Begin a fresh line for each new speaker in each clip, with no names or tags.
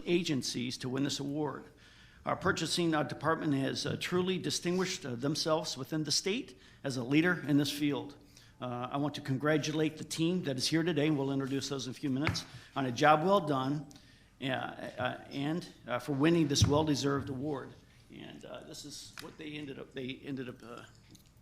agencies to win this award. Our purchasing department has truly distinguished themselves within the state as a leader in this field. I want to congratulate the team that is here today, and we'll introduce those in a few minutes, on a job well done and for winning this well-deserved award. And this is what they ended up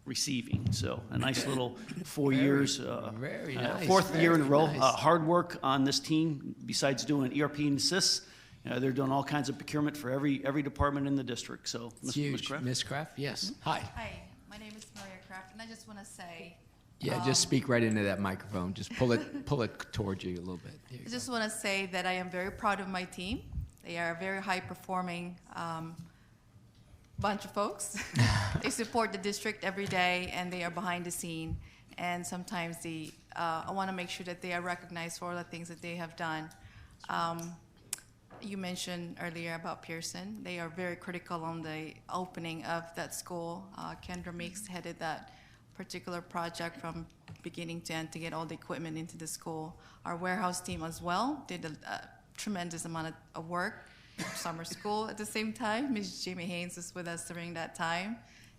receiving. So a nice little 4 years,
very nice,
fourth year in a row.
nice.
Hard work on this team. Besides doing ERP and assists, they're doing all kinds of procurement for every department in the district. So, Ms. Kraft?
Ms. Kraft, yes. Hi.
Hi, my name is Maria Kraft, and I just want to say,
Yeah, just speak right into that microphone. Just pull it towards you a little bit.
I just want to say that I am very proud of my team. They are a very high-performing bunch of folks. They support the district every day, and they are behind the scene. And sometimes I want to make sure that they are recognized for all the things that they have done. You mentioned earlier about Pearson. They are very critical on the opening of that school. Kendra Meeks headed that particular project from beginning to end to get all the equipment into the school. Our warehouse team as well did a tremendous amount of work. Summer school at the same time. Ms. Jamie Haynes was with us during that time.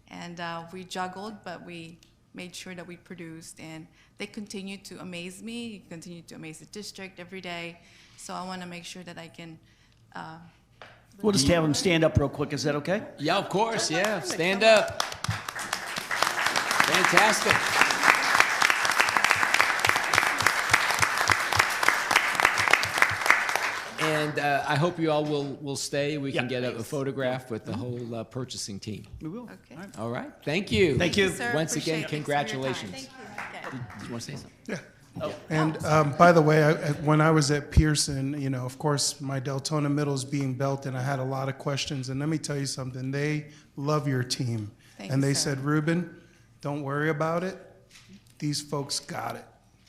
And we juggled, but we made sure that we produced. And they continue to amaze me, continue to amaze the district every day. So I want to make sure that I can...
We'll just have them stand up real quick. Is that okay?
Yeah, of course. Yeah, stand up. Fantastic. And I hope you all will stay. We can get a photograph with the whole purchasing team.
We will.
Okay.
All right. Thank you.
Thank you.
Sir,
Once
appreciate
again,
it.
congratulations.
Thanks for your time.
Did you want to say something?
Yeah. And by the way, when I was at Pearson, of course, my Deltona Middle is being built, and I had a lot of questions. And let me tell you something. They love your team.
Thank
and
you,
they
sir.
said, Ruben, don't worry about it. These folks got it.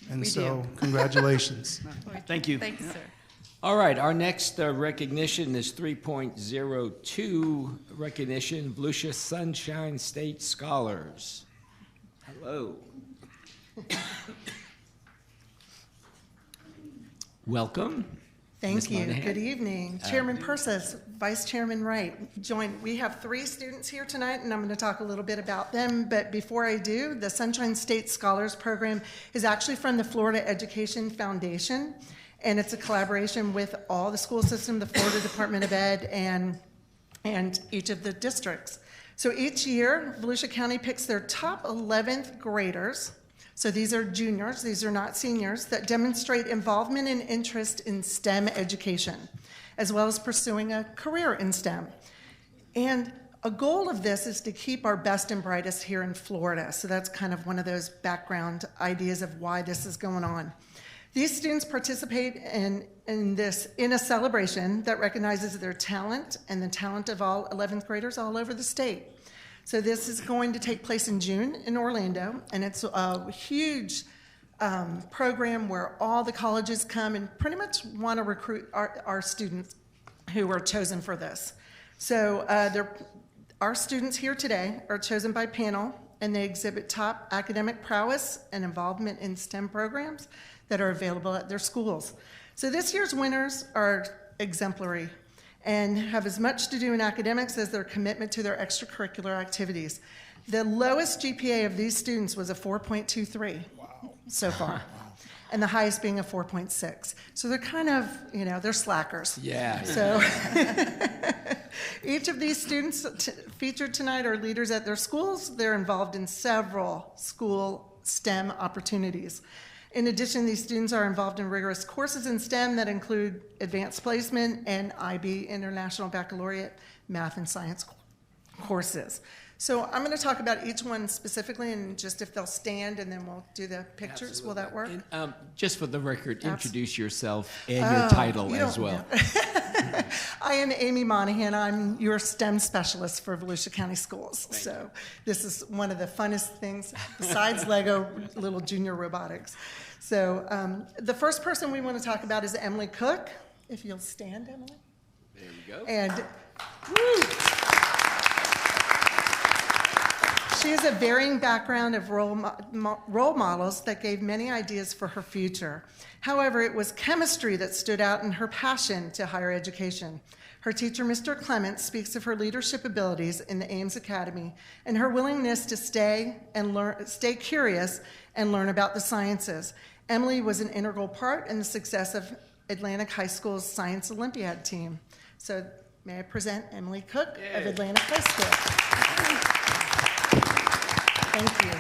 And
We
so
do.
congratulations.
Thank you.
Thank you, sir.
All right, our next recognition is 3.02 recognition, Volusia Sunshine State Scholars. Hello. Welcome.
Thank
Ms.
you.
Monahan.
Good evening. Chairman Persis, Vice Chairman Wright. We have 3 students here tonight, and I'm going to talk a little bit about them. But before I do, the Sunshine State Scholars Program is actually from the Florida Education Foundation, and it's a collaboration with all the school system, the Florida Department of Ed, and each of the districts. So each year, Volusia County picks their top 11th graders. So these are juniors, these are not seniors, that demonstrate involvement and interest in STEM education, as well as pursuing a career in STEM. And a goal of this is to keep our best and brightest here in Florida. So that's kind of one of those background ideas of why this is going on. These students participate in a celebration that recognizes their talent and the talent of all 11th graders all over the state. So this is going to take place in June in Orlando, and it's a huge program where all the colleges come and pretty much want to recruit our students who are chosen for this. So our students here today are chosen by panel, and they exhibit top academic prowess and involvement in STEM programs that are available at their schools. So this year's winners are exemplary and have as much to do in academics as their commitment to their extracurricular activities. The lowest GPA of these students was a 4.23 so far, and the highest being a 4.6. So they're kind of, they're slackers.
Yeah.
So each of these students featured tonight are leaders at their schools. They're involved in several school STEM opportunities. In addition, these students are involved in rigorous courses in STEM that include advanced placement and IB International Baccalaureate math and science courses. So I'm going to talk about each one specifically, and just if they'll stand, and then we'll do the pictures.
Absolutely.
Will that work?
And, just for the record, introduce yourself and
Oh,
your title
you
as
don't
well.
know. I am Amy Monahan. I'm your STEM specialist for Volusia County Schools. So this is one of the funnest things besides Lego little junior robotics. So the first person we want to talk about is Emily Cook. If you'll stand, Emily. There we go. And woo, She has a varying background of role models that gave many ideas for her future. However, it was chemistry that stood out in her passion to higher education. Her teacher, Mr. Clements, speaks of her leadership abilities in the Ames Academy and her willingness to stay curious and learn about the sciences. Emily was an integral part in the success of Atlantic High School's Science Olympiad team. So may I present Emily Cook of Atlantic High School. Thank you.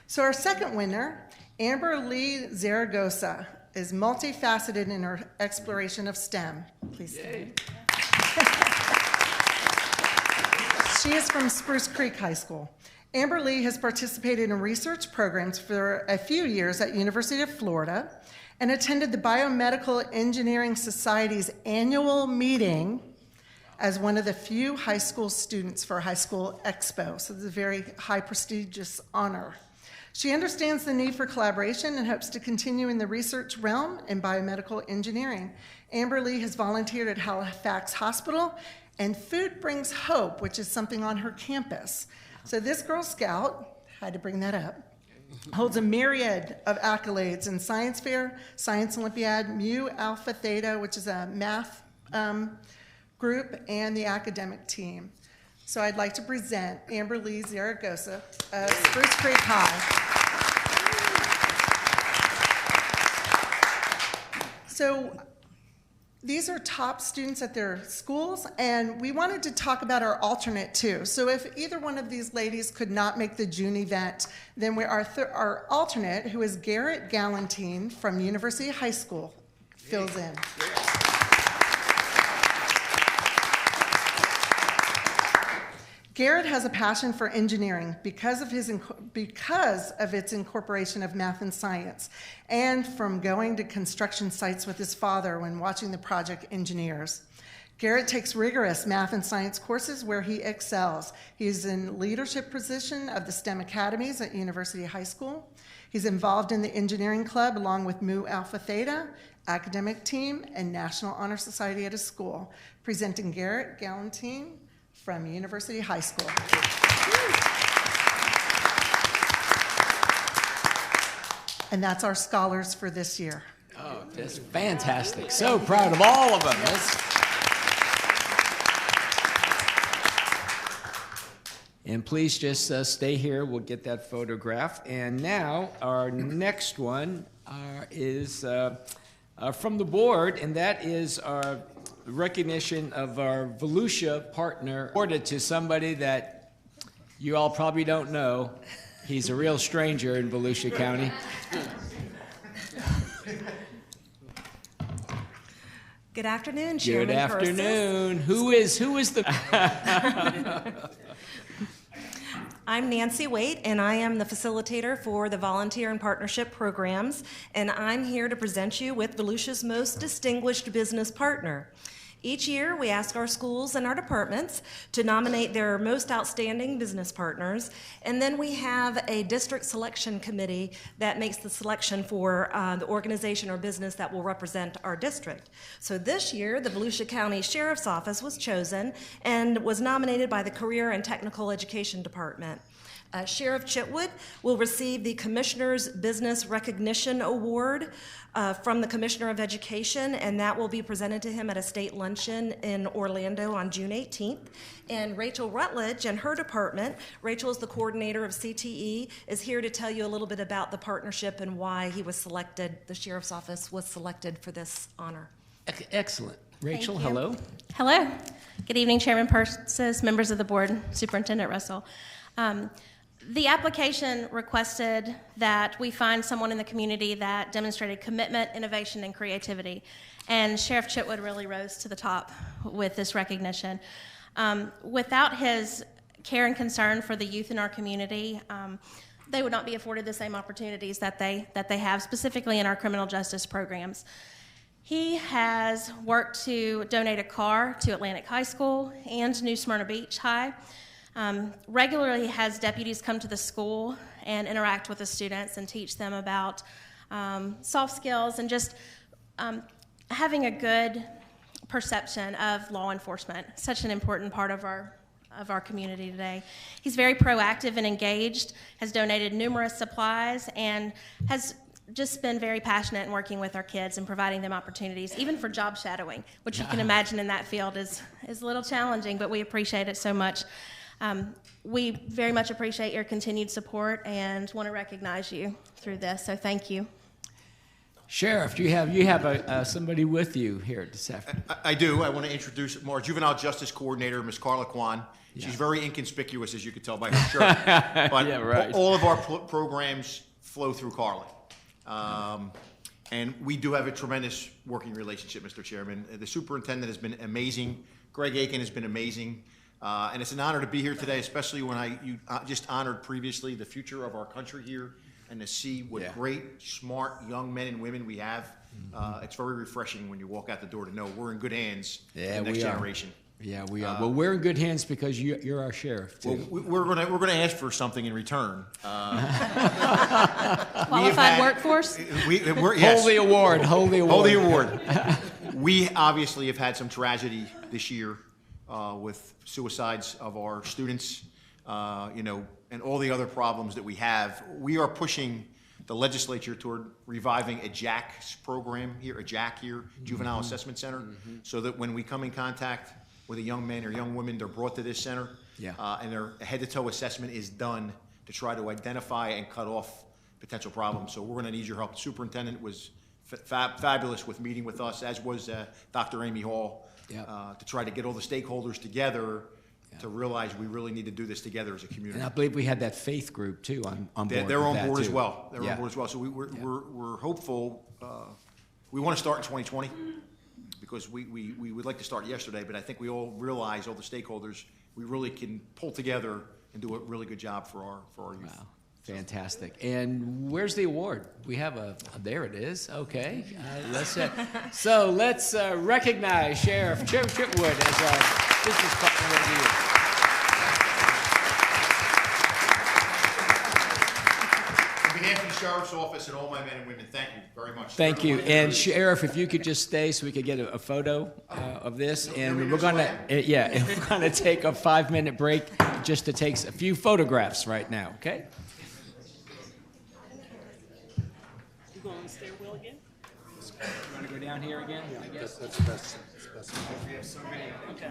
So our second winner, Amber Lee Zaragoza, is multifaceted in her exploration of STEM. Please stand. She is from Spruce Creek High School. Amber Lee has participated in research programs for a few years at University of Florida and attended the Biomedical Engineering Society's annual meeting as one of the few high school students for High School Expo. So this is a very high prestigious honor. She understands the need for collaboration and hopes to continue in the research realm in biomedical engineering. Amber Lee has volunteered at Halifax Hospital and Food Brings Hope, which is something on her campus. So this Girl Scout, had to bring that up, holds a myriad of accolades in Science Fair, Science Olympiad, Mu Alpha Theta, which is a math group, and the academic team. So I'd like to present Amber Lee Zaragoza of Spruce Creek High. So these are top students at their schools, and we wanted to talk about our alternate too. So if either one of these ladies could not make the June event, then our alternate, who is Garrett Galantine from University High School, fills in. Garrett has a passion for engineering because of its incorporation of math and science, and from going to construction sites with his father when watching the project engineers. Garrett takes rigorous math and science courses where he excels. He's in leadership position of the STEM academies at University High School. He's involved in the engineering club along with Mu Alpha Theta, academic team, and National Honor Society at his school. Presenting Garrett Galantine from University High School. And that's our scholars for this year.
Oh, that's fantastic. So proud of all of them. And please just stay here. We'll get that photograph. And now our next one is from the board, and that is our recognition of our Volusia partner, awarded to somebody that you all probably don't know. He's a real stranger in Volusia County.
Good afternoon, Chairman.
Good afternoon. Who is the...
I'm Nancy Waite, and I am the facilitator for the Volunteer and Partnership Programs, and I'm here to present you with Volusia's most distinguished business partner. Each year, we ask our schools and our departments to nominate their most outstanding business partners, and then we have a district selection committee that makes the selection for the organization or business that will represent our district. So this year, the Volusia County Sheriff's Office was chosen and was nominated by the Career and Technical Education Department. Sheriff Chitwood will receive the Commissioner's Business Recognition Award from the Commissioner of Education, and that will be presented to him at a state luncheon in Orlando on June 18th. And Rachel Rutledge and her department, Rachel is the coordinator of CTE, is here to tell you a little bit about the partnership and why he was selected, the Sheriff's Office was selected for this honor.
Excellent. Rachel,
Thank you.
hello.
Hello. Good evening, Chairman Persis, members of the board, Superintendent Russell. The application requested that we find someone in the community that demonstrated commitment, innovation, and creativity. And Sheriff Chitwood really rose to the top with this recognition. Without his care and concern for the youth in our community, they would not be afforded the same opportunities that they have, specifically in our criminal justice programs. He has worked to donate a car to Atlantic High School and New Smyrna Beach High. Regularly has deputies come to the school and interact with the students and teach them about soft skills and just having a good perception of law enforcement, such an important part of our of our community today. He's very proactive and engaged, has donated numerous supplies, and has just been very passionate in working with our kids and providing them opportunities, even for job shadowing, which you can imagine in that field is a little challenging, but we appreciate it so much. We very much appreciate your continued support and want to recognize you through this, so thank you.
Sheriff, you have somebody with you here this afternoon.
I do. I want to introduce our Juvenile Justice Coordinator, Ms. Carla Kwan. She's very inconspicuous, as you can tell by her shirt. But
Yeah, right.
all of our programs flow through Carla. And we do have a tremendous working relationship, Mr. Chairman. The superintendent has been amazing. Greg Aiken has been amazing. And it's an honor to be here today, especially when you just honored previously the future of our country here, and to see what great, smart young men and women we have. It's very refreshing when you walk out the door to know we're in good hands for the next generation.
Yeah, we are. Well, we're in good hands because you're our sheriff, too.
Well, we're gonna ask for something in return.
Qualified workforce?
Yes.
Hold the award. Hold the award.
Hold the award. We obviously have had some tragedy this year with suicides of our students, and all the other problems that we have. We are pushing the legislature toward reviving a JAC program here, Juvenile Assessment Center, so that when we come in contact with a young man or young woman, they're brought to this center, and their head-to-toe assessment is done to try to identify and cut off potential problems. So we're going to need your help. The superintendent was fabulous with meeting with us, as was Dr. Amy Hall, to try to get all the stakeholders together to realize we really need to do this together as a community.
And I believe we had that faith group, too, on board.
They're on
with
board
that,
as
too.
well. They're on board as well. So we're hopeful. We want to start in 2020 because we would like to start yesterday, but I think we all realize, all the stakeholders, we really can pull together and do a really good job for our youth.
Wow. Fantastic. And where's the award? We have there it is. Okay. Let's recognize Sheriff Chipwood as our business partner of the year.
On behalf of the Sheriff's Office and all my men and women, thank you very much.
Thank you. And Sheriff, if you could just stay so we could get a photo of this. And we're going to take a 5-minute break just to take a few photographs right now, okay? You going on the stairwell again? You want to go down here again? Yeah, I guess. That's best. We have so many. Okay.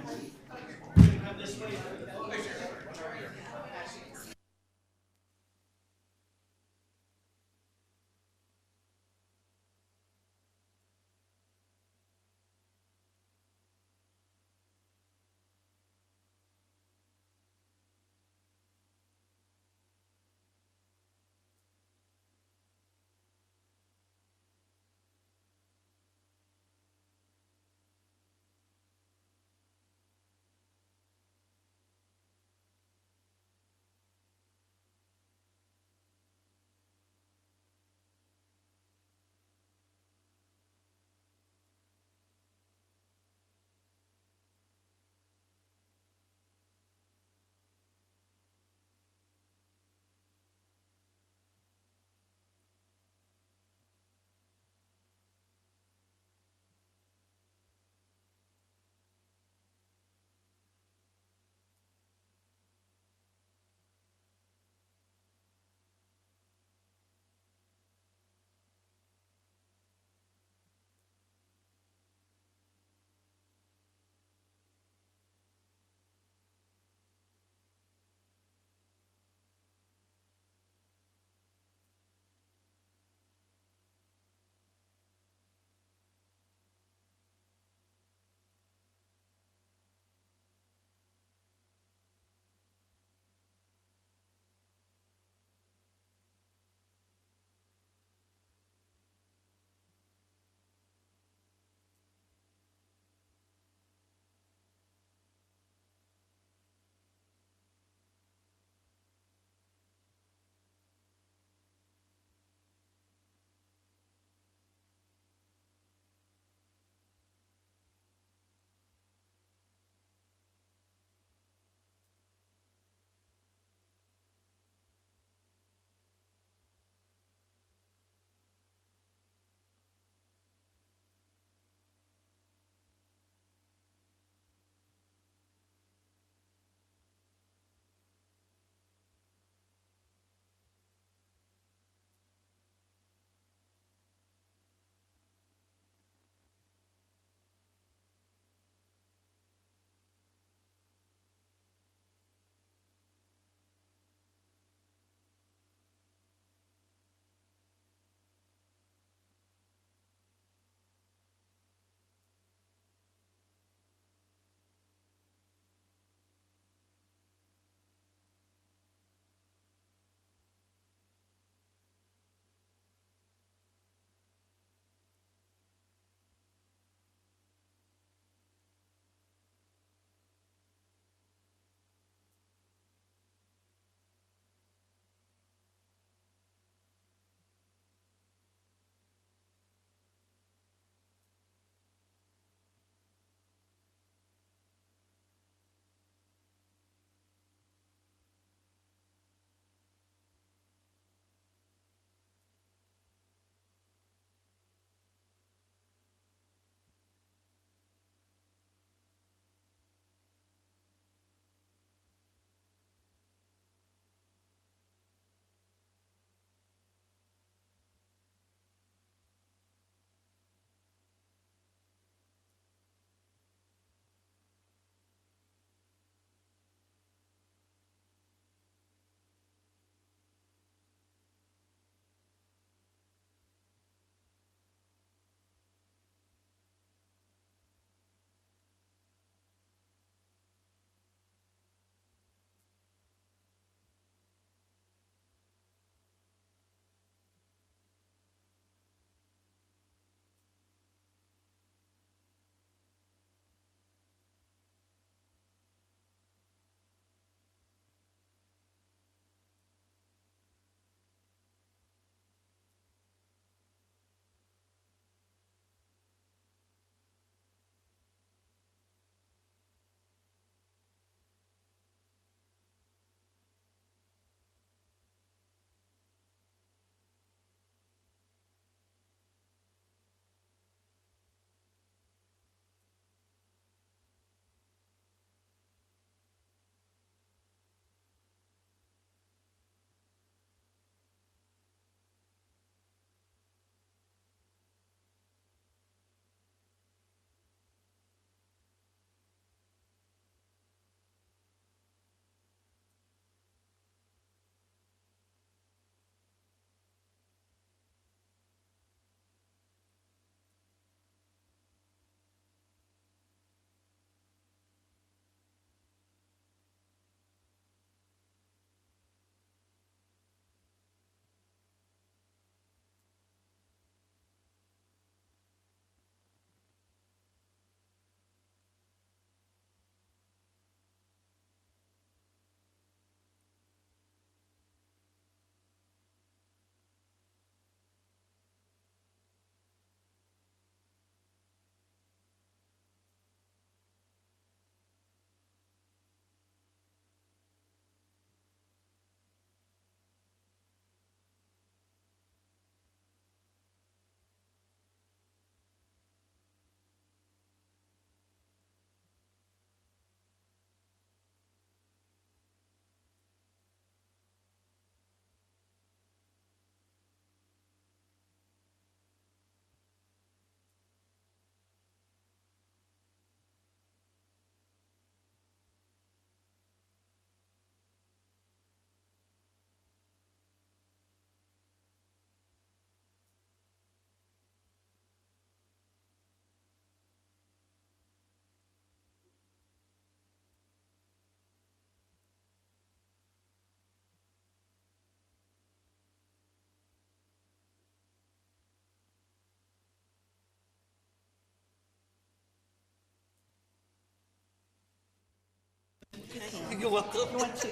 You're welcome.
You want to?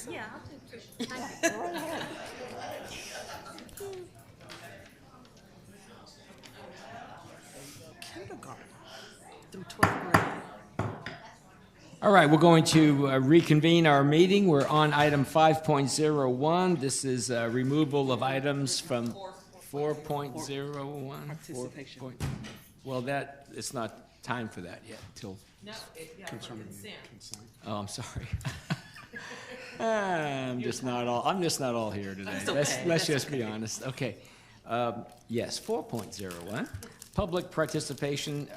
Yeah,
Go right ahead.
Kindergarten through 12th grade.
All right, we're going to reconvene our meeting. We're on item 5.01. This is removal of items from 4.01.
Participation.
Well, that, it's not time for that yet, till, oh, I'm sorry. I'm just not all here today.
That's okay.
Let's just be honest. Okay. Yes, 4.01, public participation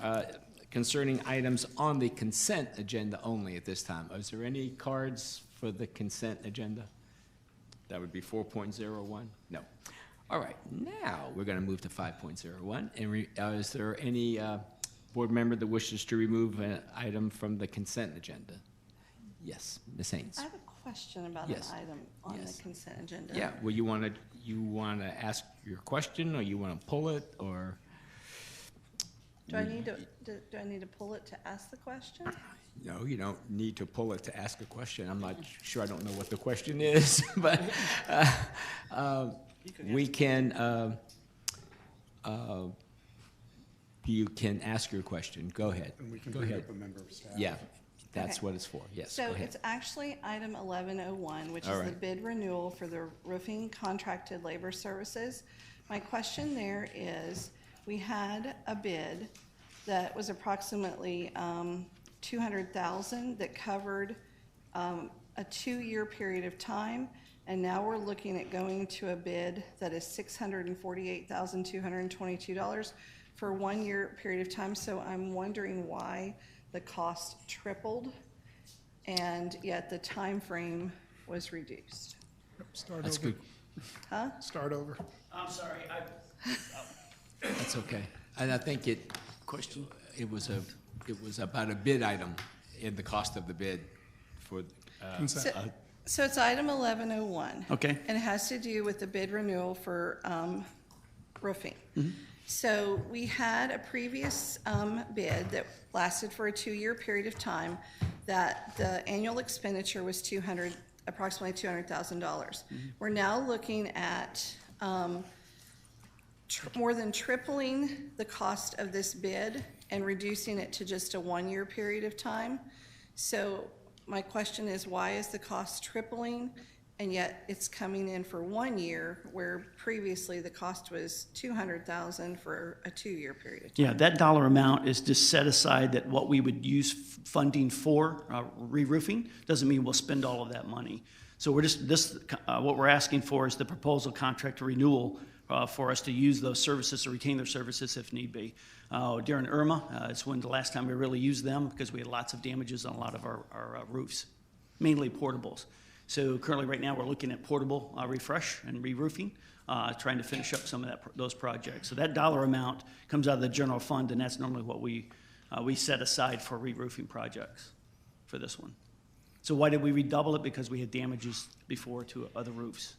concerning items on the consent agenda only at this time. Is there any cards for the consent agenda? That would be 4.01? No. All right, now we're going to move to 5.01. And is there any board member that wishes to remove an item from the consent agenda? Yes, Ms. Haynes.
I have a question about
Yes.
an item on
Yes.
the consent agenda.
Yeah, well, you want to ask your question, or you want to pull it, or?
Do I need to pull it to ask the question?
No, you don't need to pull it to ask a question. I'm not sure, I don't know what the question is, but we can, you can ask your question. Go ahead.
And we can
Go
bring
ahead.
up a member of staff.
Yeah, that's
Okay.
what it's for. Yes,
So
go ahead.
it's actually item 1101, which
All
is the
right.
bid renewal for the roofing contracted labor services. My question there is, we had a bid that was approximately 200,000 that covered a 2-year period of time, and now we're looking at going to a bid that is $648,222 for a 1-year period of time. So I'm wondering why the cost tripled, and yet the time frame was reduced.
Start
That's
over.
good.
Huh?
Start over.
I'm sorry,
That's okay. And I think it was about a bid item in the cost of the bid for,
Consent.
So it's item 1101.
Okay.
And it has to do with the bid renewal for roofing. So we had a previous bid that lasted for a 2-year period of time, that the annual expenditure was approximately $200,000. We're now looking at more than tripling the cost of this bid and reducing it to just a 1-year period of time. So my question is, why is the cost tripling, and yet it's coming in for 1 year, where previously the cost was $200,000 for a 2-year period of time?
Yeah, that dollar amount is just set aside that what we would use funding for re-roofing. Doesn't mean we'll spend all of that money. So we're just, what we're asking for is the proposal contract renewal for us to use those services or retain their services if need be. During Irma, it's when the last time we really used them, because we had lots of damages on a lot of our roofs, mainly portables. So currently, right now, we're looking at portable refresh and re-roofing, trying to finish up some of those projects. So that dollar amount comes out of the general fund, and that's normally what we set aside for re-roofing projects for this one. So why did we redouble it? Because we had damages before to other roofs.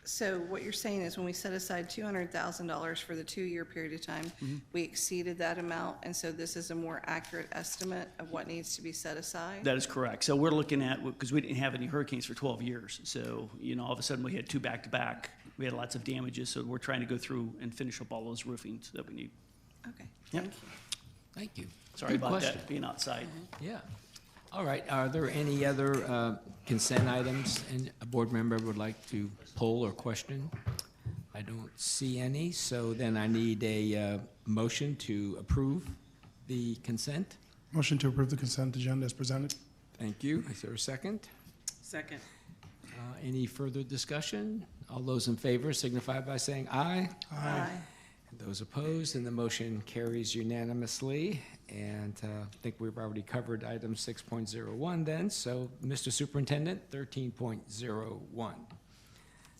So what you're saying is, when we set aside $200,000 for the 2-year period of time, we exceeded that amount, and so this is a more accurate estimate of what needs to be set aside?
That is correct. So we're looking at, because we didn't have any hurricanes for 12 years, so, all of a sudden we had 2 back-to-back. We had lots of damages, so we're trying to go through and finish up all those roofings that we need.
Okay,
Yep.
thank you.
Thank you.
Sorry
Good
about
question.
that, being outside.
Yeah. All right, are there any other consent items a board member would like to pull or question? I don't see any, so then I need a motion to approve the consent.
Motion to approve the consent agenda as presented.
Thank you. Is there a second?
Second.
Any further discussion? All those in favor signify by saying aye.
Aye.
Those opposed, and the motion carries unanimously. And I think we've already covered item 6.01 then. So, Mr. Superintendent, 13.01.
Thank you,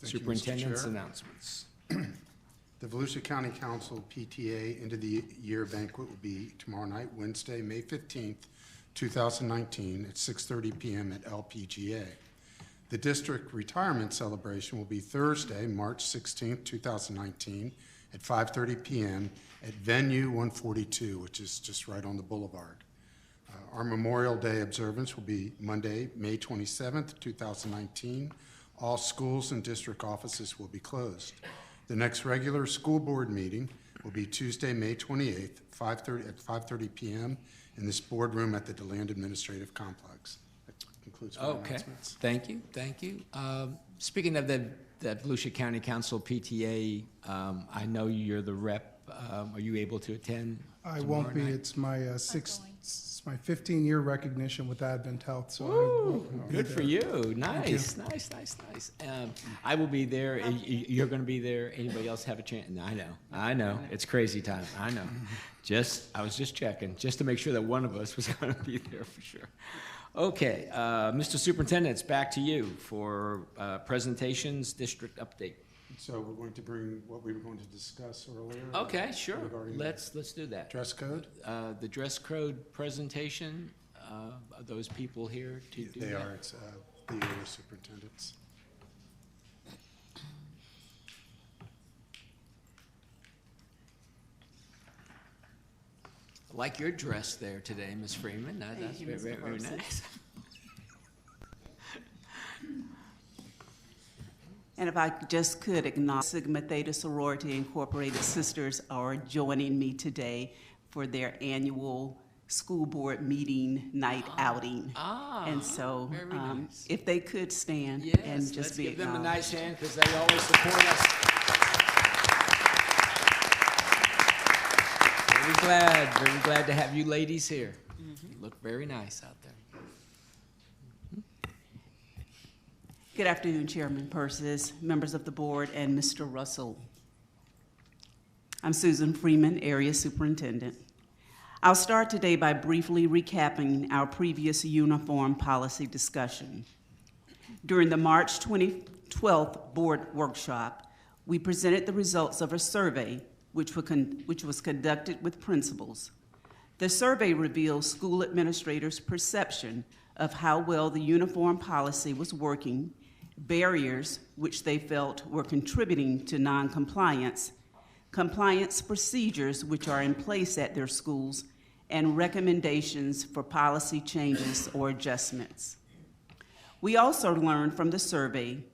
Mr.
Superintendent's
Chair.
announcements.
The Volusia County Council PTA End of the Year Banquet will be tomorrow night, Wednesday, May 15th, 2019, at 6:30 p.m. at LPGA. The district retirement celebration will be Thursday, March 16th, 2019, at 5:30 p.m. at Venue 142, which is just right on the boulevard. Our Memorial Day observance will be Monday, May 27th, 2019. All schools and district offices will be closed. The next regular school board meeting will be Tuesday, May 28th, at 5:30 p.m. in this boardroom at the DeLand Administrative Complex. That concludes my
Okay,
announcements.
thank you, thank you. Speaking of the Volusia County Council PTA, I know you're the rep. Are you able to attend?
I won't
tomorrow
be.
night?
It's my it's my 15-year recognition with Advent Health, so I
Woo,
won't be
good for
there.
you. Nice, nice, nice, nice. I will be there. You're going to be there. Anybody else have a chance? No, I know. It's crazy time. I know. I was just checking, just to make sure that one of us was going to be there for sure. Okay, Mr. Superintendent, it's back to you for presentations, district update.
So we're going to bring what we were going to discuss earlier.
Okay, sure.
Regarding
Let's do that.
dress code.
The dress code presentation, are those people here to do that?
They are. It's the area superintendents.
I like your dress there today, Ms. Freeman. That's
you,
very,
Mr.
very, very
Persis.
nice.
And if I just could acknowledge Sigma Theta Sorority Incorporated sisters are joining me today for their annual school board meeting night outing. And so
very nice.
if they could stand
Yes,
and just
let's
be
give them a
acknowledged.
nice hand because they always support us. Very glad to have you ladies here. You look very nice out there.
Good afternoon, Chairman Persis, members of the board, and Mr. Russell. I'm Susan Freeman, Area Superintendent. I'll start today by briefly recapping our previous uniform policy discussion. During the March 2012 board workshop, we presented the results of a survey which was conducted with principals. The survey revealed school administrators' perception of how well the uniform policy was working, barriers which they felt were contributing to noncompliance, compliance procedures which are in place at their schools, and recommendations for policy changes or adjustments. We also learned from the survey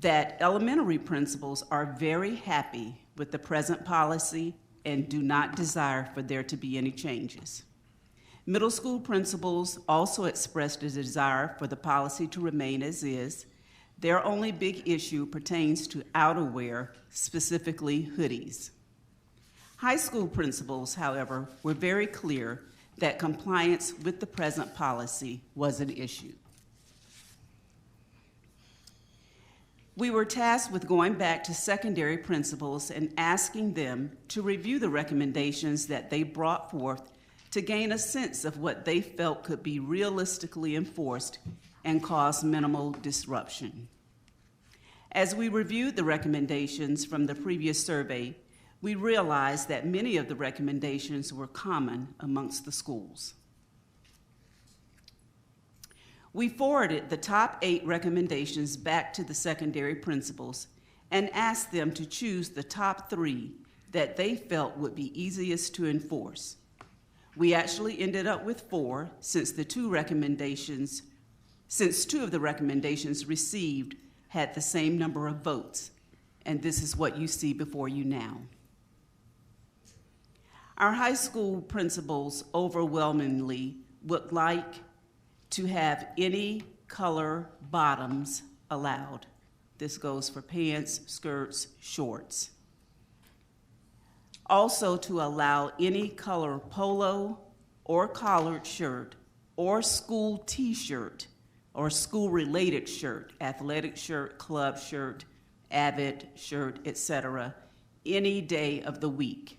that elementary principals are very happy with the present policy and do not desire for there to be any changes. Middle school principals also expressed a desire for the policy to remain as is. Their only big issue pertains to outerwear, specifically hoodies. High school principals, however, were very clear that compliance with the present policy was an issue. We were tasked with going back to secondary principals and asking them to review the recommendations that they brought forth to gain a sense of what they felt could be realistically enforced and cause minimal disruption. As we reviewed the recommendations from the previous survey, we realized that many of the recommendations were common amongst the schools. We forwarded the top 8 recommendations back to the secondary principals and asked them to choose the top 3 that they felt would be easiest to enforce. We actually ended up with 4 since 2 of the recommendations received had the same number of votes, and this is what you see before you now. Our high school principals overwhelmingly would like to have any color bottoms allowed. This goes for pants, skirts, shorts. Also to allow any color polo or collared shirt or school t-shirt or school-related shirt, athletic shirt, club shirt, Avid shirt, etc., any day of the week.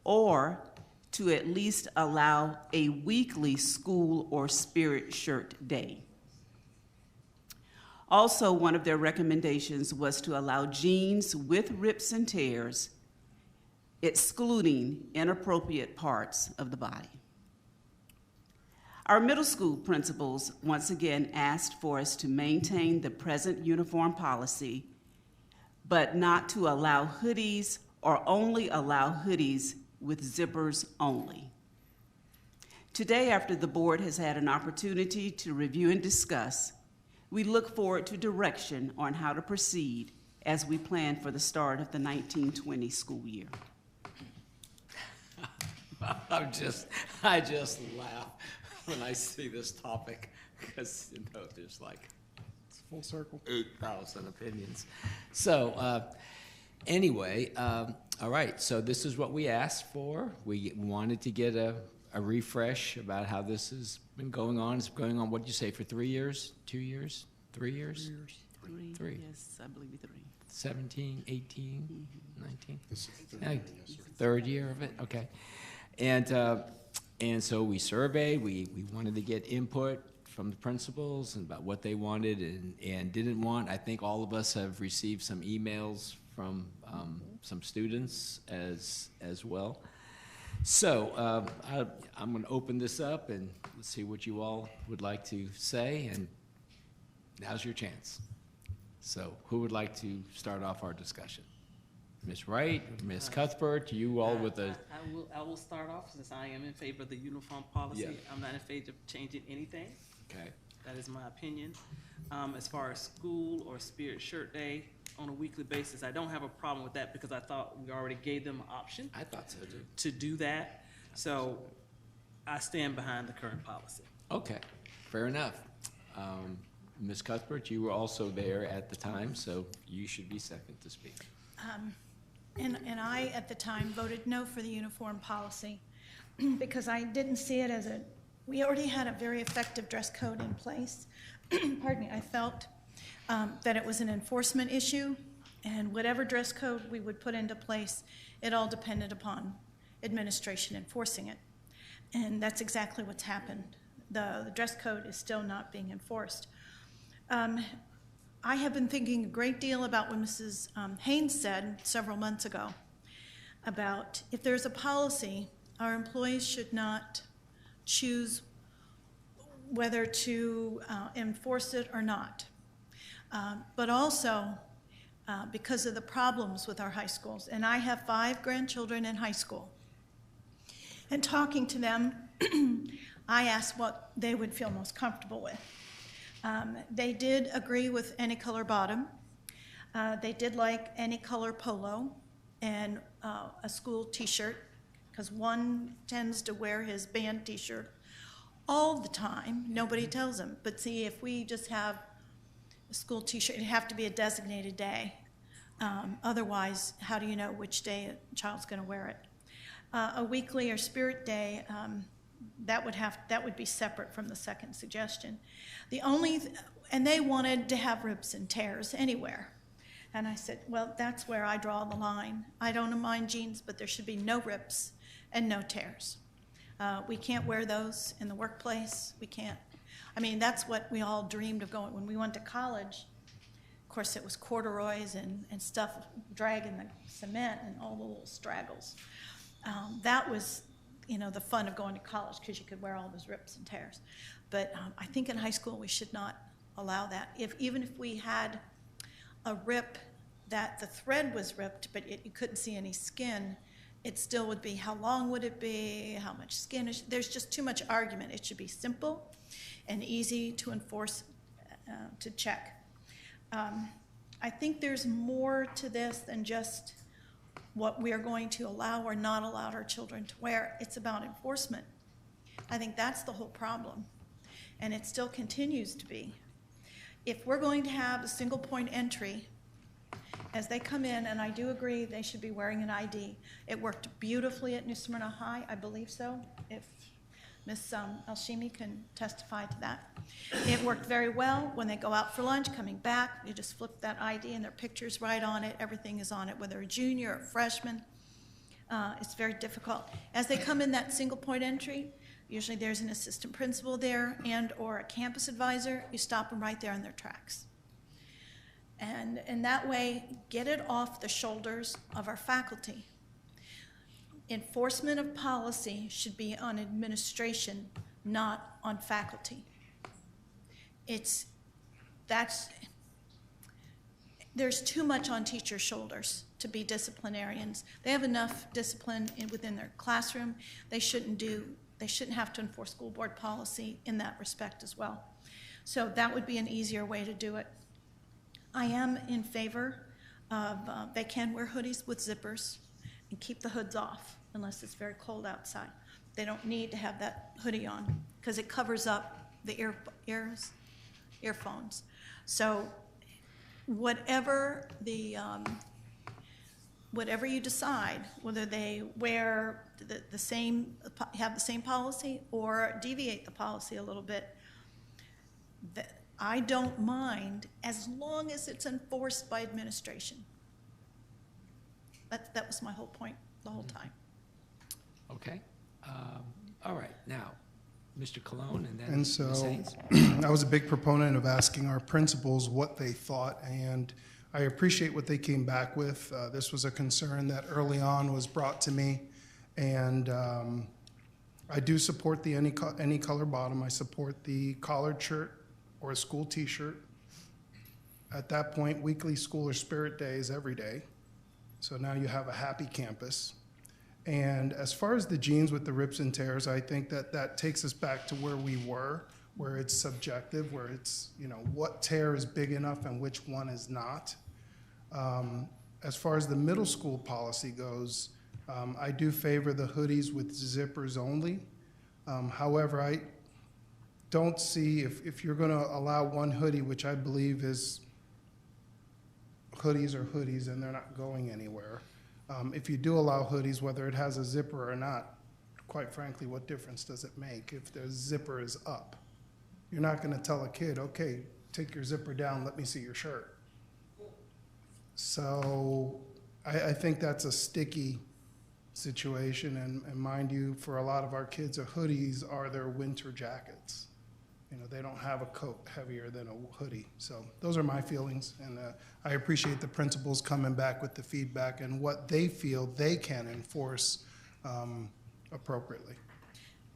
Or to at least allow a weekly school or spirit shirt day. Also, one of their recommendations was to allow jeans with rips and tears, excluding inappropriate parts of the body. Our middle school principals once again asked for us to maintain the present uniform policy, but not to allow hoodies or only allow hoodies with zippers only. Today, after the board has had an opportunity to review and discuss, we look forward to direction on how to proceed as we plan for the start of the 1920 school year.
I just laugh when I see this topic because, you know, there's like
It's full circle.
8,000 opinions. So anyway, all right, so this is what we asked for. We wanted to get a refresh about how this has been going on. It's been going on, what did you say, for 3 years, 2 years, 3 years? Three.
Yes, I believe 3.
17, 18, 19?
This is the third
Yeah,
year, yes, sir.
third year of it, okay. And so we surveyed, we wanted to get input from the principals and about what they wanted and didn't want. I think all of us have received some emails from some students as well. So I'm going to open this up and let's see what you all would like to say, and now's your chance. So who would like to start off our discussion? Ms. Wright, Ms. Cuthbert, you all with the...
I will start off since I am in favor of the uniform policy.
Yeah.
I'm not in favor of changing anything.
Okay.
That is my opinion. As far as school or Spirit Shirt Day on a weekly basis, I don't have a problem with that because I thought we already gave them an option
I thought so too.
to do that. So I stand behind the current policy.
Okay, fair enough. Ms. Cuthbert, you were also there at the time, so you should be second to speak.
And I, at the time, voted no for the uniform policy because I didn't see it as we already had a very effective dress code in place. Pardon me, I felt that it was an enforcement issue, and whatever dress code we would put into place, it all depended upon administration enforcing it. And that's exactly what's happened. The dress code is still not being enforced. I have been thinking a great deal about what Mrs. Haynes said several months ago about if there's a policy, our employees should not choose whether to enforce it or not. But also because of the problems with our high schools. And I have 5 grandchildren in high school. And talking to them, I asked what they would feel most comfortable with. They did agree with any color bottom. They did like any color polo and a school t-shirt, because one tends to wear his band t-shirt all the time. Nobody tells him. But see, if we just have a school t-shirt, it'd have to be a designated day. Otherwise, how do you know which day a child's going to wear it? A weekly or spirit day, that would be separate from the second suggestion. And they wanted to have rips and tears anywhere. And I said, well, that's where I draw the line. I don't mind jeans, but there should be no rips and no tears. We can't wear those in the workplace. We can't. I mean, that's what we all dreamed of going when we went to college. Of course, it was corduroys and stuff dragging the cement and all the little straggles. That was, the fun of going to college, because you could wear all those rips and tears. But I think in high school we should not allow that. Even if we had a rip that the thread was ripped, but you couldn't see any skin, it still would be how long would it be, how much skin. There's just too much argument. It should be simple and easy to enforce, to check. I think there's more to this than just what we are going to allow or not allow our children to wear. It's about enforcement. I think that's the whole problem, and it still continues to be. If we're going to have a single point entry, as they come in, and I do agree they should be wearing an ID. It worked beautifully at New Smyrna High, I believe so, if Ms. Alshimi can testify to that. It worked very well when they go out for lunch, coming back, you just flip that ID and their picture's right on it, everything is on it, whether they're a junior or a freshman. It's very difficult. As they come in that single point entry, usually there's an assistant principal there and or a campus advisor. You stop them right there in their tracks. And in that way, get it off the shoulders of our faculty. Enforcement of policy should be on administration, not on faculty. There's too much on teachers' shoulders to be disciplinarians. They have enough discipline within their classroom. They shouldn't do they shouldn't have to enforce school board policy in that respect as well. So that would be an easier way to do it. I am in favor of, they can wear hoodies with zippers and keep the hoods off unless it's very cold outside. They don't need to have that hoodie on because it covers up the earphones. So whatever whatever you decide, whether they wear the same, have the same policy or deviate the policy a little bit, I don't mind as long as it's enforced by administration. That was my whole point the whole time.
Okay. All right. Now, Mr. Cologne and then
And
Ms.
so
Haynes.
I was a big proponent of asking our principals what they thought, and I appreciate what they came back with. This was a concern that early on was brought to me, and I do support the any color bottom. I support the collared shirt or a school T-shirt. At that point, weekly school or spirit day is every day. So now you have a happy campus. And as far as the jeans with the rips and tears, I think that takes us back to where we were, where it's subjective, where it's, what tear is big enough and which one is not. As far as the middle school policy goes, I do favor the hoodies with zippers only. However, I don't see, if you're going to allow one hoodie, which I believe is hoodies are hoodies and they're not going anywhere. If you do allow hoodies, whether it has a zipper or not, quite frankly, what difference does it make if the zipper is up? You're not going to tell a kid, okay, take your zipper down, let me see your shirt. So I think that's a sticky situation, and mind you, for a lot of our kids, hoodies are their winter jackets. They don't have a coat heavier than a hoodie. So those are my feelings, and I appreciate the principals coming back with the feedback and what they feel they can enforce appropriately.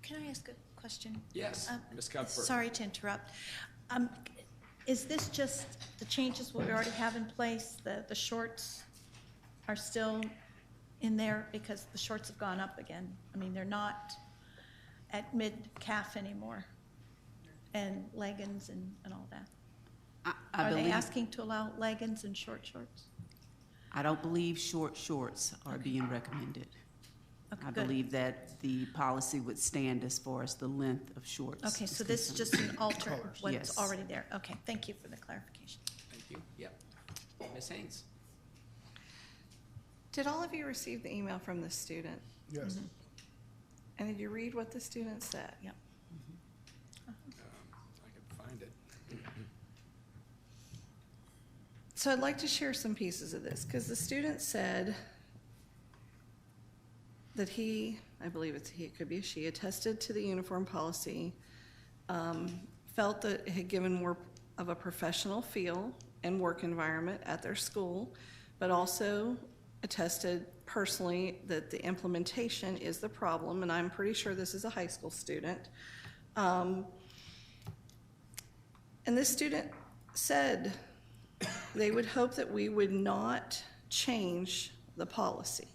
Can I ask a question?
Yes, Ms. Cuthbert.
Sorry to interrupt. Is this just the changes we already have in place? The shorts are still in there because the shorts have gone up again. I mean, they're not at mid-calf anymore, and leggings and all that. Are they asking to allow leggings and short shorts?
I don't believe short shorts are being recommended.
Okay,
I
good.
believe that the policy would stand as far as the length of shorts.
Okay,
is
so this is
concerned.
just an alter what's
Yes.
already there. Okay, thank you for the clarification.
Thank you. Yep. Ms. Haynes.
Did all of you receive the email from the student?
Yes.
And did you read what the student said?
Yep.
I can find it.
So I'd like to share some pieces of this, because the student said that I believe it could be a she, attested to the uniform policy, felt that it had given more of a professional feel and work environment at their school, but also attested personally that the implementation is the problem, and I'm pretty sure this is a high school student. And this student said they would hope that we would not change the policy.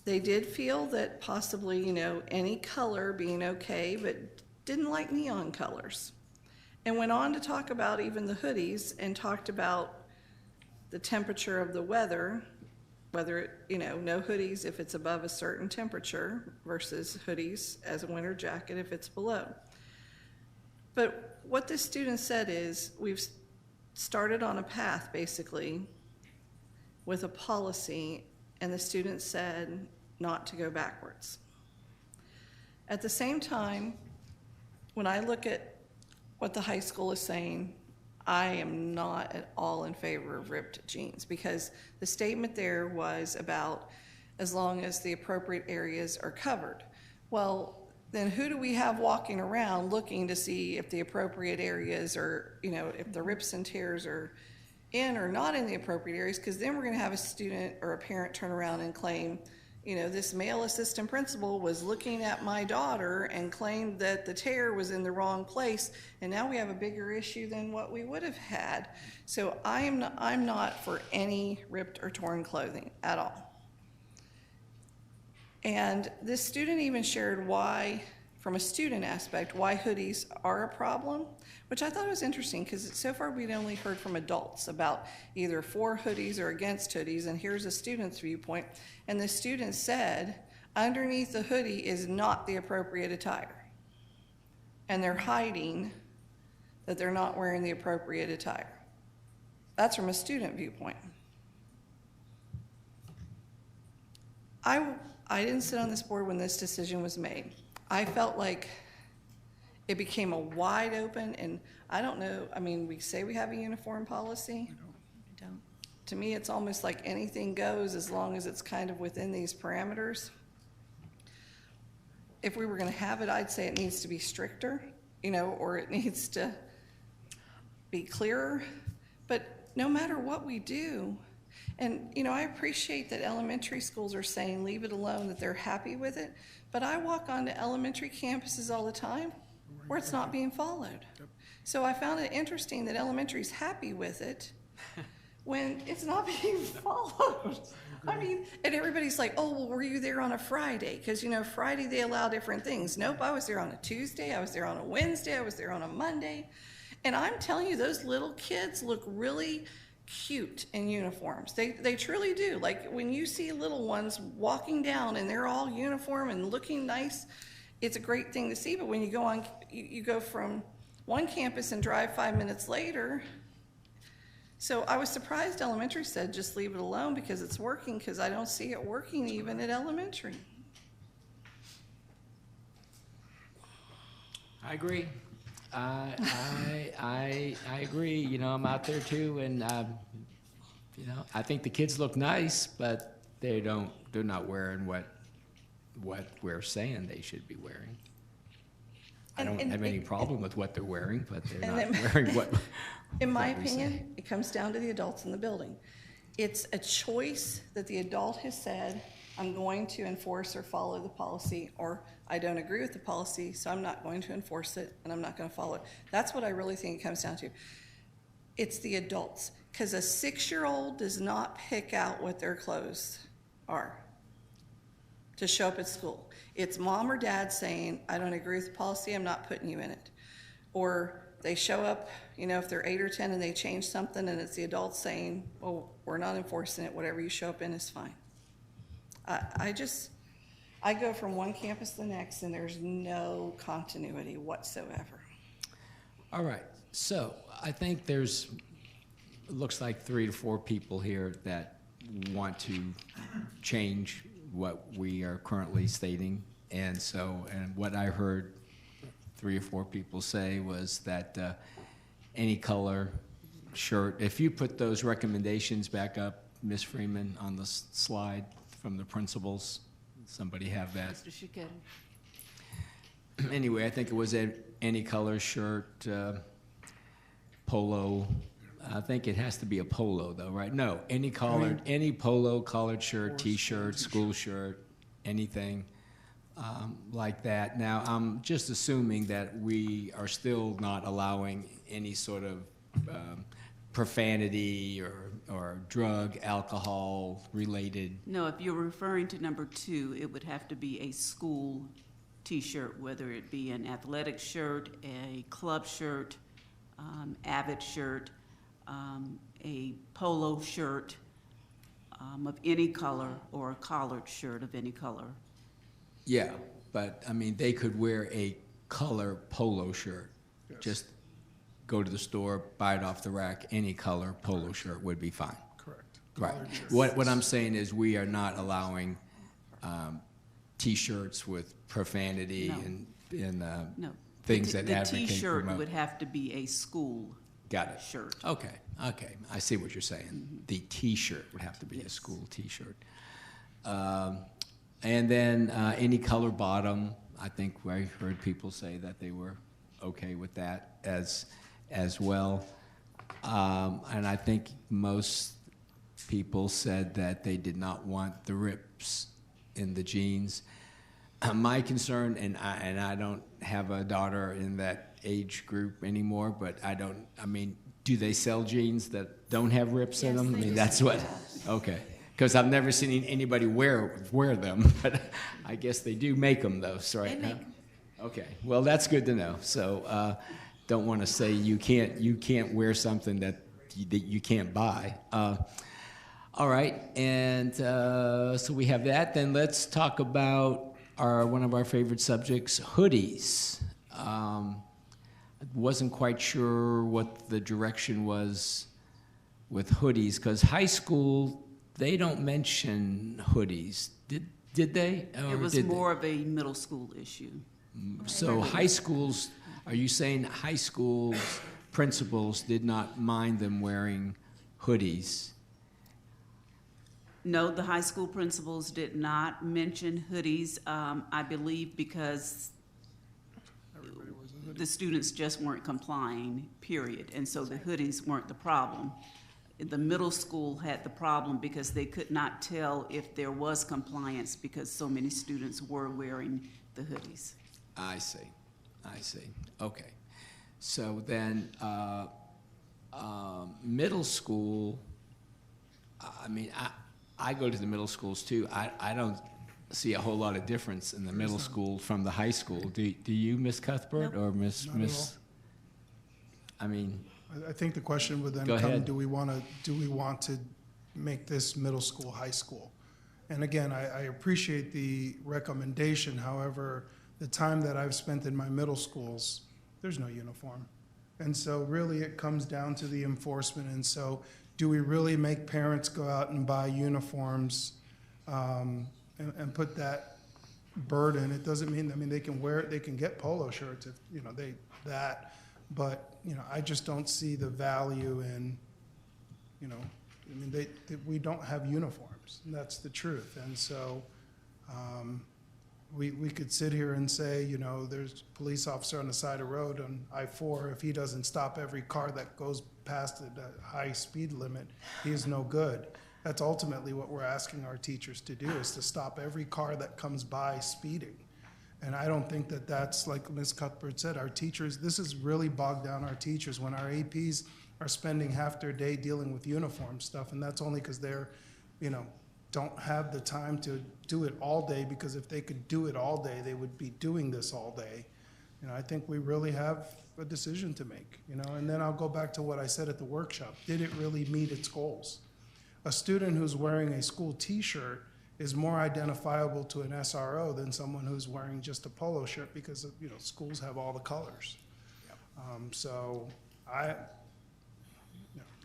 They did feel that possibly, any color being okay, but didn't like neon colors. And went on to talk about even the hoodies and talked about the temperature of the weather, whether, no hoodies if it's above a certain temperature versus hoodies as a winter jacket if it's below. But what this student said is, we've started on a path basically with a policy, and the student said not to go backwards. At the same time, when I look at what the high school is saying, I am not at all in favor of ripped jeans, because the statement there was about as long as the appropriate areas are covered. Well, then who do we have walking around looking to see if the appropriate areas are, if the rips and tears are in or not in the appropriate areas? Because then we're going to have a student or a parent turn around and claim, this male assistant principal was looking at my daughter and claimed that the tear was in the wrong place, and now we have a bigger issue than what we would have had. So I'm not for any ripped or torn clothing at all. And this student even shared why, from a student aspect, why hoodies are a problem, which I thought was interesting because so far we'd only heard from adults about either for hoodies or against hoodies, and here's a student's viewpoint. And the student said, underneath the hoodie is not the appropriate attire. And they're hiding that they're not wearing the appropriate attire. That's from a student viewpoint. I didn't sit on this board when this decision was made. I felt like it became a wide open, and I don't know, I mean, we say we have a uniform policy. We don't. To me, it's almost like anything goes as long as it's kind of within these parameters. If we were gonna have it, I'd say it needs to be stricter, you know, or it needs to be clearer. But no matter what we do, and, you know, I appreciate that elementary schools are saying leave it alone, that they're happy with it, but I walk onto elementary campuses all the time where it's not being followed. So I found it interesting that elementary's happy with it when it's not being followed. I mean, and everybody's like, oh, well, were you there on a Friday? Because, you know, Friday they allow different things. Nope, I was there on a Tuesday, I was there on a Wednesday, I was there on a Monday. And I'm telling you, those little kids look really cute in uniforms. They truly do. Like when you see little ones walking down and they're all uniform and looking nice, it's a great thing to see. But when you go on, you go from one campus and drive 5 minutes later. So I was surprised elementary said just leave it alone because it's working, because I don't see it working even at elementary.
I agree. I agree. You know, I'm out there too, and you know, I think the kids look nice, but they're not wearing what we're saying they should be wearing. I don't have any problem with what they're wearing, but they're not wearing what.
In my opinion, it comes down to the adults in the building. It's a choice that the adult has said, I'm going to enforce or follow the policy, or I don't agree with the policy, so I'm not going to enforce it and I'm not going to follow it. That's what I really think it comes down to. It's the adults, because a 6-year-old does not pick out what their clothes are to show up at school. It's mom or dad saying, I don't agree with the policy, I'm not putting you in it. Or they show up, you know, if they're 8 or 10 and they change something, and it's the adults saying, well, we're not enforcing it, whatever you show up in is fine. I go from one campus to the next, and there's no continuity whatsoever.
All right, so I think it looks like 3 to 4 people here that want to change what we are currently stating. And what I heard 3 or 4 people say was that any color shirt, if you put those recommendations back up, Ms. Freeman, on the slide from the principals, somebody have that?
Mr. Shigeru.
Anyway, I think it was any color shirt, polo. I think it has to be a polo though, right? No, any polo, collared shirt, t-shirt, school shirt, anything like that. Now, I'm just assuming that we are still not allowing any sort of profanity or drug, alcohol related.
No, if you're referring to number 2, it would have to be a school t-shirt, whether it be an athletic shirt, a club shirt, Avid shirt, a polo shirt of any color, or a collared shirt of any color.
Yeah, but I mean, they could wear a color polo shirt.
Yes.
Just go to the store, buy it off the rack, any color polo shirt would be fine.
Correct.
Right.
Collared shirts.
What I'm saying is we are not allowing T-shirts with profanity and
No.
things that
The
advocate
t-shirt
promote.
would have to be a school
Got it.
shirt.
Okay, I see what you're saying. The T-shirt would have to be a school T-shirt. And then any color bottom, I think I heard people say that they were okay with that as well. And I think most people said that they did not want the rips in the jeans. My concern, and I don't have a daughter in that age group anymore, but do they sell jeans that don't have rips in them? I mean, that's what, okay. because I've never seen anybody wear them, but I guess they do make them though, so right?
They make 'em.
Okay, well, that's good to know. So don't want to say you can't wear something that you can't buy. All right, and so we have that. Then let's talk about one of our favorite subjects, hoodies. I wasn't quite sure what the direction was with hoodies, because high school, they don't mention hoodies. Did they?
It was more of a middle school issue.
So high schools, are you saying high schools principals did not mind them wearing hoodies?
No, the high school principals did not mention hoodies, I believe because the students just weren't complying, period. And so the hoodies weren't the problem. The middle school had the problem because they could not tell if there was compliance because so many students were wearing the hoodies.
I see. Okay. So then, middle school, I mean, I go to the middle schools too. I don't see a whole lot of difference in the middle school from the high school. Do you, Ms. Cuthbert,
Nope.
or Miss?
Not at all.
I mean,
I think the question would then
Go
come,
ahead.
do we want to make this middle school, high school? And again, I appreciate the recommendation. However, the time that I've spent in my middle schools, there's no uniform. And so really it comes down to the enforcement. And so do we really make parents go out and buy uniforms and put that burden? It doesn't mean, I mean, they can wear it, they can get polo shirts if, but, I just don't see the value in, I mean, we don't have uniforms, and that's the truth. And so we could sit here and say, there's a police officer on the side of the road on I-4. If he doesn't stop every car that goes past the high speed limit, he is no good. That's ultimately what we're asking our teachers to do, is to stop every car that comes by speeding. And I don't think that that's, like Ms. Cuthbert said, our teachers, this has really bogged down our teachers when our APs are spending half their day dealing with uniform stuff, and that's only because they're, don't have the time to do it all day, because if they could do it all day, they would be doing this all day. I think we really have a decision to make, and then I'll go back to what I said at the workshop. Did it really meet its goals? A student who's wearing a school t-shirt is more identifiable to an SRO than someone who's wearing just a polo shirt, because schools have all the colors.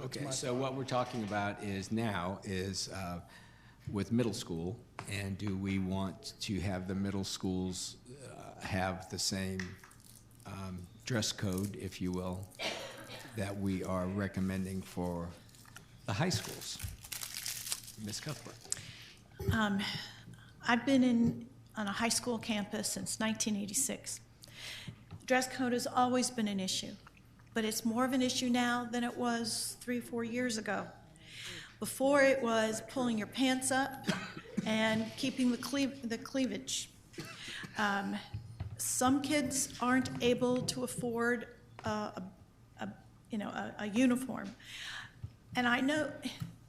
okay, so what we're talking about is with middle school, and do we want to have the middle schools have the same dress code, if you will, that we are recommending for the high schools? Ms. Cuthbert.
I've been on a high school campus since 1986. Dress code has always been an issue, but it's more of an issue now than it was 3 or 4 years ago. Before, it was pulling your pants up and keeping the cleavage. Some kids aren't able to afford a uniform, and I know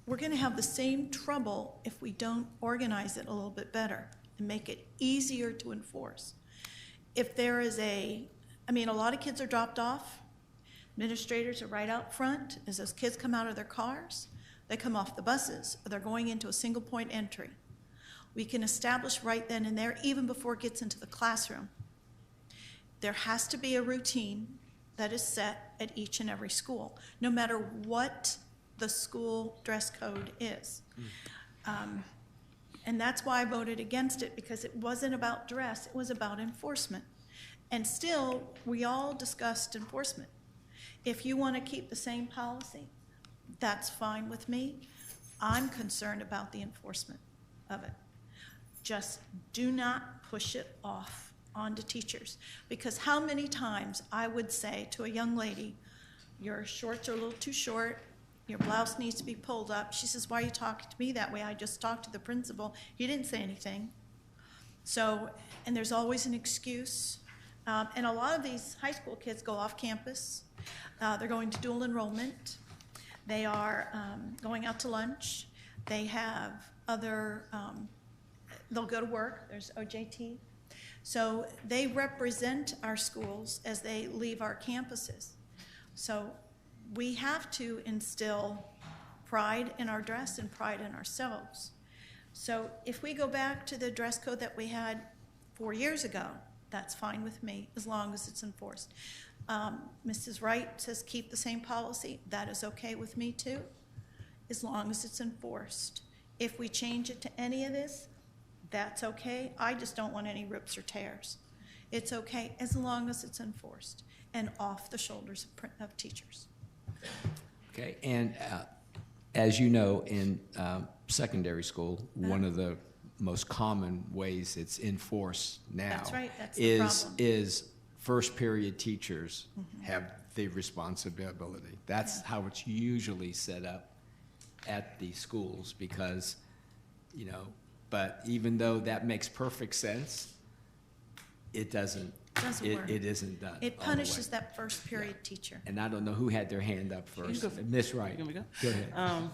we're going to have the same trouble if we don't organize it a little bit better and make it easier to enforce. If there is a lot of kids are dropped off. Administrators are right out front. As those kids come out of their cars, they come off the buses, or they're going into a single point entry. We can establish right then and there, even before it gets into the classroom. There has to be a routine that is set at each and every school, no matter what the school dress code is. And that's why I voted against it, because it wasn't about dress, it was about enforcement. And still, we all discussed enforcement. If you want to keep the same policy, that's fine with me. I'm concerned about the enforcement of it. Just do not push it off onto teachers, because how many times I would say to a young lady, your shorts are a little too short, your blouse needs to be pulled up. She says, why are you talking to me that way? I just talked to the principal. He didn't say anything. So, and there's always an excuse. And a lot of these high school kids go off campus. They're going to dual enrollment. They are going out to lunch. They have other, they'll go to work, there's OJT. So they represent our schools as they leave our campuses. So we have to instill pride in our dress and pride in ourselves. So if we go back to the dress code that we had 4 years ago, that's fine with me, as long as it's enforced. Mrs. Wright says keep the same policy. That is okay with me too, as long as it's enforced. If we change it to any of this, that's okay. I just don't want any rips or tears. It's okay as long as it's enforced and off the shoulders of teachers.
Okay, and as you know, in secondary school, one of the most common ways it's enforced now
That's right, that's the problem.
is first period teachers have the responsibility. That's how it's usually set up at the schools because, you know, but even though that makes perfect sense, it doesn't.
Doesn't work.
It isn't done.
It
all the
punishes
way.
that first period teacher.
And I don't know who had their hand up first. Miss Wright.
You want me to
Go ahead.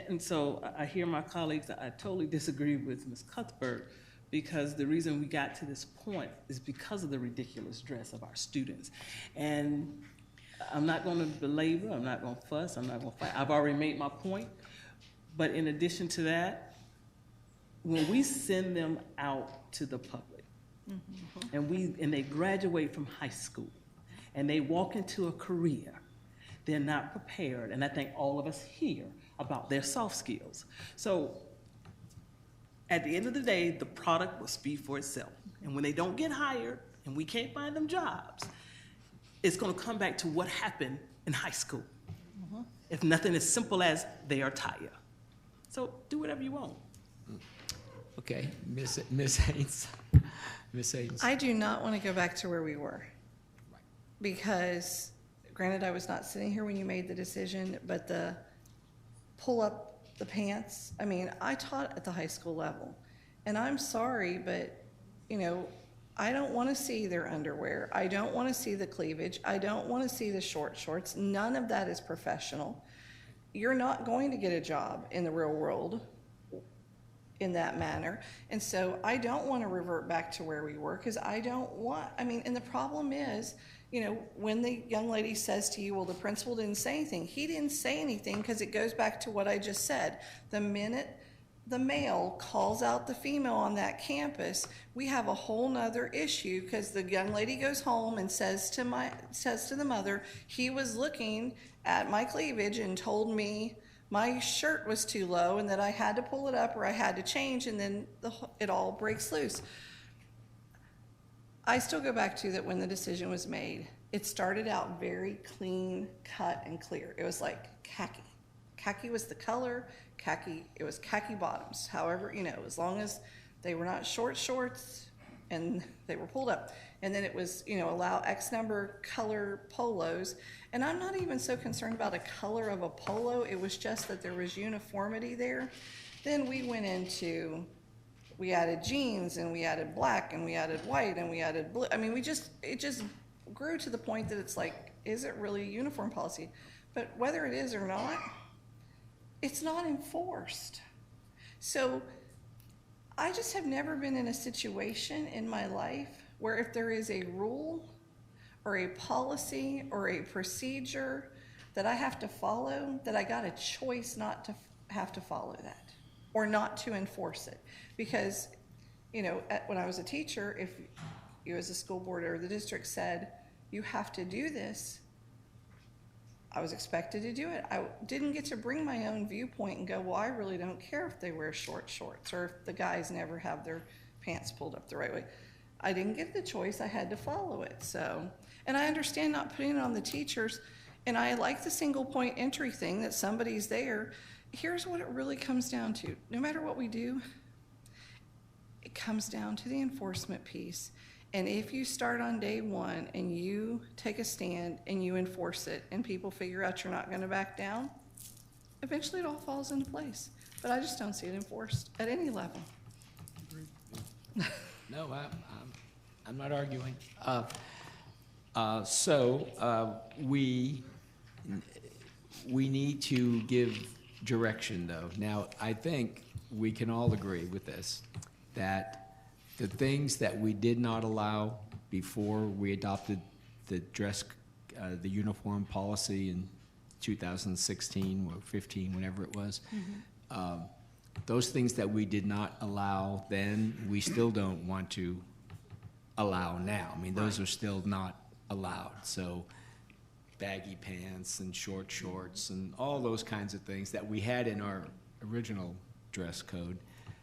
And so I hear my colleagues, I totally disagree with Ms. Cuthbert because the reason we got to this point is because of the ridiculous dress of our students. And I'm not going to belabor, I'm not going to fuss, I'm not going to fight. I've already made my point. But in addition to that, when we send them out to the public, and they graduate from high school, and they walk into a career, they're not prepared, and I think all of us hear about their soft skills. So at the end of the day, the product will speak for itself. And when they don't get hired, and we can't find them jobs, it's gonna come back to what happened in high school. If nothing as simple as they are tired. So do whatever you want.
Okay, Miss Haynes. Miss Haynes.
I do not want to go back to where we were. Because granted, I was not sitting here when you made the decision, but the pull up the pants, I mean, I taught at the high school level. And I'm sorry, but, you know, I don't want to see their underwear. I don't want to see the cleavage. I don't want to see the short shorts. None of that is professional. You're not going to get a job in the real world in that manner. And so I don't want to revert back to where we were because I don't want, I mean, and the problem is, you know, when the young lady says to you, well, the principal didn't say anything, he didn't say anything because it goes back to what I just said. The minute the male calls out the female on that campus, we have a whole nother issue because the young lady goes home and says to the mother, he was looking at my cleavage and told me my shirt was too low and that I had to pull it up or I had to change, and then it all breaks loose. I still go back to that when the decision was made, it started out very clean, cut, and clear. It was like khaki. Khaki was the color, it was khaki bottoms. However, you know, as long as they were not short shorts and they were pulled up. And then it was, you know, allow X number color polos. And I'm not even so concerned about a color of a polo. It was just that there was uniformity there. Then we went into, we added jeans and we added black and we added white and we added blue. I mean, it just grew to the point that it's like, is it really a uniform policy? But whether it is or not, it's not enforced. So I just have never been in a situation in my life where if there is a rule or a policy or a procedure that I have to follow, that I got a choice not to have to follow that or not to enforce it. Because, you know, when I was a teacher, if you as a school board or the district said, you have to do this, I was expected to do it. I didn't get to bring my own viewpoint and go, well, I really don't care if they wear short shorts or if the guys never have their pants pulled up the right way. I didn't get the choice. I had to follow it. So, and I understand not putting it on the teachers, and I like the single point entry thing that somebody's there. Here's what it really comes down to. No matter what we do, it comes down to the enforcement piece. And if you start on day one and you take a stand and you enforce it and people figure out you're not going to back down, eventually it all falls into place. But I just don't see it enforced at any level.
No, I'm not arguing. So we need to give direction, though. Now, I think we can all agree with this, that the things that we did not allow before we adopted the the uniform policy in 2016 or 15, whenever it was, those things that we did not allow then, we still don't want to allow now. I mean, those are still not allowed. So baggy pants and short shorts and all those kinds of things that we had in our original dress code,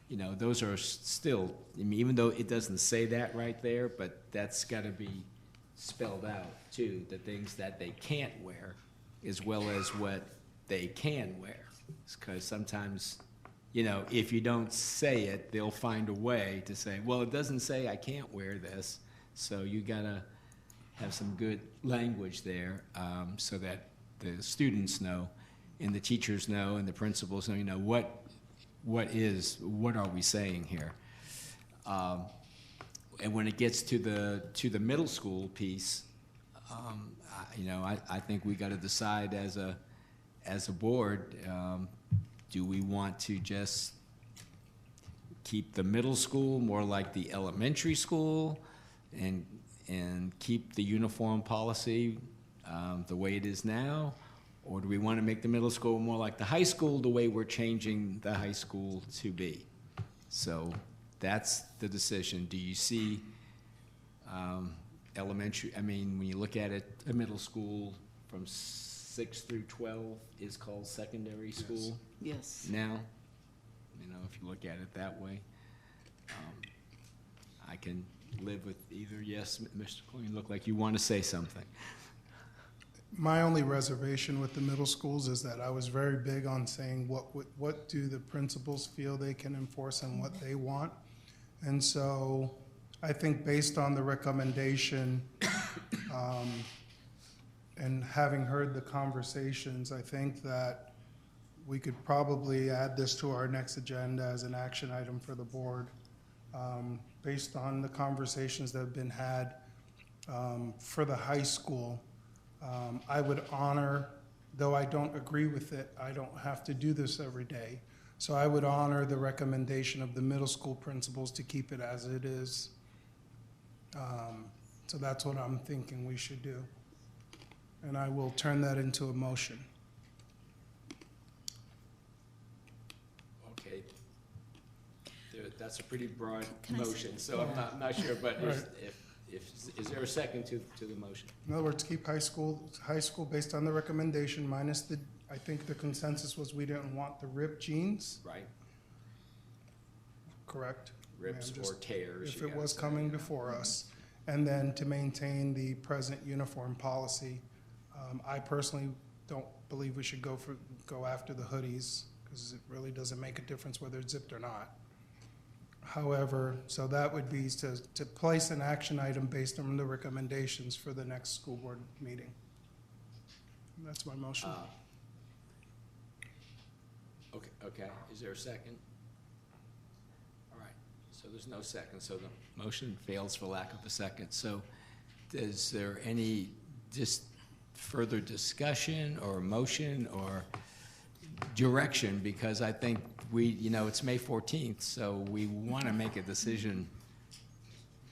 you know, those are still, I mean, even though it doesn't say that right there, but that's got to be spelled out too, the things that they can't wear as well as what they can wear. Because sometimes, you know, if you don't say it, they'll find a way to say, well, it doesn't say I can't wear this, so you gotta have some good language there, so that the students know, and the teachers know, and the principals know, you know, what are we saying here? And when it gets to the middle school piece, you know, I think we got to decide as a board, do we want to just keep the middle school more like the elementary school, and keep the uniform policy the way it is now? Or do we want to make the middle school more like the high school, the way we're changing the high school to be? So that's the decision. Do you see elementary, I mean, when you look at it, a middle school from 6 through 12 is called secondary school?
Yes.
Now, you know, if you look at it that way, I can live with either. Yes, Mr. Cole, you look like you want to say something.
My only reservation with the middle schools is that I was very big on saying what do the principals feel they can enforce and what they want. And so I think based on the recommendation and having heard the conversations, I think that we could probably add this to our next agenda as an action item for the board. Based on the conversations that have been had for the high school, I would honor, though I don't agree with it, I don't have to do this every day. So I would honor the recommendation of the middle school principals to keep it as it is. So that's what I'm thinking we should do. And I will turn that into a motion.
Okay. That's a pretty broad
Can I say-
motion, so I'm not sure, but
Right.
is there a second to the motion?
In other words, keep high school based on the recommendation minus I think the consensus was we didn't want the ripped jeans,
Right?
correct?
Rips
I'm just-
or tears.
If
you
it
gotta
was
say,
coming
you know.
before us. And then to maintain the present uniform policy. I personally don't believe we should go after the hoodies, because it really doesn't make a difference whether it's zipped or not. However, so that would be to place an action item based on the recommendations for the next school board meeting. That's my motion.
Okay, is there a second? All right, so there's no second, so the motion fails for lack of a second. So is there any just further discussion or motion or direction? Because I think you know, it's May 14th, so we want to make a decision,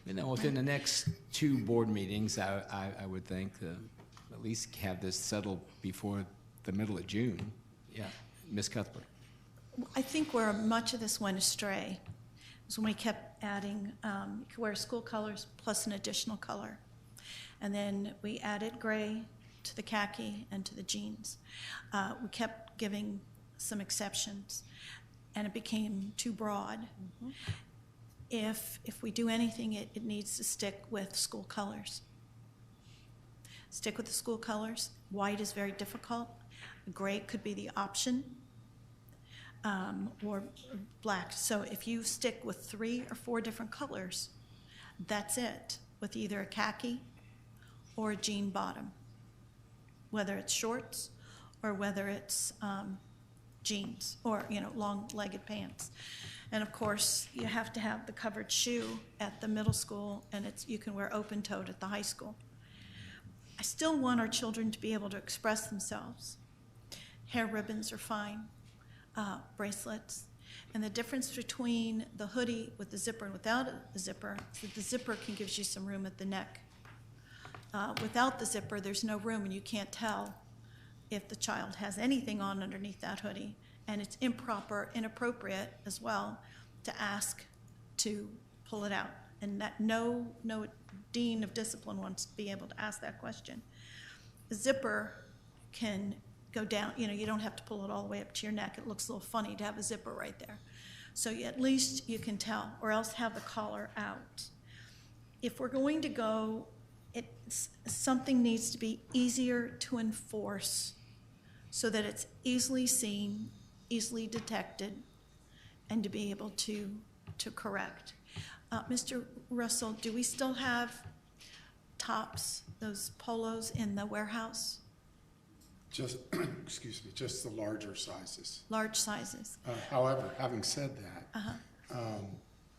you know, within the next 2 board meetings, I would think, at least have this settled before the middle of June. Yeah, Ms. Cuthbert.
I think where much of this went astray was when we kept adding, you could wear school colors plus an additional color. And then we added gray to the khaki and to the jeans. We kept giving some exceptions, and it became too broad. Mm-hmm. If we do anything, it needs to stick with school colors. Stick with the school colors. White is very difficult. Gray could be the option, or black. So if you stick with 3 or 4 different colors, that's it, with either a khaki or a jean bottom, whether it's shorts or whether it's jeans or, you know, long-legged pants. And of course, you have to have the covered shoe at the middle school, and you can wear open-toed at the high school. I still want our children to be able to express themselves. Hair ribbons are fine. bracelets. And the difference between the hoodie with the zipper and without a zipper is that the zipper can give you some room at the neck. Without the zipper, there's no room, and you can't tell if the child has anything on underneath that hoodie. And it's inappropriate as well to ask to pull it out. And that no dean of discipline wants to be able to ask that question. The zipper can go down, you don't have to pull it all the way up to your neck. It looks a little funny to have a zipper right there. So at least you can tell, or else have the collar out. If we're going to go, something needs to be easier to enforce so that it's easily seen, easily detected, and to be able to correct. Mr. Russell, do we still have tops, those polos in the warehouse?
Just, excuse me, just the larger sizes.
Large sizes?
However, having said that,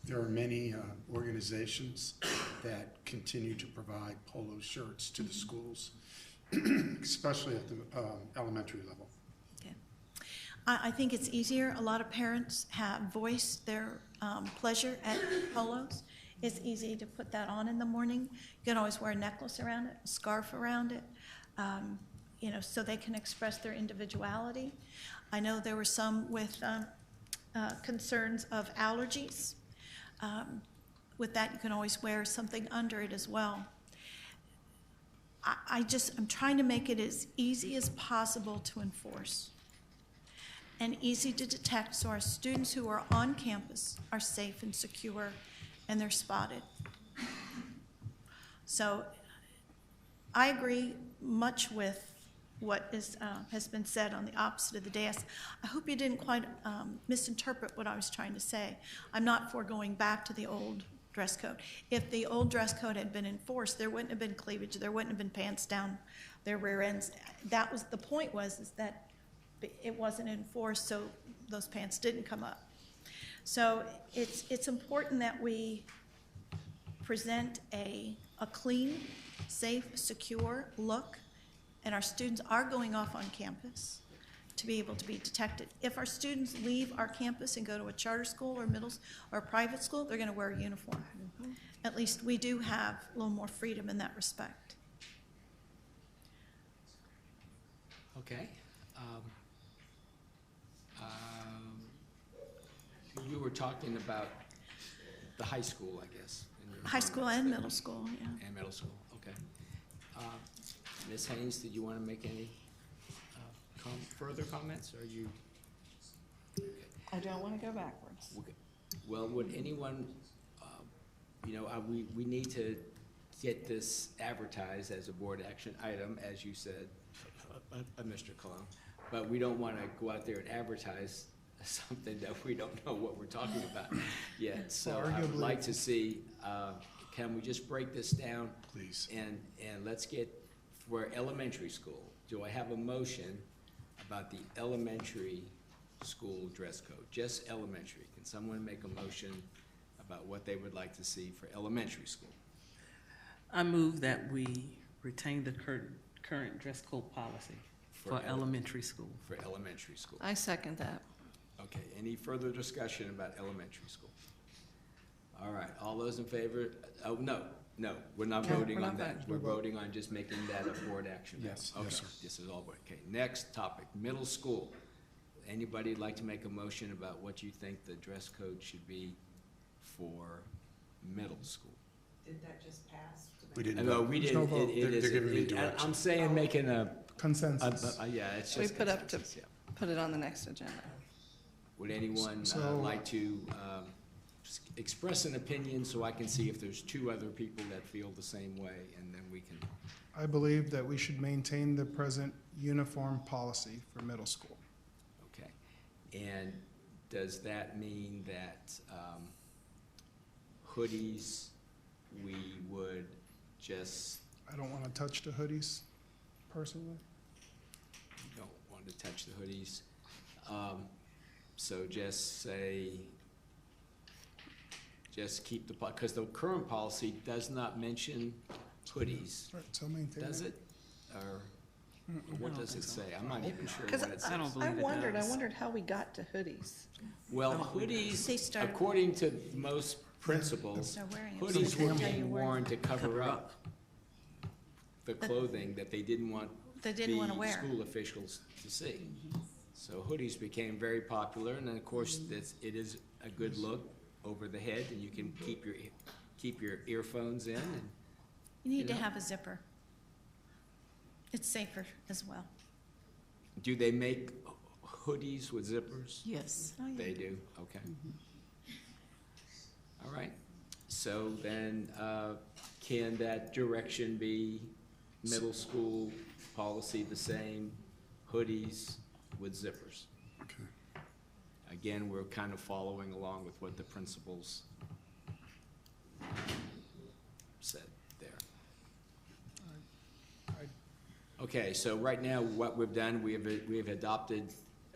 there are many organizations that continue to provide polo shirts to the schools, especially at the elementary level.
Okay. I think it's easier. A lot of parents have voiced their pleasure at polos. It's easy to put that on in the morning. You can always wear a necklace around it, a scarf around it, so they can express their individuality. I know there were some with concerns of allergies. With that, you can always wear something under it as well. I'm trying to make it as easy as possible to enforce and easy to detect so our students who are on campus are safe and secure and they're spotted. So I agree much with what has been said on the opposite of the dais. I hope you didn't quite misinterpret what I was trying to say. I'm not for going back to the old dress code. If the old dress code had been enforced, there wouldn't have been cleavage, there wouldn't have been pants down their rear ends. That was the point, is that it wasn't enforced, so those pants didn't come up. So it's important that we present a clean, safe, secure look, and our students are going off on campus to be able to be detected. If our students leave our campus and go to a charter school or or a private school, they're going to wear a uniform. At least we do have a little more freedom in that respect.
Okay. You were talking about the high school, I guess.
High school and middle school, yeah.
And middle school, okay. Ms. Haynes, did you want to make any further comments? Or you? Okay.
I don't want to go backwards.
Okay. Well, would anyone, we need to get this advertised as a board action item, as you said, Mr. Cologne. But we don't want to go out there and advertise something that we don't know what we're talking about yet. So I would like to see, can we just break this down?
Please.
And let's get, for elementary school, do I have a motion about the elementary school dress code? Just elementary. Can someone make a motion about what they would like to see for elementary school?
I move that we retain the current dress code policy for elementary school.
For elementary school.
I second that.
Okay, any further discussion about elementary school? All right, all those in favor? Oh, no, we're not voting on that. We're voting on just making that a board action.
Yes,
Okay,
yes, sir.
this is all board. Okay, next topic, middle school. Anybody like to make a motion about what you think the dress code should be for middle school?
Did that just pass?
We didn't
No,
vote.
we
There's
didn't.
no vote.
It
They're giving me
is.
direction.
I'm saying making a
Consensus.
yeah. It's
We
just
put up to
consensus, yeah.
put it on the next agenda.
Would anyone
So-
like to express an opinion so I can see if there's two other people that feel the same way, and then we can.
I believe that we should maintain the present uniform policy for middle school.
Okay. And does that mean that hoodies, we would just,
I don't want to touch the hoodies personally.
don't want to touch the hoodies? So just say, just keep the, because the current policy does not mention hoodies,
Right, so maintain
does
it.
it? Or, What does it say? I'm not even sure
Because
what it says.
I wondered how we got to hoodies.
Well,
They
hoodies,
start-
according to most principals,
Start wearing them.
hoodies were
Tell you
being
where-
worn to cover up the clothing that they didn't want
They didn't wanna
the
wear.
school officials to see. So hoodies became very popular, and then, of course, it is a good look over the head, and you can keep your earphones in. And
You need to
know.
have a zipper. It's safer as well.
do they make hoodies with zippers?
Yes.
Oh, yeah.
They do, okay. All right, so then, can that direction be middle school policy the same, hoodies with zippers?
Okay.
Again, we're kind of following along with what the principals said there. Okay, so right now, what we've done, we have adopted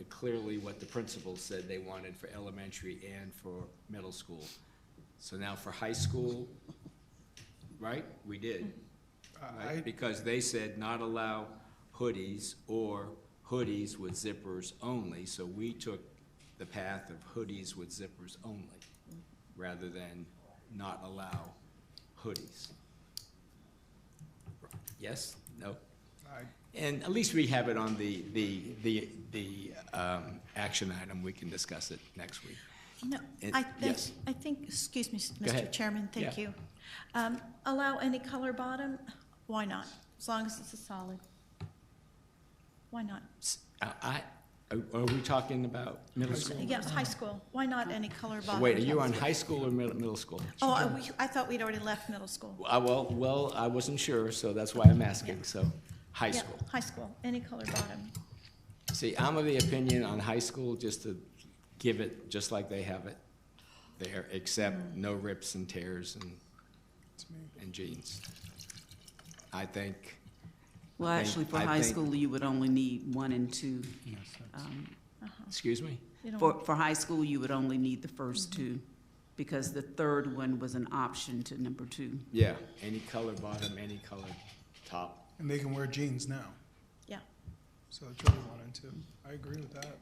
clearly what the principals said they wanted for elementary and for middle school. So now for high school, right, we did, right? Because they said not allow hoodies or hoodies with zippers only, so we took the path of hoodies with zippers only, rather than not allow hoodies. Yes, no? And at least we have it on the action item, we can discuss it next week.
No,
It-
I think,
yes.
excuse me,
Go ahead.
Mr. Chairman, thank
Yeah.
you. Allow any color bottom, why not? As long as it's a solid. Why not?
Are we talking about middle school?
Yes, high school, why not any color bottom?
Wait, are you on high school or middle school?
Oh, I thought we'd already left middle school.
Well, I wasn't sure, so that's why I'm asking, so, high
Yeah,
school.
high school, any color bottom.
See, I'm of the opinion on high school, just to give it just like they have it there, except no rips and tears and jeans. I think,
Well, actually, for
I
high
think-
school, you would only need 1 and 2.
excuse me?
You don't-
For high school, you would only need the first 2, because the third one was an option to number 2.
Yeah, any color bottom, any color top.
And they can wear jeans now,
Yeah.
so it's really 1 and 2. I agree with that.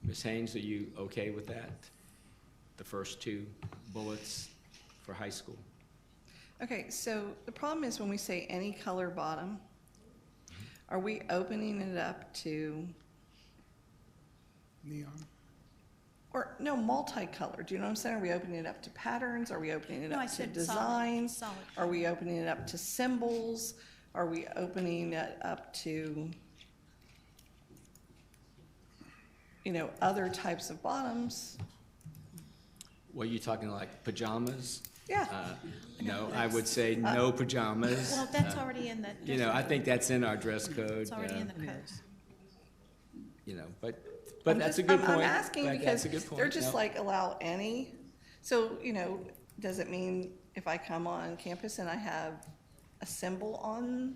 Ms. Haynes, are you okay with that? The first 2 bullets for high school?
Okay, so the problem is when we say any color bottom, are we opening it up to,
Neon.
or no, multicolored? Do you know what I'm saying? Are we opening it up to patterns? Are we opening it
No, I
up to
said solid,
designs?
solid.
Are we opening it up to symbols? Are we opening it up to, other types of bottoms?
What, are you talking like pajamas?
Yeah.
No, I would say no pajamas.
Well, that's already in the.
You know, I think that's in our dress code.
It's already in the codes.
You know, but
I'm
that's a
just-
good
I'm
point.
asking
That's
because
a good point.
they're just
No.
like allow any. So, does it mean if I come on campus and I have a symbol on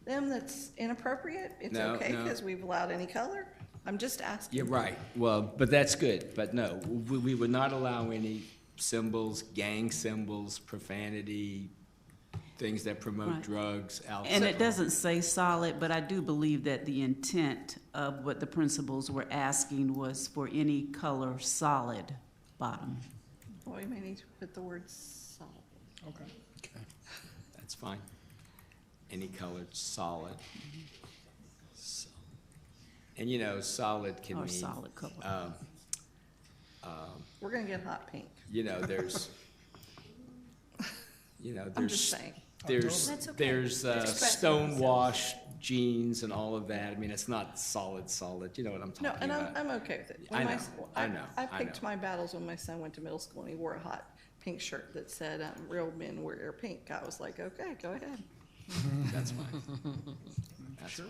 them that's inappropriate, it's
No,
okay
no.
because we've allowed any color? I'm just asking.
You're right. Well, but that's good. But no, we would not allow any symbols, gang symbols, profanity, things that promote
Right.
drugs, alcohol.
And it doesn't say solid, but I do believe that the intent of what the principals were asking was for any color solid bottom.
Well, we may need to put the word solid.
Okay.
That's fine. Any colored solid. So- And solid can
Or
mean.
solid color.
We're gonna get hot pink.
There's.
I'm just saying.
There's,
That's okay.
there's stonewash jeans and all of that. I mean, it's not solid, you know what I'm
No,
talking
and
about.
I'm okay with it.
I
When
know,
my-
I know,
I
I
picked
know.
my battles when my son went to middle school and he wore a hot pink shirt that said, real men wear pink. I was like, okay, go ahead.
That's fine. That's fine.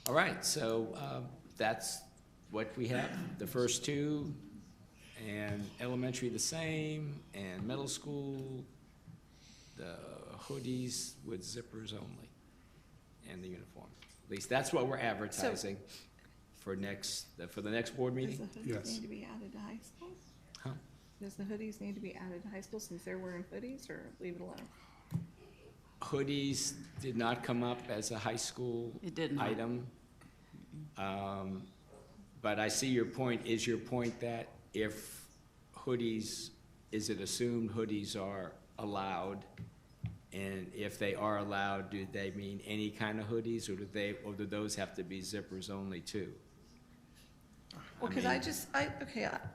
All right, so that's what we have, the first 2, and elementary the same, and middle school, the hoodies with zippers only, and the uniform. At least that's what we're advertising for the next board
Does
meeting.
the hoodies
Yes.
need to be added to high school?
Huh?
Does the hoodies need to be added to high school since they're wearing hoodies, or leave it alone?
Hoodies did not come up as a high school
It did not.
item. But I see your point. Is your point that if hoodies, is it assumed hoodies are allowed? And if they are allowed, do they mean any kind of hoodies, or do those have to be zippers only too?
Well, because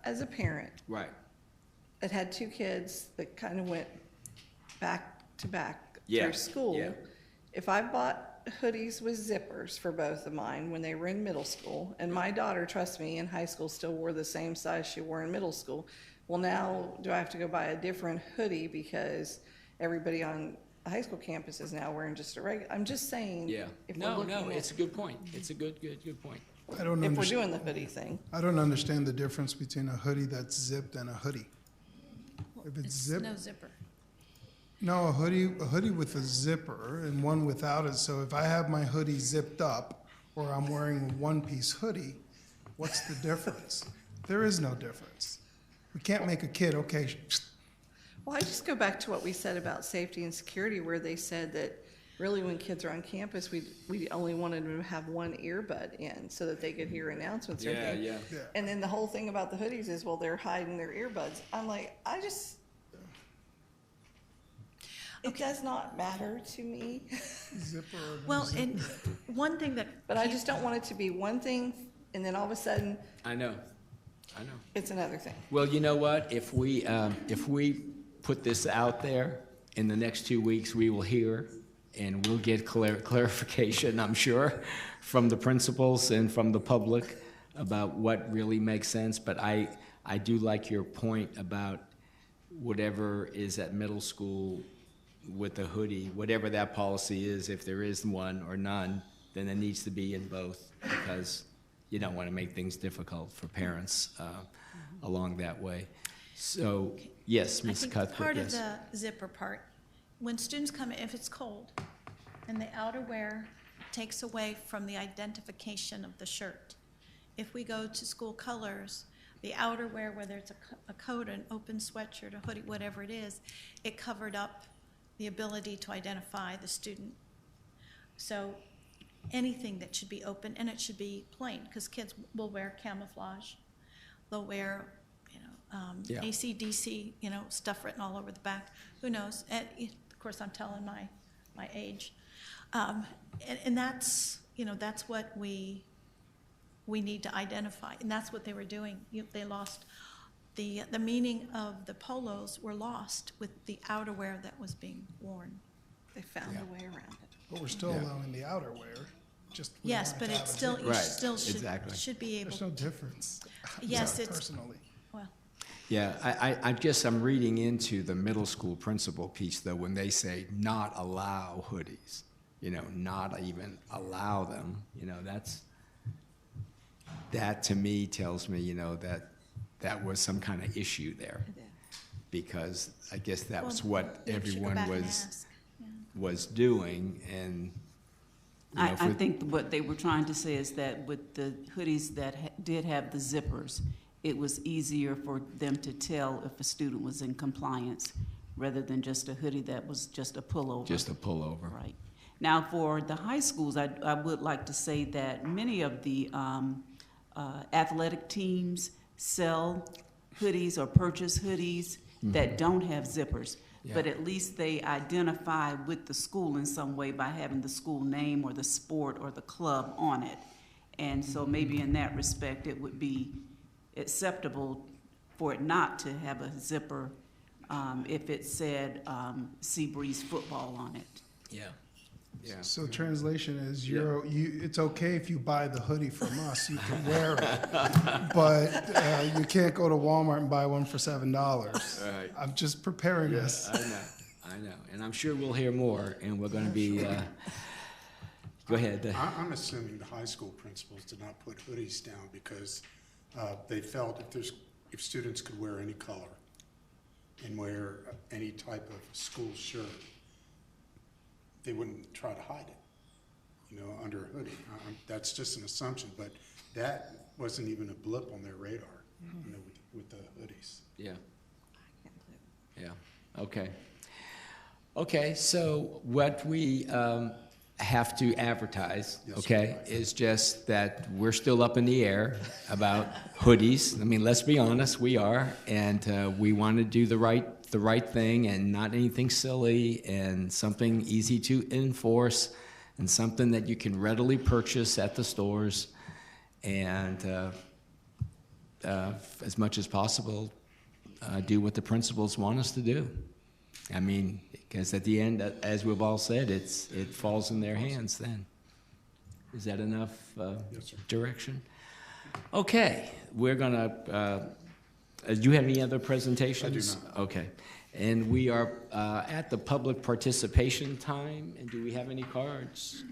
as a parent
Right.
that had two kids that kind of went back to back
Yeah,
through school,
yeah.
if I bought hoodies with zippers for both of mine when they were in middle school, and my daughter, trust me, in high school still wore the same size she wore in middle school, well, now do I have to go buy a different hoodie because everybody on the high school campus is now wearing just a regular? I'm just saying.
Yeah.
If we're
No,
looking at-
it's a good point. It's a good point.
I don't
If we're
understand.
doing the hoodie thing.
I don't understand the difference between a hoodie that's zipped and a hoodie. If it's zipped,
No zipper.
no, a hoodie with a zipper and one without it. So if I have my hoodie zipped up or I'm wearing a one-piece hoodie, what's the difference? There is no difference. We can't make a kid, okay,
Well, I just go back to what we said about safety and security, where they said that really when kids are on campus, we only wanted them to have one earbud in so that they could hear announcements or
Yeah,
anything.
yeah.
Yeah.
And then the whole thing about the hoodies is, well, they're hiding their earbuds. I'm like, it does not matter to me,
zipper or no
Well,
zipper.
and one thing that.
but I just don't want it to be one thing and then all of a sudden
I know.
it's another thing.
Well, you know what? If we put this out there, in the next 2 weeks, we will hear and we'll get clarification, I'm sure, from the principals and from the public about what really makes sense. But I do like your point about whatever is at middle school with the hoodie, whatever that policy is, if there is one or none, then it needs to be in both, because you don't want to make things difficult for parents along that way. So, yes, Ms.
I think
Cuthbert,
part
yes.
of the zipper part, when students come in, if it's cold, and the outerwear takes away from the identification of the shirt. If we go to school colors, the outerwear, whether it's a coat, an open sweatshirt, a hoodie, whatever it is, it covered up the ability to identify the student. So anything that should be open, and it should be plain, because kids will wear camouflage. They'll wear,
Yeah.
AC/DC, stuff written all over the back. Who knows? And of course, I'm telling my age. And that's, that's what we need to identify, and that's what they were doing. They lost the meaning of the polos were lost with the outerwear that was being worn.
They found a way around it.
But we're still allowing the outerwear, just. we
Yes,
want it
but
to have
it's
a
still,
zipper.
you
Right,
still
exactly.
should be able.
There's no difference.
Yes, it's,
Personally.
well,
Yeah, I guess I'm reading into the middle school principal piece, though, when they say not allow hoodies, not even allow them, that to me tells me, that was some kind of issue there. Because I guess that was
well,
what
maybe we should go
everyone
back and
was,
ask. Yeah.
was doing, and,
I
for-
think what they were trying to say is that with the hoodies that did have the zippers, it was easier for them to tell if a student was in compliance, rather than just a hoodie that was just a pullover.
just a pullover.
Right. Now, for the high schools, I would like to say that many of the athletic teams sell hoodies or purchase hoodies that don't have zippers. But
Yeah.
at least they identify with the school in some way by having the school name or the sport or the club on it. And so maybe in that respect, it would be acceptable for it not to have a zipper if it said Seabreeze football on it.
Yeah, yeah.
So translation is it's okay if you buy the hoodie from us, you can wear it. But you can't go to Walmart and buy one for $7.
Right.
I'm just preparing us.
I know, and I'm sure we'll hear more, and we're gonna be, go ahead.
I'm assuming the high school principals did not put hoodies down because they felt if students could wear any color and wear any type of school shirt, they wouldn't try to hide it, under a hoodie. That's just an assumption, but that wasn't even a blip on their radar, with the hoodies.
Yeah. Yeah, okay. Okay, so what we have to advertise,
Yes,
okay, is just that we're still up in the air about hoodies. I mean, let's be honest, we are, and we want to do the right thing and not anything silly and something easy to enforce and something that you can readily purchase at the stores and as much as possible do what the principals want us to do. I mean, because at the end, as we've all said, it falls in their hands then. Is that enough
Yes, sir.
direction? Okay, we're gonna, do you have any other presentations?
I do not.
Okay, and we are at the public participation time, and do we have any cards?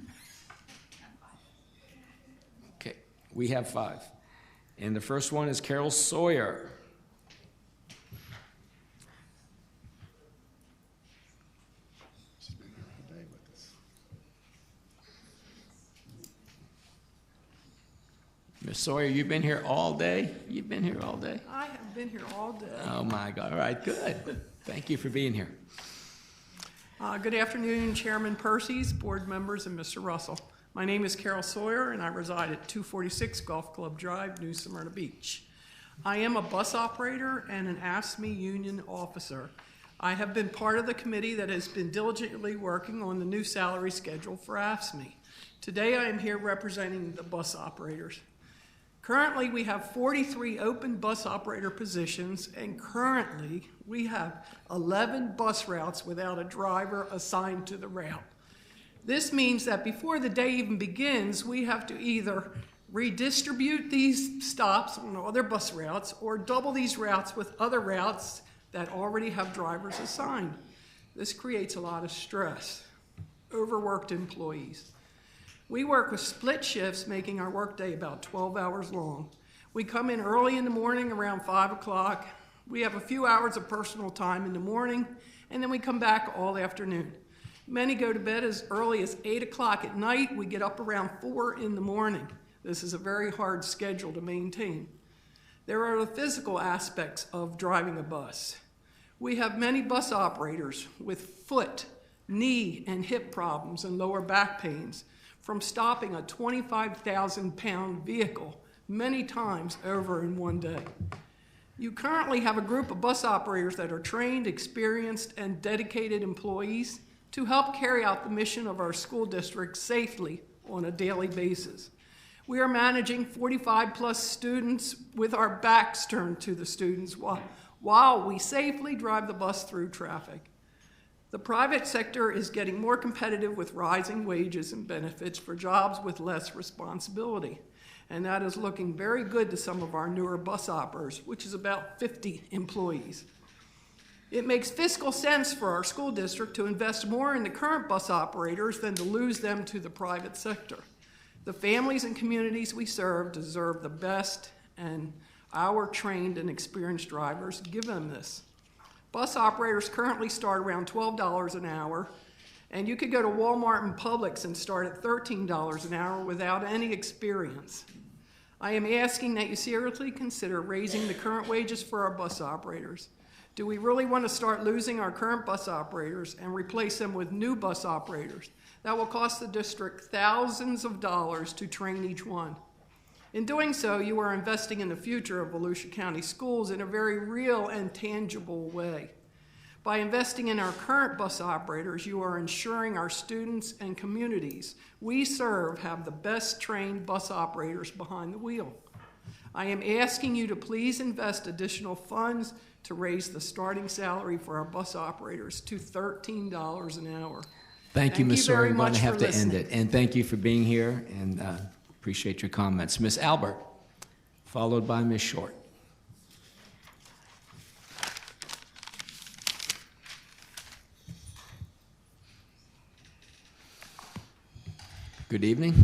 Okay, we have 5. And the first one is Carol Sawyer.
She's been here all day with us.
Miss Sawyer, you've been here all day? You've been here all day?
I have been here all day.
Oh, my God. All right, good. Thank you for being here.
Good afternoon, Chairman Percy's, board members, and Mr. Russell. My name is Carol Sawyer, and I reside at 246 Golf Club Drive, New Smyrna Beach. I am a bus operator and an AFSCME union officer. I have been part of the committee that has been diligently working on the new salary schedule for AFSCME. Today, I am here representing the bus operators. Currently, we have 43 open bus operator positions, and currently, we have 11 bus routes without a driver assigned to the route. This means that before the day even begins, we have to either redistribute these stops on other bus routes or double these routes with other routes that already have drivers assigned. This creates a lot of stress, overworked employees. We work with split shifts, making our workday about 12 hours long. We come in early in the morning around 5 o'clock. We have a few hours of personal time in the morning, and then we come back all afternoon. Many go to bed as early as 8 o'clock at night. We get up around 4 in the morning. This is a very hard schedule to maintain. There are the physical aspects of driving a bus. We have many bus operators with foot, knee, and hip problems and lower back pains from stopping a 25,000-pound vehicle many times over in one day. You currently have a group of bus operators that are trained, experienced, and dedicated employees to help carry out the mission of our school district safely on a daily basis. We are managing 45-plus students with our backs turned to the students while we safely drive the bus through traffic. The private sector is getting more competitive with rising wages and benefits for jobs with less responsibility, and that is looking very good to some of our newer bus operators, which is about 50 employees. It makes fiscal sense for our school district to invest more in the current bus operators than to lose them to the private sector. The families and communities we serve deserve the best, and our trained and experienced drivers give them this. Bus operators currently start around $12 an hour, and you could go to Walmart and Publix and start at $13 an hour without any experience. I am asking that you seriously consider raising the current wages for our bus operators. Do we really want to start losing our current bus operators and replace them with new bus operators? That will cost the district thousands of dollars to train each one. In doing so, you are investing in the future of Volusia County schools in a very real and tangible way. By investing in our current bus operators, you are ensuring our students and communities we serve have the best trained bus operators behind the wheel. I am asking you to please invest additional funds to raise the starting salary for our bus operators to $13 an hour.
Thank you, Ms. Sawyer. I'm going to have to end
listening.
it. And thank you for being here, and appreciate your comments. Ms. Albert, followed by Ms. Short. Good evening.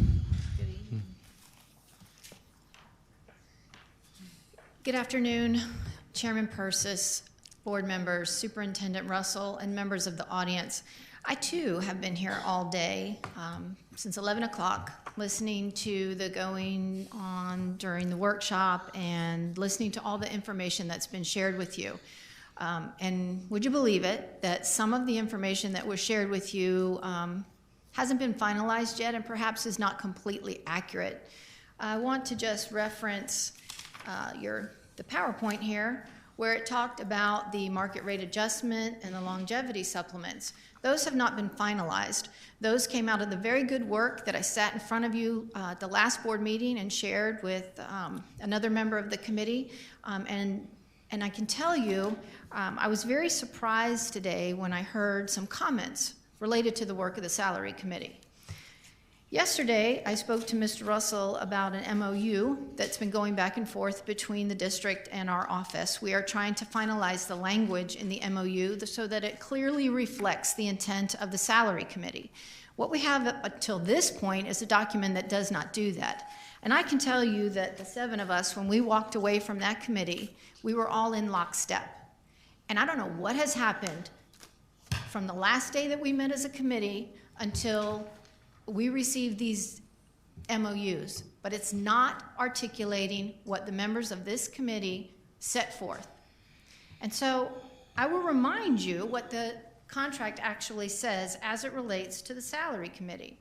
Good afternoon, Chairman Persis, board members, Superintendent Russell, and members of the audience. I too have been here all day since 11 o'clock, listening to the going on during the workshop and listening to all the information that's been shared with you. And would you believe it, that some of the information that was shared with you hasn't been finalized yet and perhaps is not completely accurate. I want to just reference the PowerPoint here, where it talked about the market rate adjustment and the longevity supplements. Those have not been finalized. Those came out of the very good work that I sat in front of you at the last board meeting and shared with another member of the committee. And I can tell you, I was very surprised today when I heard some comments related to the work of the salary committee. Yesterday, I spoke to Mr. Russell about an MOU that's been going back and forth between the district and our office. We are trying to finalize the language in the MOU so that it clearly reflects the intent of the salary committee. What we have up until this point is a document that does not do that. And I can tell you that the 7 of us, when we walked away from that committee, we were all in lockstep. And I don't know what has happened from the last day that we met as a committee until we received these MOUs, but it's not articulating what the members of this committee set forth. And so I will remind you what the contract actually says as it relates to the salary committee.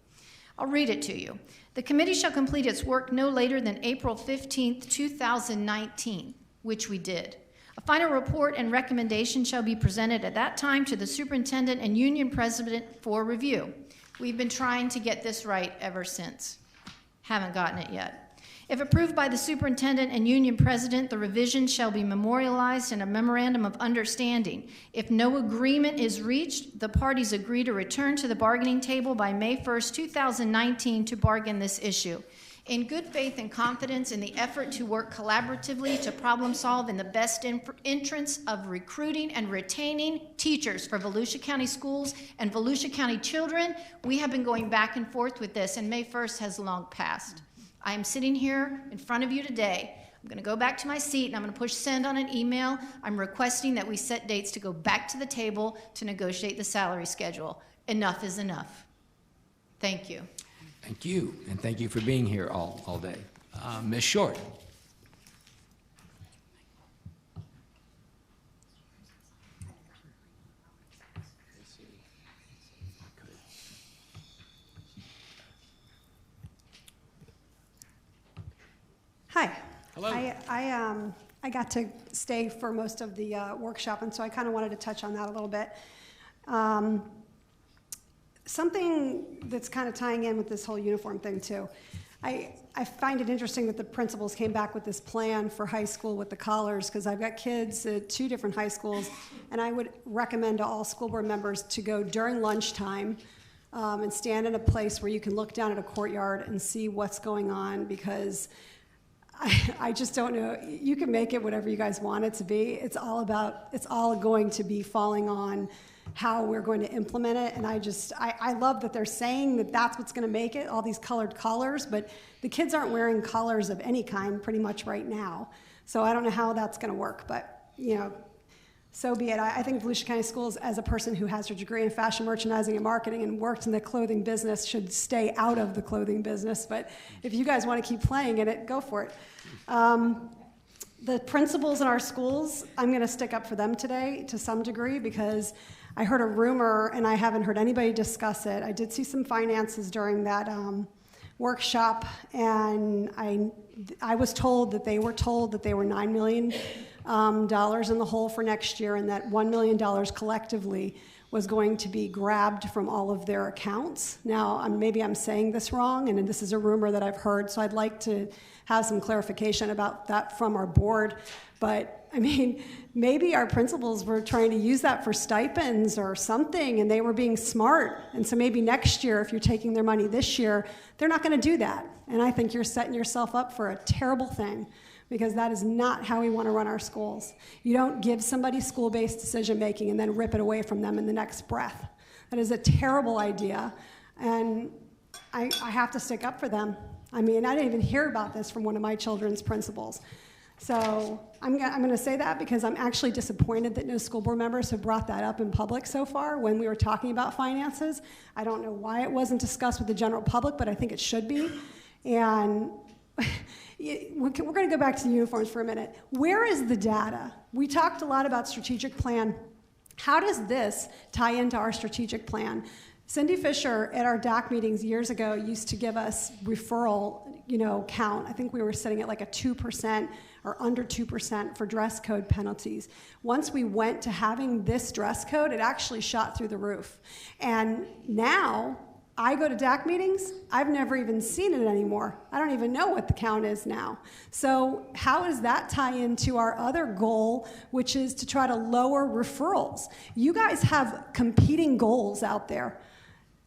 I'll read it to you. The committee shall complete its work no later than April 15th, 2019, which we did. A final report and recommendation shall be presented at that time to the superintendent and union president for review. We've been trying to get this right ever since. Haven't gotten it yet. If approved by the superintendent and union president, the revision shall be memorialized in a memorandum of understanding. If no agreement is reached, the parties agree to return to the bargaining table by May 1st, 2019 to bargain this issue. In good faith and confidence in the effort to work collaboratively to problem solve in the best interest of recruiting and retaining teachers for Volusia County schools and Volusia County children, we have been going back and forth with this, and May 1st has long passed. I am sitting here in front of you today. I'm going to go back to my seat, and I'm going to push send on an email. I'm requesting that we set dates to go back to the table to negotiate the salary schedule. Enough is enough. Thank you.
Thank you, and thank you for being here all day. Ms. Short.
Hi.
Hello.
I got to stay for most of the workshop, and so I kind of wanted to touch on that a little bit. Something that's kind of tying in with this whole uniform thing too. I find it interesting that the principals came back with this plan for high school with the collars, because I've got kids at 2 different high schools, and I would recommend to all school board members to go during lunchtime and stand in a place where you can look down at a courtyard and see what's going on, because I just don't know. You can make it whatever you guys want it to be. It's all going to be falling on how we're going to implement it, and I love that they're saying that that's what's going to make it, all these colored collars, but the kids aren't wearing collars of any kind pretty much right now, so I don't know how that's going to work, but, you know, so be it. I think Volusia County Schools, as a person who has a degree in fashion merchandising and marketing and worked in the clothing business, should stay out of the clothing business, but if you guys want to keep playing in it, go for it. The principals in our schools, I'm going to stick up for them today to some degree, because I heard a rumor, and I haven't heard anybody discuss it. I did see some finances during that workshop, and I was told that they were $9 million in the hole for next year, and that $1 million collectively was going to be grabbed from all of their accounts. Now, maybe I'm saying this wrong, and this is a rumor that I've heard, so I'd like to have some clarification about that from our board. But, I mean, maybe our principals were trying to use that for stipends or something, and they were being smart. And so maybe next year, if you're taking their money this year, they're not going to do that. And I think you're setting yourself up for a terrible thing, because that is not how we want to run our schools. You don't give somebody school-based decision-making and then rip it away from them in the next breath. That is a terrible idea, and I have to stick up for them. I mean, I didn't even hear about this from one of my children's principals. So I'm going to say that because I'm actually disappointed that no school board members have brought that up in public so far when we were talking about finances. I don't know why it wasn't discussed with the general public, but I think it should be. And we're going to go back to the uniforms for a minute. Where is the data? We talked a lot about strategic plan. How does this tie into our strategic plan? Cindy Fisher at our DAC meetings years ago used to give us referral, count. I think we were sitting at like a 2% or under 2% for dress code penalties. Once we went to having this dress code, it actually shot through the roof. And now I go to DAC meetings, I've never even seen it anymore. I don't even know what the count is now. So how does that tie into our other goal, which is to try to lower referrals? You guys have competing goals out there.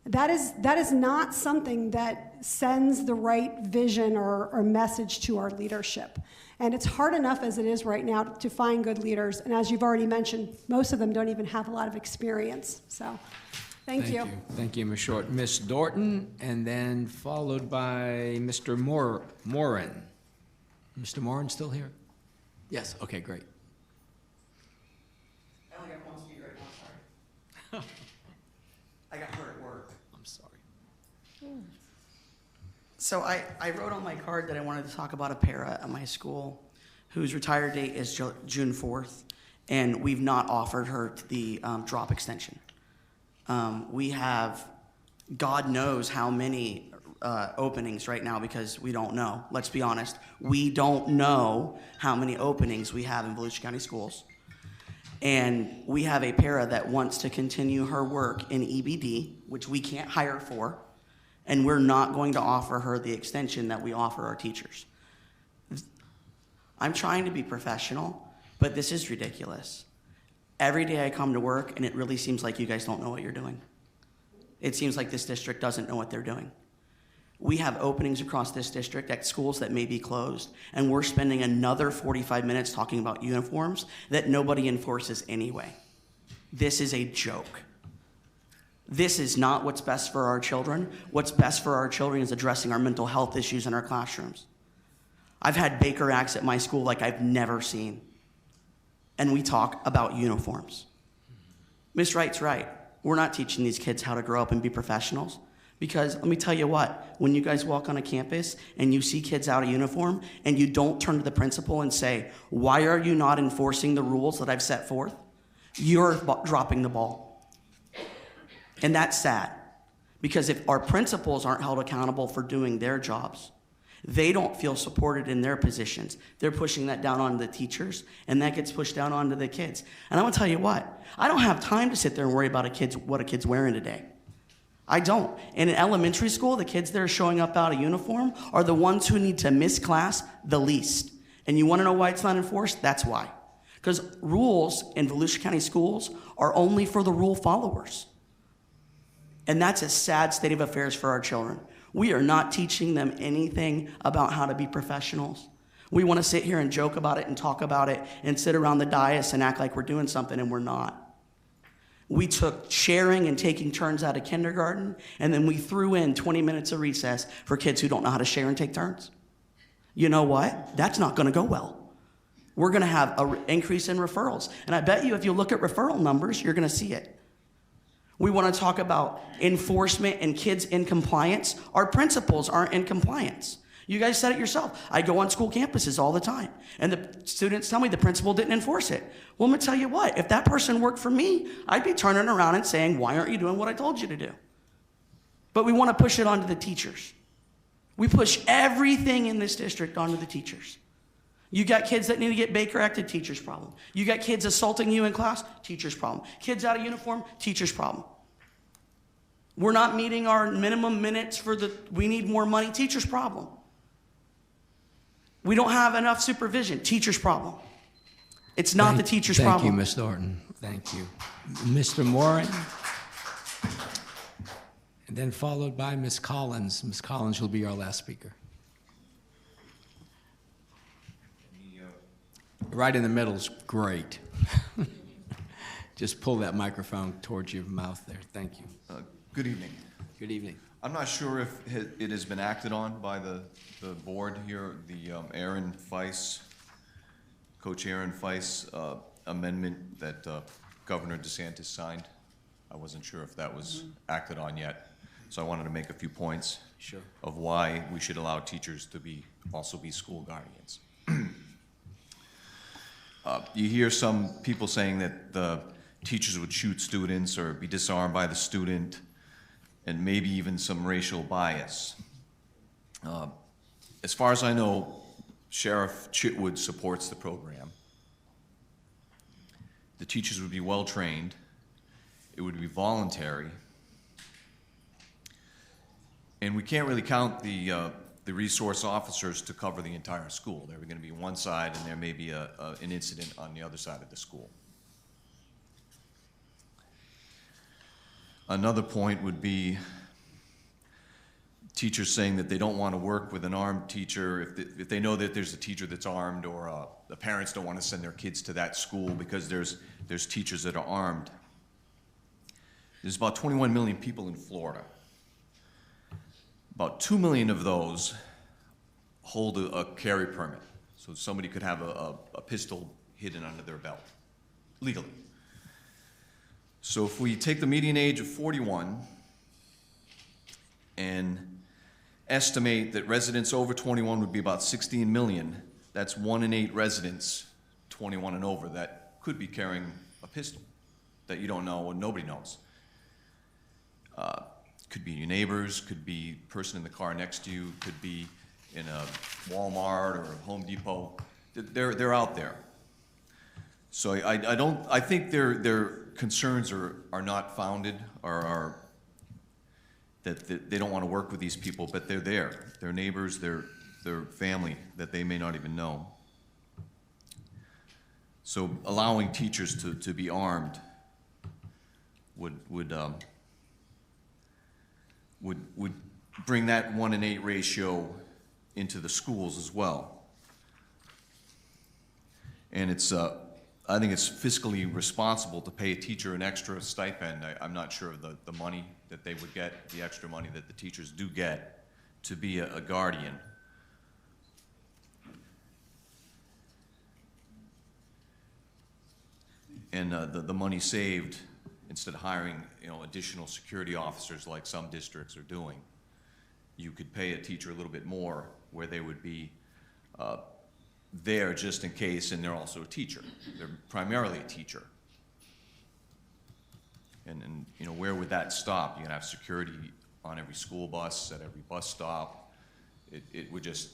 That is not something that sends the right vision or message to our leadership. And it's hard enough as it is right now to find good leaders. And as you've already mentioned, most of them don't even have a lot of experience. So thank you.
Thank you, Ms. Short. Ms. Dorton, and then followed by Mr. Morin. Mr. Morin still here? Yes, okay, great.
I only got one speaker right now, sorry. I got hurt at work.
I'm sorry.
So I wrote on my card that I wanted to talk about a para at my school whose retired date is June 4th, and we've not offered her the drop extension. We have God knows how many openings right now because we don't know. Let's be honest. We don't know how many openings we have in Volusia County Schools. And we have a para that wants to continue her work in EBD, which we can't hire for, and we're not going to offer her the extension that we offer our teachers. I'm trying to be professional, but this is ridiculous. Every day I come to work, and it really seems like you guys don't know what you're doing. It seems like this district doesn't know what they're doing. We have openings across this district at schools that may be closed, and we're spending another 45 minutes talking about uniforms that nobody enforces anyway. This is a joke. This is not what's best for our children. What's best for our children is addressing our mental health issues in our classrooms. I've had Baker Acts at my school like I've never seen. And we talk about uniforms. Ms. Wright's right. We're not teaching these kids how to grow up and be professionals. Because let me tell you what, when you guys walk on a campus and you see kids out of uniform and you don't turn to the principal and say, why are you not enforcing the rules that I've set forth? You're dropping the ball. And that's sad. Because if our principals aren't held accountable for doing their jobs, they don't feel supported in their positions. They're pushing that down onto the teachers, and that gets pushed down onto the kids. And I'm gonna tell you what, I don't have time to sit there and worry about what a kid's wearing today. I don't. In an elementary school, the kids that are showing up out of uniform are the ones who need to miss class the least. And you wanna know why it's not enforced? That's why. Because rules in Volusia County schools are only for the rule followers. And that's a sad state of affairs for our children. We are not teaching them anything about how to be professionals. We want to sit here and joke about it and talk about it and sit around the dais and act like we're doing something, and we're not. We took sharing and taking turns out of kindergarten, and then we threw in 20 minutes of recess for kids who don't know how to share and take turns. You know what? That's not going to go well. We're going to have an increase in referrals. And I bet you if you look at referral numbers, you're going to see it. We want to talk about enforcement and kids in compliance. Our principals aren't in compliance. You guys said it yourself. I go on school campuses all the time, and the students tell me the principal didn't enforce it. Well, I'm going to tell you what, if that person worked for me, I'd be turning around and saying, why aren't you doing what I told you to do? But we want to push it onto the teachers. We push everything in this district onto the teachers. You got kids that need to get Baker Acted, teacher's problem. You got kids assaulting you in class, teacher's problem. Kids out of uniform, teacher's problem. We're not meeting our minimum minutes we need more money, teacher's problem. We don't have enough supervision, teacher's problem. It's not the teacher's problem.
Thank you, Ms. Thornton. Thank you. Mr. Morin, and then followed by Ms. Collins. Ms. Collins will be our last speaker. Right in the middle is great. Just pull that microphone towards your mouth there. Thank you.
Good evening.
Good evening.
I'm not sure if it has been acted on by the board here, the Aaron Feis, Coach Aaron Feis amendment that Governor DeSantis signed. I wasn't sure if that was acted on yet. So I wanted to make a few points
Sure.
of why we should allow teachers to also be school guardians. You hear some people saying that the teachers would shoot students or be disarmed by the student, and maybe even some racial bias. As far as I know, Sheriff Chitwood supports the program. The teachers would be well-trained. It would be voluntary. And we can't really count the resource officers to cover the entire school. They're going to be one side, and there may be an incident on the other side of the school. Another point would be teachers saying that they don't want to work with an armed teacher if they know that there's a teacher that's armed, or the parents don't want to send their kids to that school because there's teachers that are armed. There's about 21 million people in Florida. About 2 million of those hold a carry permit. So somebody could have a pistol hidden under their belt, legally. So if we take the median age of 41 and estimate that residents over 21 would be about 16 million, that's 1 in 8 residents 21 and over that could be carrying a pistol that you don't know and nobody knows. Could be your neighbors, could be the person in the car next to you, could be in a Walmart or a Home Depot. They're out there. So I think their concerns are not founded, or are that they don't want to work with these people, but they're there. They're neighbors, they're family that they may not even know. So allowing teachers to be armed would bring that 1 in 8 ratio into the schools as well. And I think it's fiscally responsible to pay a teacher an extra stipend. I'm not sure of the money that they would get, the extra money that the teachers do get to be a guardian. And the money saved, instead of hiring additional security officers like some districts are doing, you could pay a teacher a little bit more where they would be there just in case, and they're also a teacher. They're primarily a teacher. And where would that stop? You're gonna have security on every school bus, at every bus stop. It would just...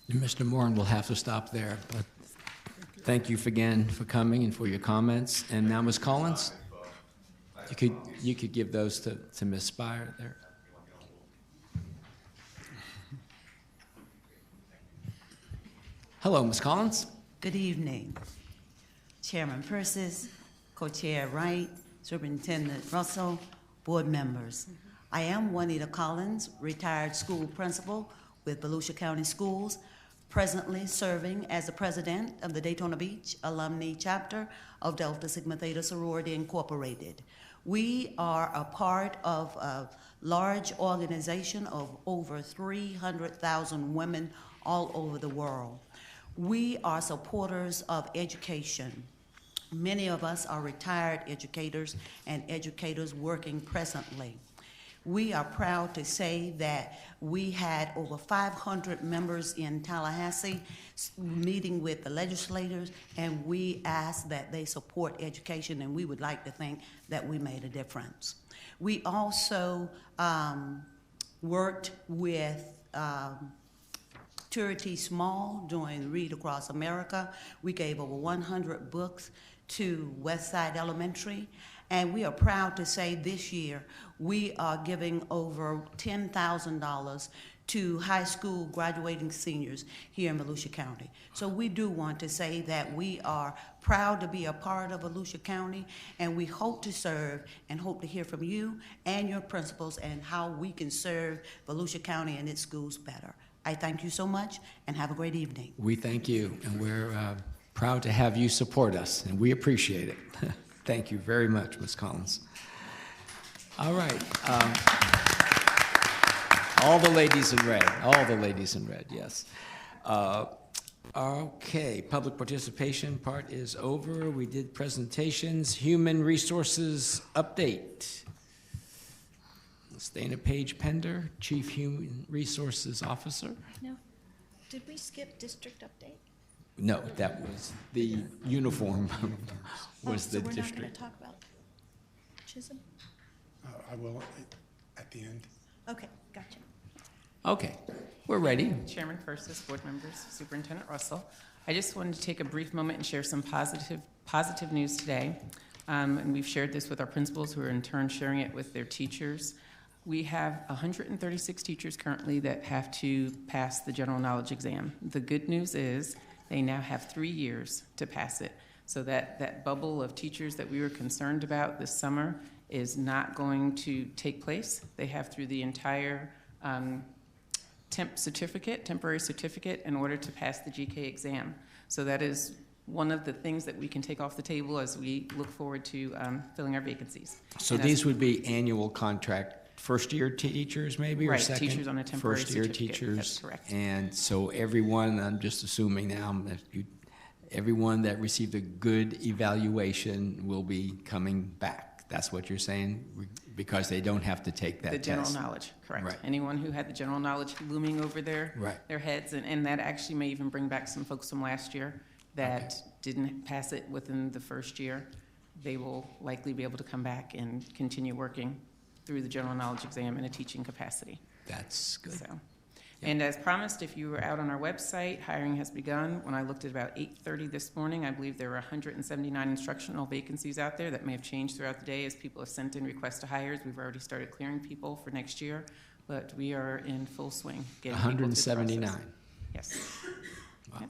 Mr. Moran will have to stop there, but thank you again for coming and for your comments. And now, Ms. Collins, you could give those to Ms. Spire there. Hello, Ms. Collins.
Good evening. Chairman Persis, Co-Chair Wright, Superintendent Russell, board members. I am Juanita Collins, retired school principal with Volusia County Schools, presently serving as the president of the Daytona Beach Alumni Chapter of Delta Sigma Theta Sorority Incorporated. We are a part of a large organization of over 300,000 women all over the world. We are supporters of education. Many of us are retired educators and educators working presently. We are proud to say that we had over 500 members in Tallahassee meeting with the legislators, and we asked that they support education, and we would like to think that we made a difference. We also worked with Turity Small doing Read Across America. We gave over 100 books to Westside Elementary, and we are proud to say this year we are giving over $10,000 to high school graduating seniors here in Volusia County. So we do want to say that we are proud to be a part of Volusia County, and we hope to serve and hope to hear from you and your principals and how we can serve Volusia County and its schools better. I thank you so much, and have a great evening.
We thank you, and we're proud to have you support us, and we appreciate it. Thank you very much, Ms. Collins. All right. All the ladies in red, yes. Okay, public participation part is over. We did presentations. Human resources update. Ms. Dana Page Pender, Chief Human Resources Officer.
No. Did we skip district update?
No, that was the uniform was
So
the
we're not going
district.
to talk about Chisholm?
I will at the end.
Okay, gotcha.
Okay, we're ready.
Chairman Persis, board members, Superintendent Russell. I just wanted to take a brief moment and share some positive news today. And we've shared this with our principals, who are in turn sharing it with their teachers. We have 136 teachers currently that have to pass the general knowledge exam. The good news is they now have 3 years to pass it. So that bubble of teachers that we were concerned about this summer is not going to take place. They have through the entire temporary certificate in order to pass the GK exam. So that is one of the things that we can take off the table as we look forward to filling our vacancies.
So
And
these would be annual contract, first-year teachers maybe, or
Right,
second?
teachers on a temporary
First-year
certificate,
teachers.
that's correct.
And so everyone, I'm just assuming now, that everyone that received a good evaluation will be coming back. That's what you're saying? Because they don't have to take that
The
test?
general knowledge, correct.
Right.
Anyone who had the general knowledge looming over their heads, and that actually may even bring back some folks from last year that didn't pass it within the first year. They will likely be able to come back and continue working through the general knowledge exam in a teaching capacity.
That's good.
So, and as promised, if you were out on our website, hiring has begun. When I looked at about 8:30 this morning, I believe there were 179 instructional vacancies out there. That may have changed throughout the day as people have sent in requests to hires. We've already started clearing people for next year, but we are in full swing getting people through the process.
179.
Yes.
Wow.
Yep.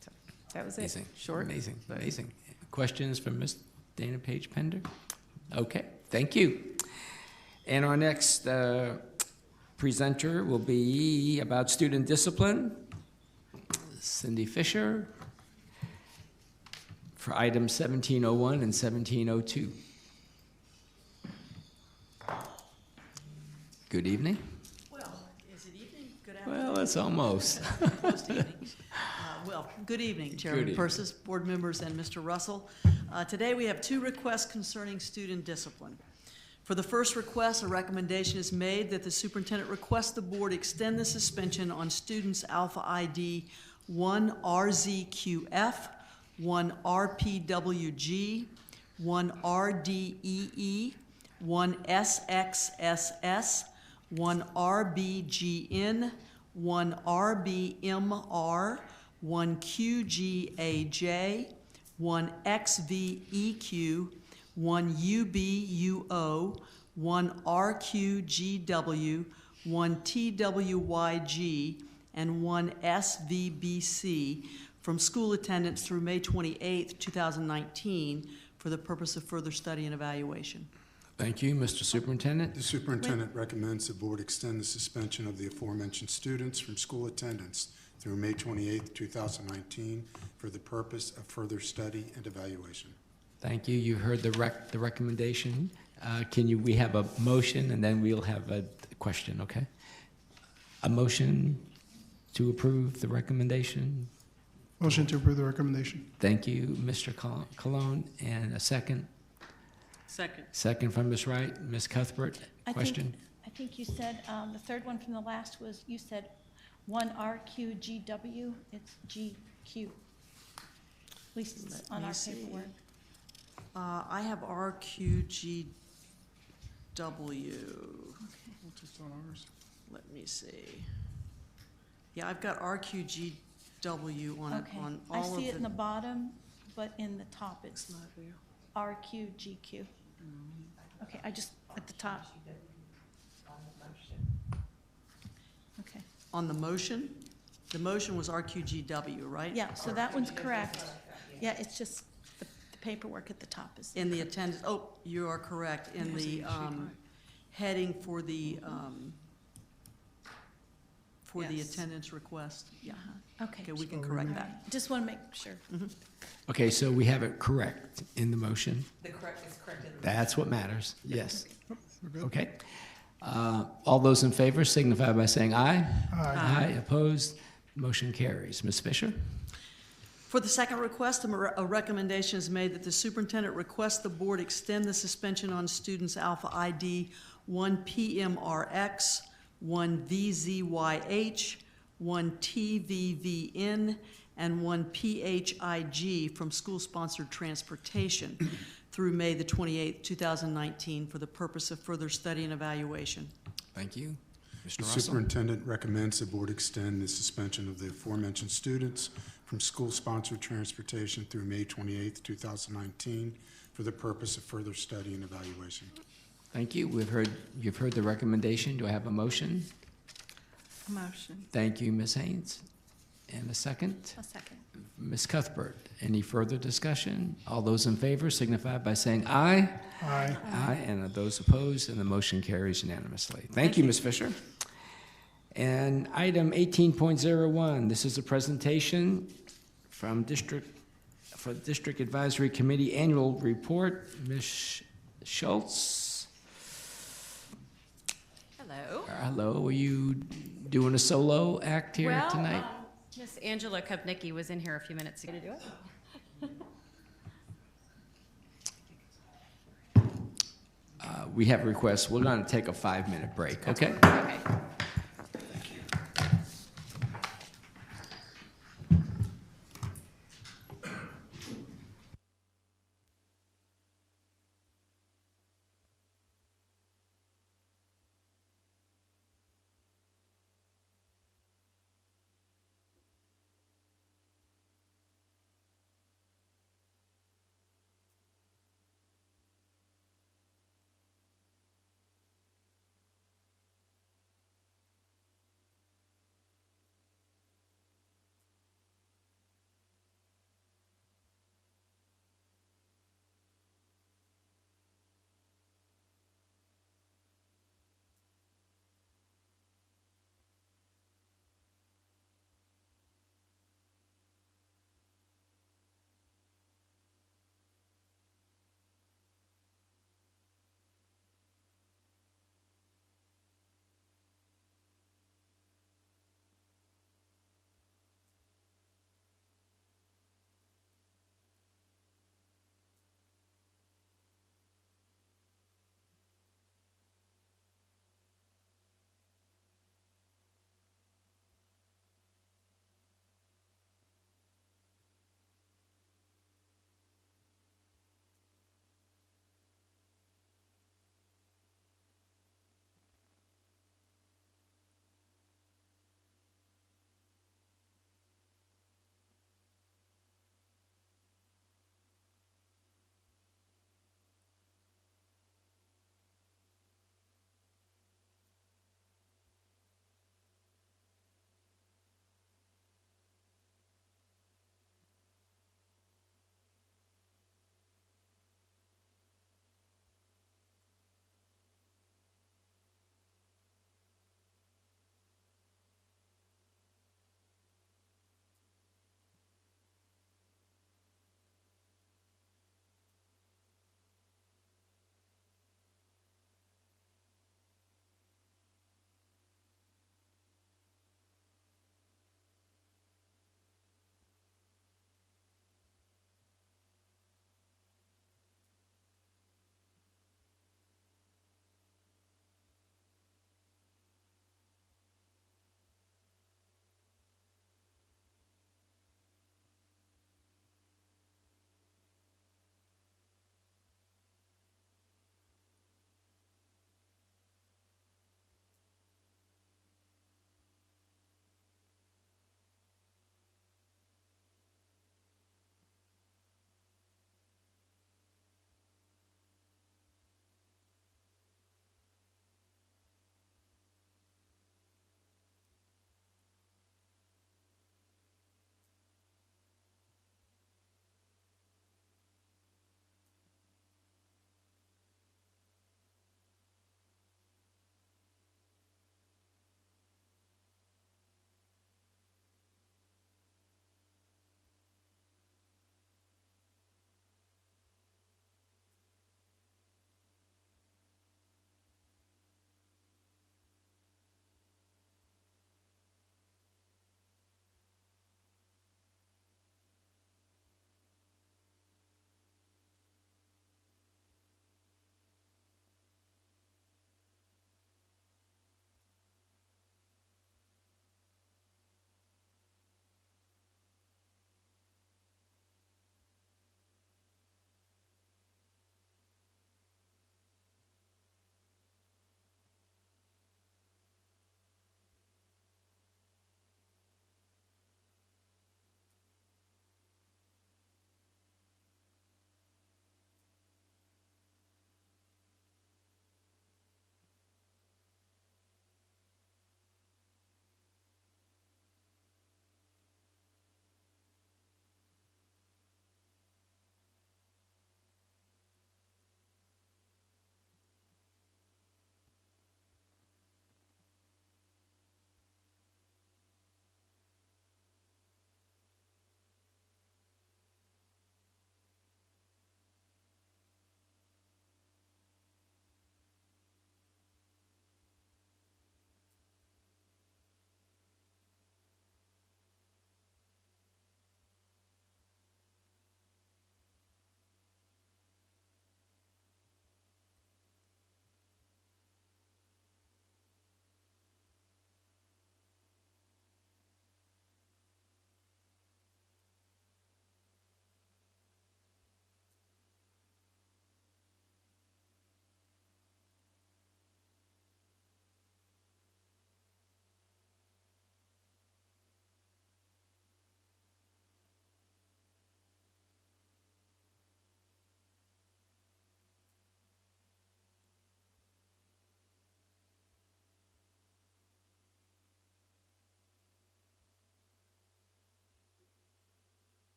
So that was
Amazing.
it. Short.
Amazing.
but-
Amazing. Questions from Ms. Dana Page Pender? Okay, thank you. And our next presenter will be about student discipline. Cindy Fisher for items 1701 and 1702. Good evening.
Well, is it evening? Good afternoon?
Well, it's almost.
Almost evening. Well, good evening, Chairman
evening.
Persis, board members, and Mr. Russell. Today we have 2 requests concerning student discipline. For the first request, a recommendation is made that the superintendent request the board extend the suspension on students Alpha ID 1 RZQF, 1 RPWG, 1 RDEE, 1 SXSS, 1 RBGN, 1 RBMR, 1 QGAJ, 1 XVEQ, 1 UBUO, 1 RQGW, 1 TWYG, and 1 SVBC from school attendance through May 28, 2019, for the purpose of further study and evaluation.
Thank you, Mr. Superintendent.
The superintendent recommends the board extend the suspension of the aforementioned students from school attendance through May 28, 2019, for the purpose of further study and evaluation.
Thank you. You heard the recommendation. We have a motion, and then we'll have a question, okay? A motion to approve the recommendation?
Motion to approve the recommendation.
Thank you, Mr. Colon, and a second?
Second.
Second from Ms. Wright. Ms. Cuthbert, question?
I think you said, the third one from the last was, you said 1 RQGW, it's GQ. At least it's on our paperwork.
I have RQGW.
Just on ours.
Let me see. Yeah, I've got RQGW on
Okay,
on
I
all of
see it in the
the.
bottom, but in the top it's
not there.
RQGQ. Okay, I just, at the top. Okay.
On the motion? The motion was RQGW, right?
Yeah, so that one's correct. Yeah, it's just the paperwork at the top is.
In the attendance, oh, you are correct, in the heading for the
Yes.
attendance request, yeah.
Okay.
Okay, we can correct that.
Just want to make sure.
Okay, so we have it correct in the motion.
The correct is correct in the
That's what matters, yes. Okay. All those in favor signify by saying aye.
Aye.
Aye, opposed, motion carries. Ms. Fisher?
For the second request, a recommendation is made that the superintendent request the board extend the suspension on students alpha ID 1PMRX, 1VZYH, 1TVVN, and 1PHIG from school-sponsored transportation through May the 28th, 2019, for the purpose of further study and evaluation.
Thank you. Mr.
The
Russell?
superintendent recommends the board extend the suspension of the aforementioned students from school-sponsored transportation through May 28th, 2019, for the purpose of further study and evaluation.
Thank you. You've heard the recommendation. Do I have a motion?
Motion.
Thank you, Ms. Haynes. And a second?
A second.
Ms. Cuthbert, any further discussion? All those in favor signify by saying aye.
Aye.
Aye, and those opposed, and the motion carries unanimously. Thank you, Ms. Fisher. And item 18.01, this is a presentation from District Advisory Committee Annual Report. Ms. Schultz.
Hello.
Hello, are you doing a solo act here
Well,
tonight?
Miss Angela Kopnicki was in here a few minutes ago to do it.
We have requests. We're going to take a 5-minute break, okay?
Okay.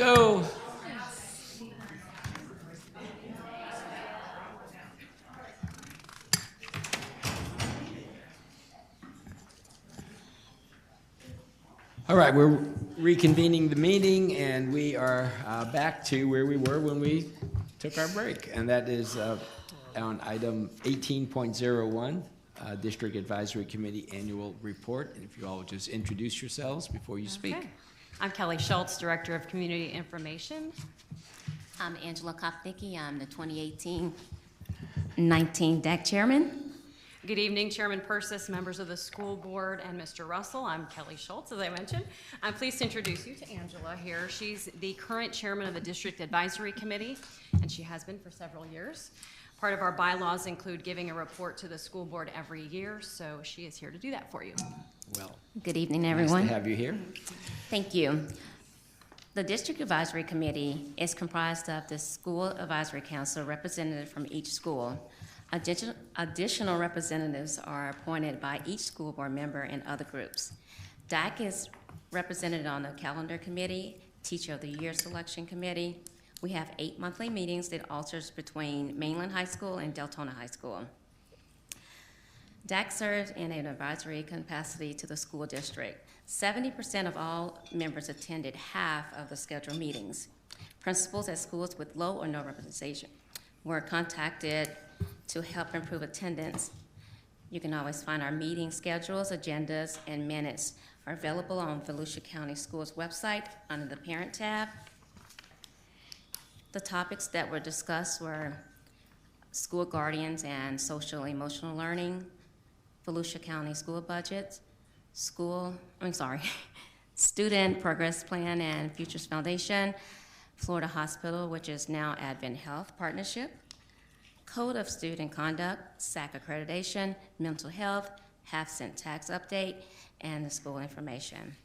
go. All right, we're reconvening the meeting, and we are back to where we were when we took our break, and that is on item 18.01, District Advisory Committee Annual Report. And if you all would just introduce yourselves before you speak.
Okay. I'm Kelly Schultz, Director of Community Information.
I'm Angela Kopnicki. I'm the 2018-19 DAC Chairman.
Good evening, Chairman Persis, members of the school board, and Mr. Russell. I'm Kelly Schultz, as I mentioned. I'm pleased to introduce you to Angela here. She's the current chairman of the District Advisory Committee, and she has been for several years. Part of our bylaws include giving a report to the school board every year, so she is here to do that for you.
Well,
good evening, everyone.
Nice to have you here.
Thank you. The District Advisory Committee is comprised of the School Advisory Council representative from each school. Additional representatives are appointed by each school board member and other groups. DAC is represented on the calendar committee, Teacher of the Year selection committee. We have 8 monthly meetings that alters between Mainland High School and Deltona High School. DAC serves in an advisory capacity to the school district. 70% of all members attended half of the scheduled meetings. Principals at schools with low or no representation were contacted to help improve attendance. You can always find our meeting schedules, agendas, and minutes are available on Volusia County Schools website under the Parent tab. The topics that were discussed were school guardians and social emotional learning, Volusia County school budgets, student progress plan and Futures Foundation, Florida Hospital, which is now Advent Health Partnership, Code of Student Conduct, SAC accreditation, mental health, half-cent tax update, and the school information.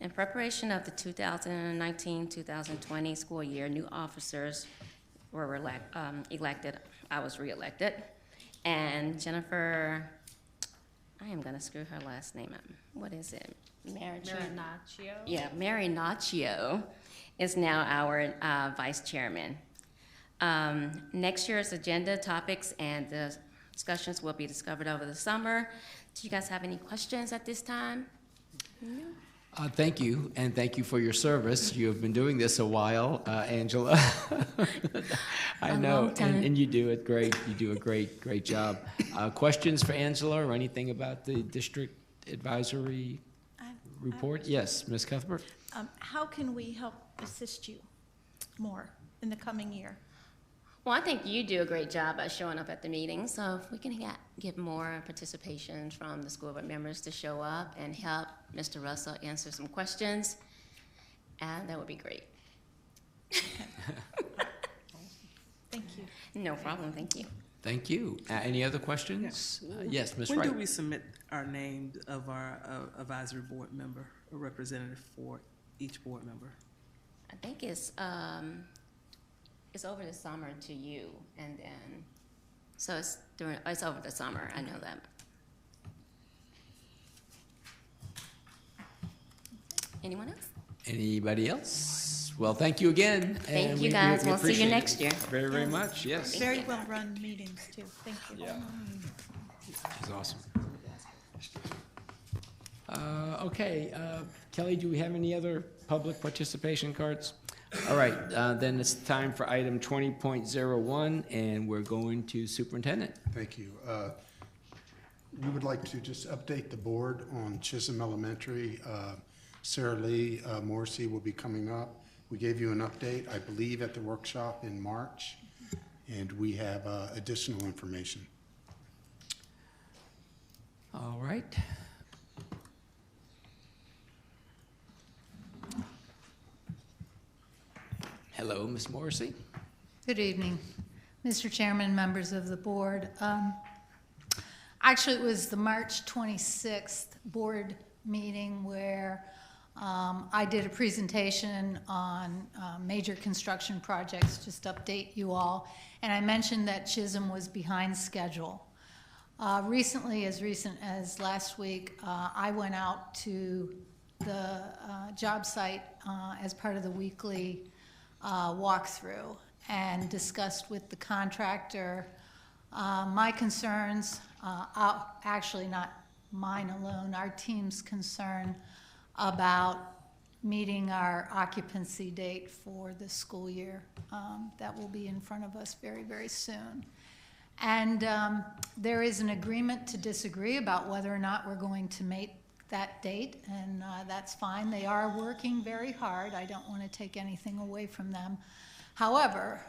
In preparation of the 2019-2020 school year, new officers were elected. I was reelected. And Jennifer, I am going to screw her last name up. What is it?
Marinaccio?
Yeah, Marinaccio is now our vice chairman. Next year's agenda topics and the discussions will be discovered over the summer. Do you guys have any questions at this time? No?
Thank you, and thank you for your service. You have been doing this a while, Angela. I know, and you do it great. You do a great job. Questions for Angela or anything about the district advisory report? Yes, Ms. Cuthbert?
How can we help assist you more in the coming year?
Well, I think you do a great job at showing up at the meetings, so if we can get more participation from the school board members to show up and help Mr. Russell answer some questions, that would be great.
Thank you.
No problem, thank you.
Thank you. Any other questions? Yes, Ms.
When
Wright.
do we submit our names of our advisory board member, a representative for each board member?
I think it's over the summer to you, and then, so it's over the summer, I know that. Anyone else?
Anybody else? Well, thank you again.
Thank you, guys. We'll see you
appreciate
next year.
Very, very much, yes.
Very well-run meetings, too. Thank you.
Yeah. She's awesome. Okay, Kelly, do we have any other public participation cards? All right, then it's time for item 20.01, and we're going to superintendent.
Thank you. We would like to just update the board on Chisholm Elementary. Sarah Lee Morrissey will be coming up. We gave you an update, I believe, at the workshop in March, and we have additional information.
All right. Hello, Ms. Morrissey.
Good evening, Mr. Chairman, members of the board. Actually, it was the March 26th board meeting where I did a presentation on major construction projects, just to update you all, and I mentioned that Chisholm was behind schedule. Recently, as recent as last week, I went out to the job site as part of the weekly walkthrough and discussed with the contractor my concerns, actually not mine alone, our team's concern about meeting our occupancy date for the school year. That will be in front of us very, very soon. And there is an agreement to disagree about whether or not we're going to make that date, and that's fine. They are working very hard. I don't want to take anything away from them. However,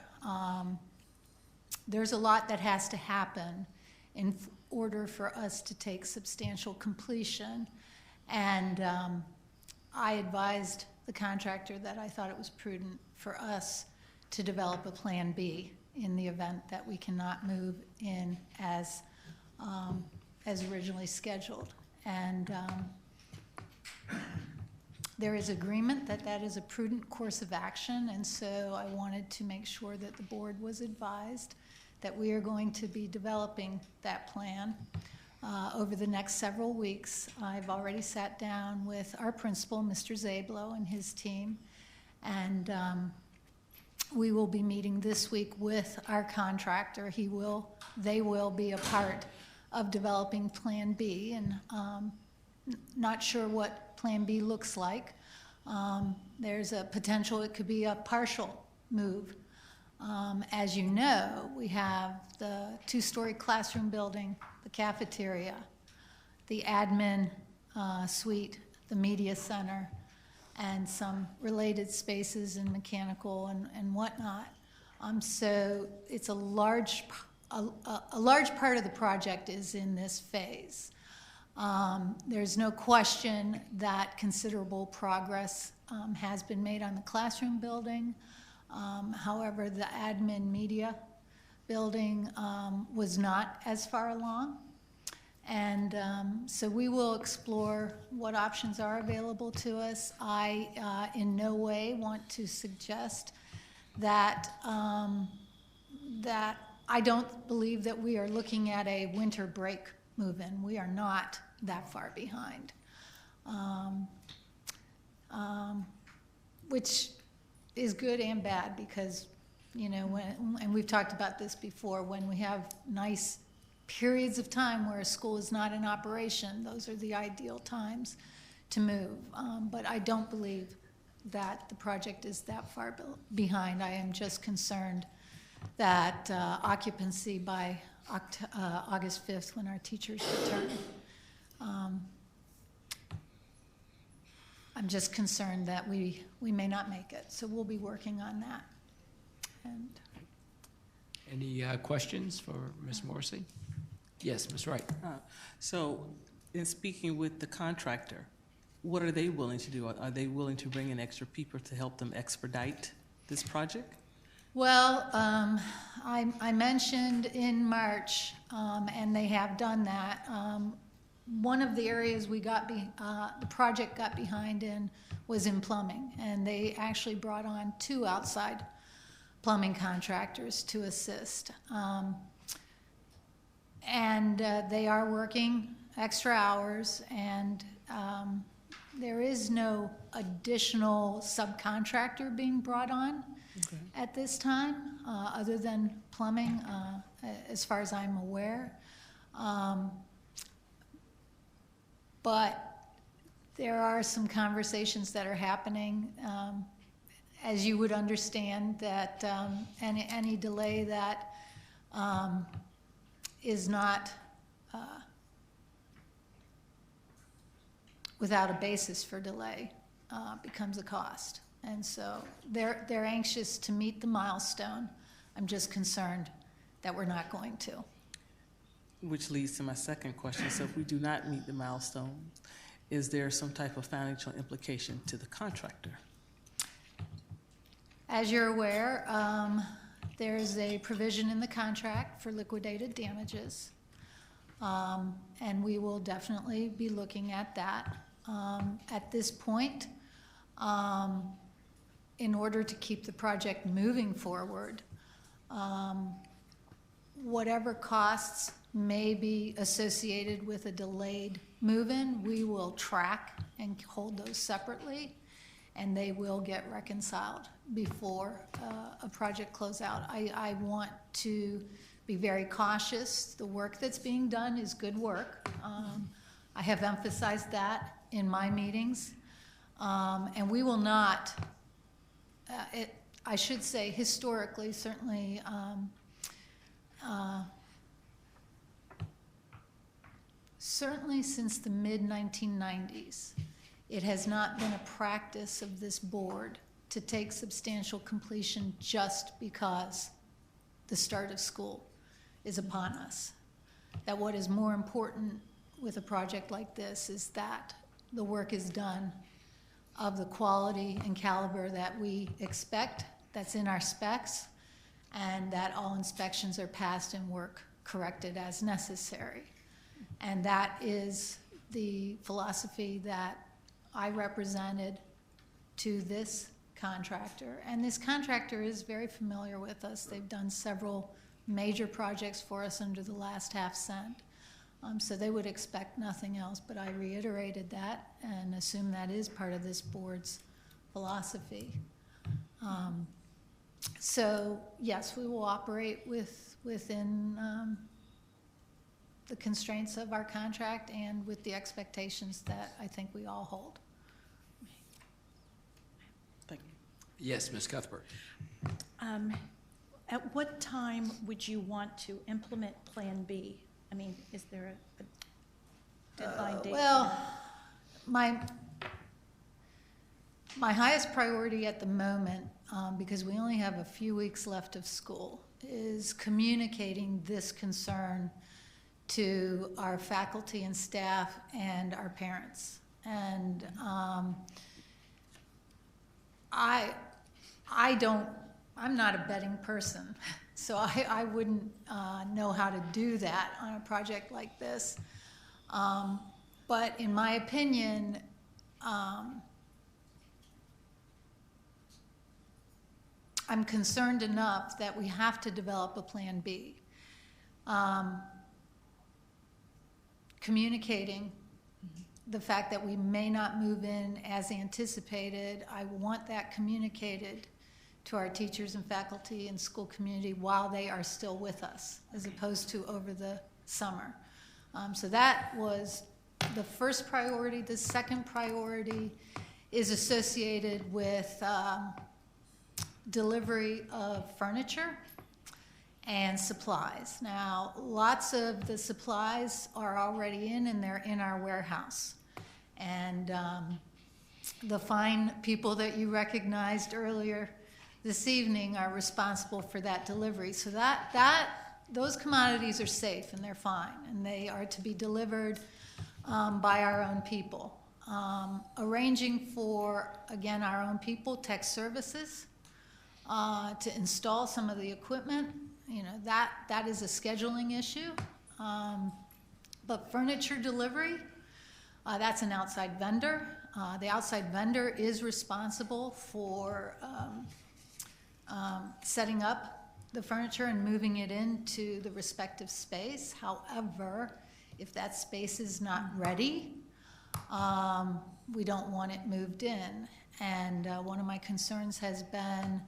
there's a lot that has to happen in order for us to take substantial completion. And I advised the contractor that I thought it was prudent for us to develop a Plan B in the event that we cannot move in as originally scheduled. And there is agreement that that is a prudent course of action, and so I wanted to make sure that the board was advised that we are going to be developing that plan over the next several weeks. I've already sat down with our principal, Mr. Zablo, and his team, and we will be meeting this week with our contractor. They will be a part of developing Plan B, and not sure what Plan B looks like. There's a potential it could be a partial move. As you know, we have the two-story classroom building, the cafeteria, the admin suite, the media center, and some related spaces and mechanical and whatnot. So it's a large part of the project is in this phase. There's no question that considerable progress has been made on the classroom building. However, the admin media building was not as far along. And so we will explore what options are available to us. I in no way want to suggest that, that I don't believe that we are looking at a winter break move-in. We are not that far behind, which is good and bad because, you know, and we've talked about this before, when we have nice periods of time where a school is not in operation, those are the ideal times to move. But I don't believe that the project is that far behind. I am just concerned that occupancy by August 5th, when our teachers return, I'm just concerned that we may not make it. So we'll be working on that. And
Any questions for Ms. Morrissey? Yes, Ms. Wright.
So in speaking with the contractor, what are they willing to do? Are they willing to bring in extra people to help them expedite this project?
well, I mentioned in March, and they have done that. One of the areas we got the project got behind in was in plumbing, and they actually brought on 2 outside plumbing contractors to assist. And they are working extra hours, and there is no additional subcontractor being brought on at this time, other than plumbing, as far as I'm aware. But there are some conversations that are happening, as you would understand, that any delay that is not without a basis for delay becomes a cost. And so they're anxious to meet the milestone. I'm just concerned that we're not going to.
Which leads to my second question. So if we do not meet the milestone, is there some type of financial implication to the contractor?
As you're aware, there is a provision in the contract for liquidated damages, and we will definitely be looking at that. At this point, in order to keep the project moving forward, whatever costs may be associated with a delayed move-in, we will track and hold those separately, and they will get reconciled before a project closeout. I want to be very cautious. The work that's being done is good work. I have emphasized that in my meetings. And we will not, I should say historically, certainly, certainly since the mid-1990s, it has not been a practice of this board to take substantial completion just because the start of school is upon us. That what is more important with a project like this is that the work is done of the quality and caliber that we expect, that's in our specs, and that all inspections are passed and work corrected as necessary. And that is the philosophy that I represented to this contractor. And this contractor is very familiar with us. They've done several major projects for us under the last half cent. So they would expect nothing else, but I reiterated that and assume that is part of this board's philosophy. So yes, we will operate within the constraints of our contract and with the expectations that I think we all hold.
Thank you. Yes, Ms. Cuthbert.
At what time would you want to implement Plan B? I mean, is there a deadline date?
Well, my highest priority at the moment, because we only have a few weeks left of school, is communicating this concern to our faculty and staff and our parents. And I'm not a betting person, so I wouldn't know how to do that on a project like this. But in my opinion, I'm concerned enough that we have to develop a plan B. Communicating the fact that we may not move in as anticipated, I want that communicated to our teachers and faculty and school community while they are still with us, as opposed to over the summer. So that was the first priority. The second priority is associated with delivery of furniture and supplies. Now, lots of the supplies are already in and they're in our warehouse. And the fine people that you recognized earlier this evening are responsible for that delivery. So those commodities are safe and they're fine, and they are to be delivered by our own people. Arranging for, again, our own people, tech services, to install some of the equipment, that is a scheduling issue. But furniture delivery, that's an outside vendor. The outside vendor is responsible for setting up the furniture and moving it into the respective space. However, if that space is not ready, we don't want it moved in. And one of my concerns has been,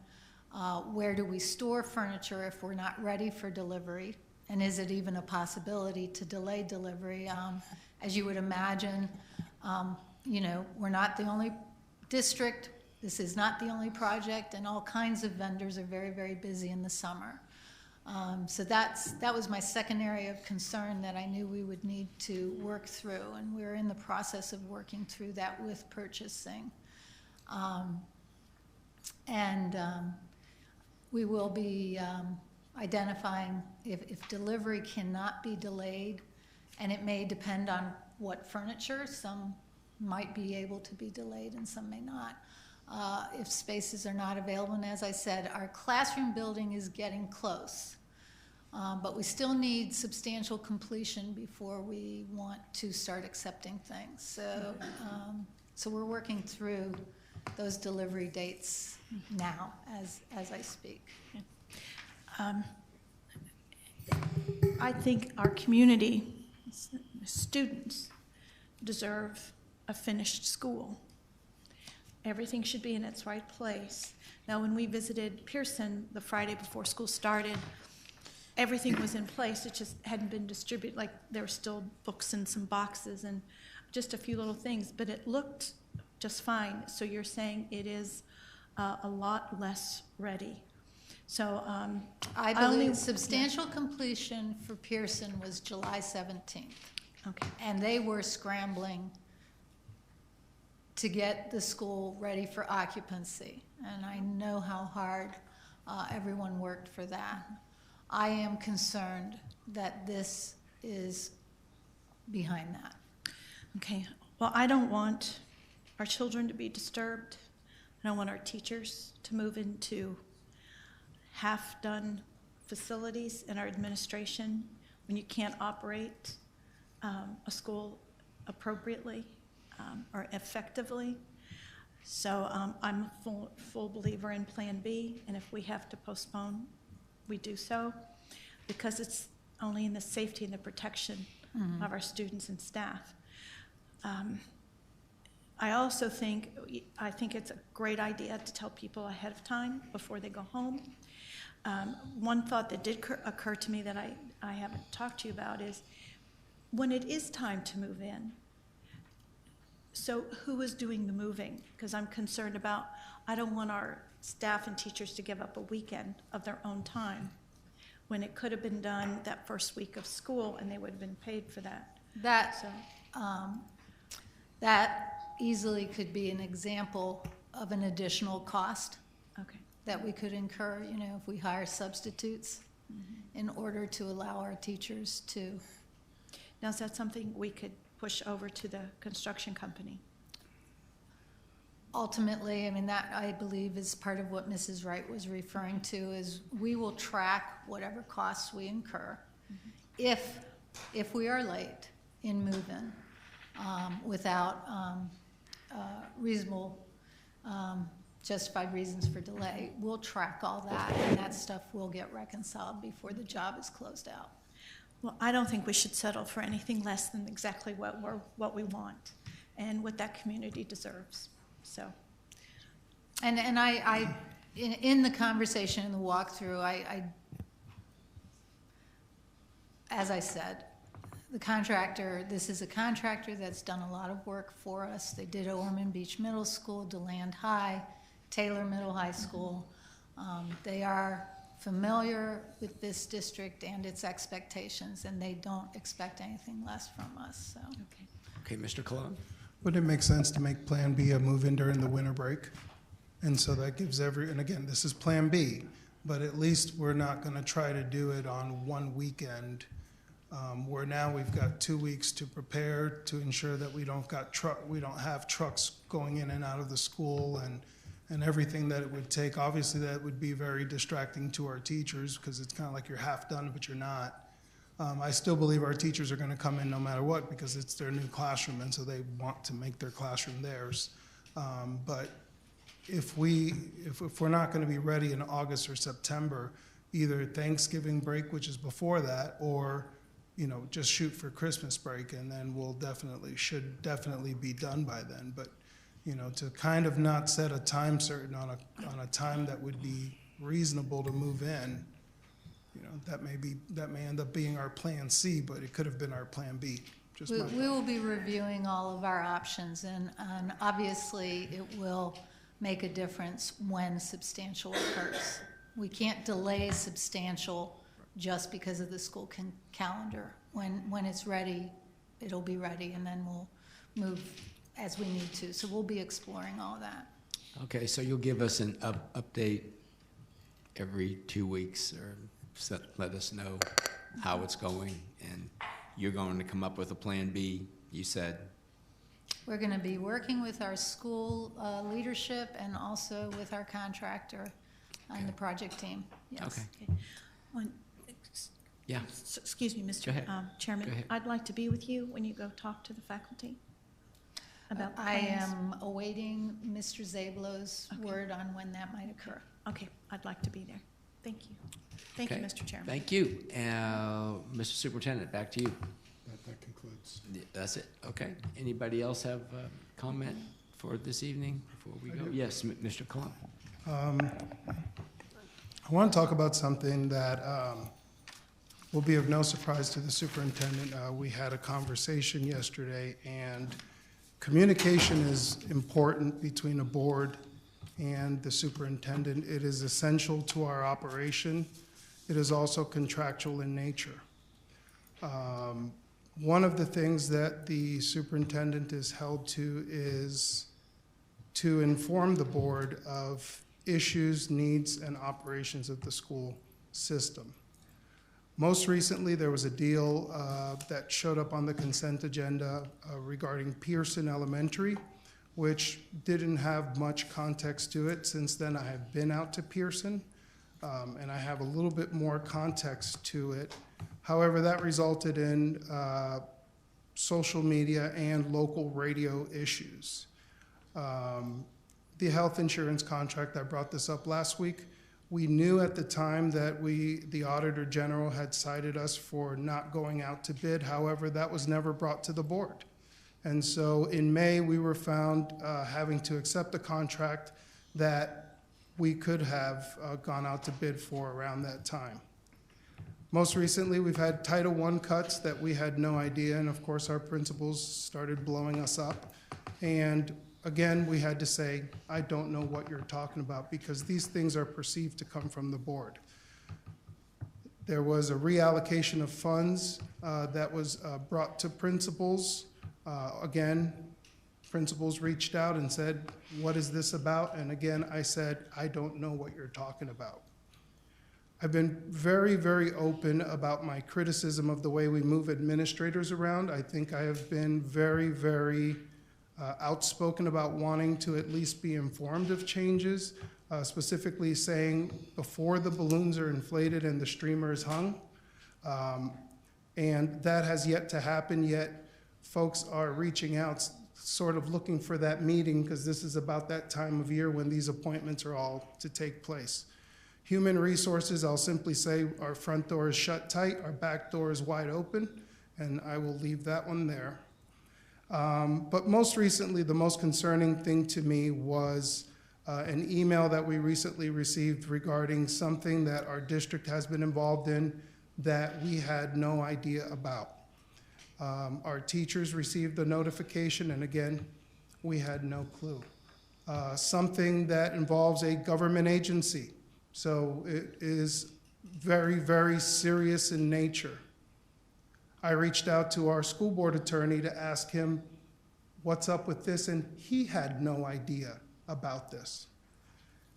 where do we store furniture if we're not ready for delivery? And is it even a possibility to delay delivery? As you would imagine, we're not the only district. This is not the only project, and all kinds of vendors are very, very busy in the summer. So that was my second area of concern that I knew we would need to work through, and we're in the process of working through that with purchasing. We will be identifying if delivery cannot be delayed, and it may depend on what furniture. Some might be able to be delayed and some may not. If spaces are not available, and as I said, our classroom building is getting close, but we still need substantial completion before we want to start accepting things. So we're working through those delivery dates now as I speak.
I think our community, students, deserve a finished school. Everything should be in its right place. Now, when we visited Pearson the Friday before school started, everything was in place. It just hadn't been distributed. Like, there were still books in some boxes and just a few little things, but it looked just fine. So you're saying it is a lot less ready. So
I believe substantial completion for Pearson was July 17th.
Okay.
And they were scrambling to get the school ready for occupancy. And I know how hard everyone worked for that. I am concerned that this is behind that.
Okay. Well, I don't want our children to be disturbed. I don't want our teachers to move into half-done facilities in our administration when you can't operate a school appropriately or effectively. So I'm a full believer in Plan B, and if we have to postpone, we do so, because it's only in the safety and the protection of our students and staff. I also think it's a great idea to tell people ahead of time before they go home. One thought that did occur to me that I haven't talked to you about is when it is time to move in, so who is doing the moving? Because I'm concerned about, I don't want our staff and teachers to give up a weekend of their own time when it could have been done that first week of school and they would have been paid for that.
That easily could be an example of an additional cost that we could incur, if we hire substitutes in order to allow our teachers to.
Now, is that something we could push over to the construction company?
Ultimately, that I believe is part of what Mrs. Wright was referring to, is we will track whatever costs we incur. If we are late in move-in without reasonable justified reasons for delay, we'll track all that, and that stuff will get reconciled before the job is closed out.
Well, I don't think we should settle for anything less than exactly what we want and what that community deserves. So,
and I in the conversation in the walkthrough, I as I said, the contractor, this is a contractor that's done a lot of work for us. They did Ormond Beach Middle School, DeLand High, Taylor Middle High School. They are familiar with this district and its expectations, and they don't expect anything less from us. So.
Okay, Mr. Cologne.
Would it make sense to make Plan B a move-in during the winter break? And so that gives and again, this is Plan B, but at least we're not going to try to do it on one weekend, where now we've got 2 weeks to prepare to ensure that we don't have trucks going in and out of the school and everything that it would take. Obviously, that would be very distracting to our teachers because it's kind of like you're half done, but you're not. I still believe our teachers are going to come in no matter what because it's their new classroom, and so they want to make their classroom theirs. But if we're not going to be ready in August or September, either Thanksgiving break, which is before that, or just shoot for Christmas break, and then should definitely be done by then. But to kind of not set a time certain on a time that would be reasonable to move in, that may end up being our Plan C, but it could have been our Plan B.
We will be reviewing all of our options, and obviously it will make a difference when substantial occurs. We can't delay substantial just because of the school calendar. When it's ready, it'll be ready, and then we'll move as we need to. So we'll be exploring all that.
Okay, so you'll give us an update every 2 weeks, or let us know how it's going, and you're going to come up with a Plan B, you said.
We're going to be working with our school leadership and also with our contractor and the project team. Yes.
Okay. Yeah.
Excuse me, Mr. Chairman. I'd like to be with you when you go talk to the faculty about plans.
I am awaiting Mr. Zablow's word on when that might occur.
Okay, I'd like to be there. Thank you. Thank you,
Okay.
Mr. Chairman.
Thank you. Mr. Superintendent, back to you.
That concludes.
That's it. Okay. Anybody else have a comment for this evening before we go? Yes, Mr. Colon.
I want to talk about something that will be of no surprise to the superintendent. We had a conversation yesterday, and communication is important between a board and the superintendent. It is essential to our operation. It is also contractual in nature. One of the things that the superintendent is held to is to inform the board of issues, needs, and operations of the school system. Most recently, there was a deal that showed up on the consent agenda regarding Pearson Elementary, which didn't have much context to it. Since then, I have been out to Pearson, and I have a little bit more context to it. However, that resulted in social media and local radio issues. The health insurance contract, I brought this up last week. We knew at the time that the Auditor General had cited us for not going out to bid. However, that was never brought to the board. And so in May, we were found having to accept a contract that we could have gone out to bid for around that time. Most recently, we've had Title I cuts that we had no idea, and of course, our principals started blowing us up. And again, we had to say, I don't know what you're talking about, because these things are perceived to come from the board. There was a reallocation of funds that was brought to principals. Again, principals reached out and said, what is this about? And again, I said, I don't know what you're talking about. I've been very, very open about my criticism of the way we move administrators around. I think I have been very, very outspoken about wanting to at least be informed of changes, specifically saying before the balloons are inflated and the streamer is hung. And that has yet to happen, yet folks are reaching out, sort of looking for that meeting, because this is about that time of year when these appointments are all to take place. Human resources, I'll simply say our front door is shut tight, our back door is wide open, and I will leave that one there. But most recently, the most concerning thing to me was an email that we recently received regarding something that our district has been involved in that we had no idea about. Our teachers received the notification, and again, we had no clue. Something that involves a government agency. So it is very, very serious in nature. I reached out to our school board attorney to ask him what's up with this, and he had no idea about this.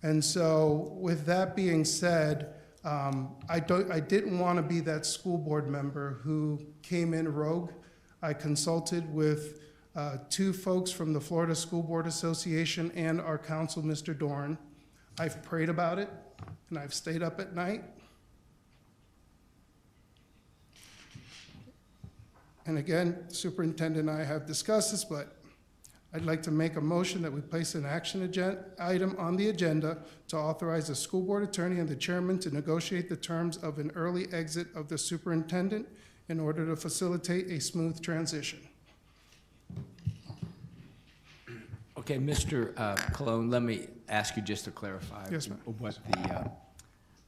And so with that being said, I didn't want to be that school board member who came in rogue. I consulted with two folks from the Florida School Board Association and our counsel, Mr. Dorn. I've prayed about it, and I've stayed up at night. And again, Superintendent and I have discussed this, but I'd like to make a motion that we place an action item on the agenda to authorize the school board attorney and the chairman to negotiate the terms of an early exit of the superintendent in order to facilitate a smooth transition.
Okay, Mr. Colon, let me ask you just to clarify what the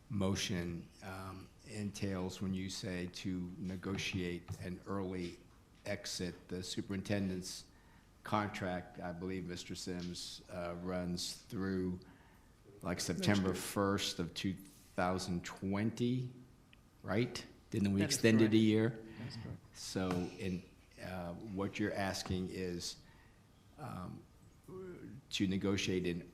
motion entails when you say to negotiate an early exit. The superintendent's contract, I believe, Mr. Sims, runs through like September 1st of 2020, right? Didn't we extend it a year?
That's correct.
So what you're asking is to negotiate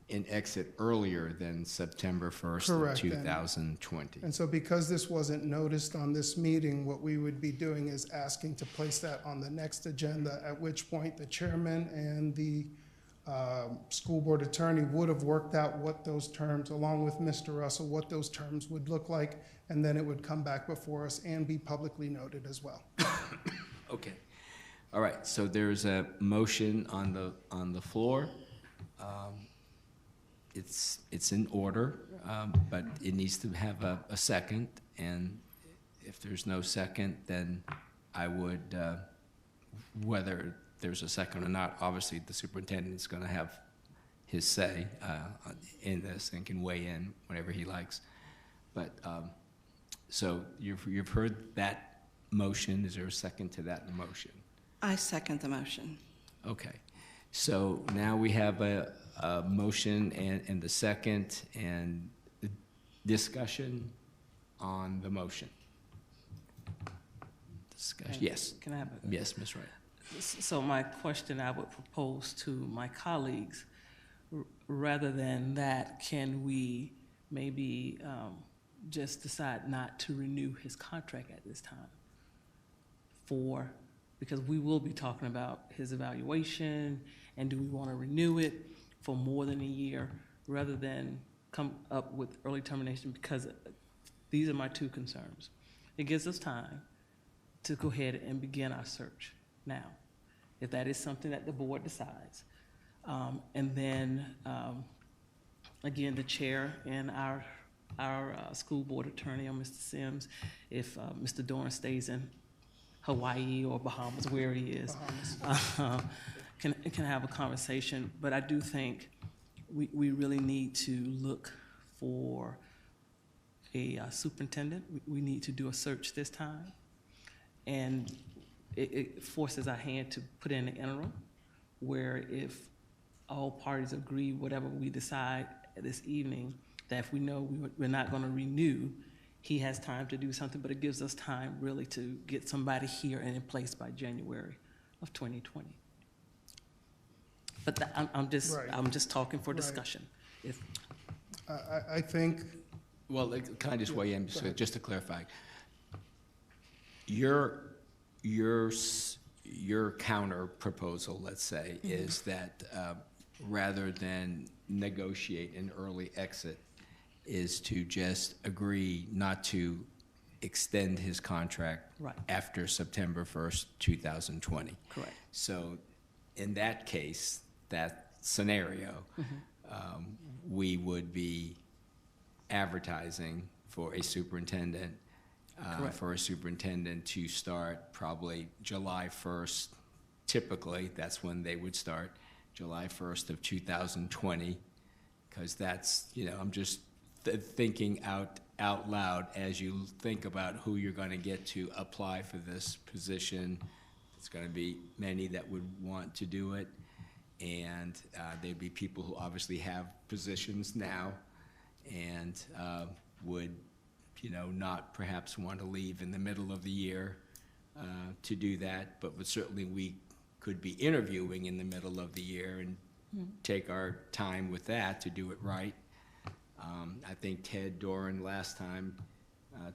an exit earlier than September 1st
Correct.
of 2020.
And so because this wasn't noticed on this meeting, what we would be doing is asking to place that on the next agenda, at which point the chairman and the school board attorney would have worked out what those terms, along with Mr. Russell, what those terms would look like, and then it would come back before us and be publicly noted as well.
Okay. All right, so there's a motion on the floor. it's in order, but it needs to have a second, and if there's no second, then I would, whether there's a second or not, obviously the superintendent's going to have his say in this and can weigh in whenever he likes. But so you've heard that motion. Is there a second to that motion?
I second the motion.
Okay. So now we have a motion and the second, and the discussion on the motion. Discussion. Yes.
Can I have a?
Yes, Ms. Wright.
So my question I would propose to my colleagues, rather than that, can we maybe just decide not to renew his contract at this time? Because we will be talking about his evaluation, and do we want to renew it for more than a year, rather than come up with early termination, because these are my two concerns. It gives us time to go ahead and begin our search now, if that is something that the board decides. And then, again, the chair and our school board attorney, Mr. Sims, if Mr. Dorn stays in Hawaii or Bahamas, where he is, can have a conversation. But I do think we really need to look for a superintendent. We need to do a search this time. And it forces our hand to put in an interim where if all parties agree, whatever we decide this evening, that if we know we're not going to renew, he has time to do something, but it gives us time really to get somebody here and in place by January of 2020. But I'm just talking for discussion. If
I think.
Well, can I just weigh in, just to clarify? Your counter proposal, let's say, is that rather than negotiate an early exit, is to just agree not to extend his contract after September 1st, 2020.
Correct.
So in that case, that scenario, we would be advertising for a superintendent to start probably July 1st. Typically, that's when they would start, July 1st of 2020, because that's, I'm just thinking out loud as you think about who you're going to get to apply for this position. It's going to be many that would want to do it, and there'd be people who obviously have positions now and would not perhaps want to leave in the middle of the year to do that, but certainly we could be interviewing in the middle of the year and take our time with that to do it right. I think Ted Doran last time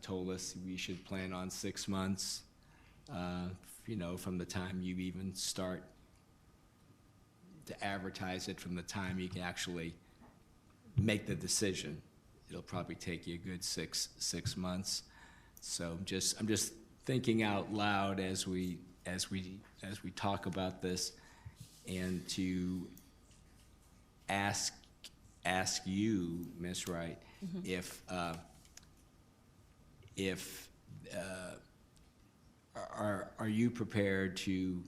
told us we should plan on 6 months, from the time you even start to advertise it, from the time you can actually make the decision. It'll probably take you a good six months. So I'm just thinking out loud as we talk about this, and to ask you, Ms. Wright, if are you prepared to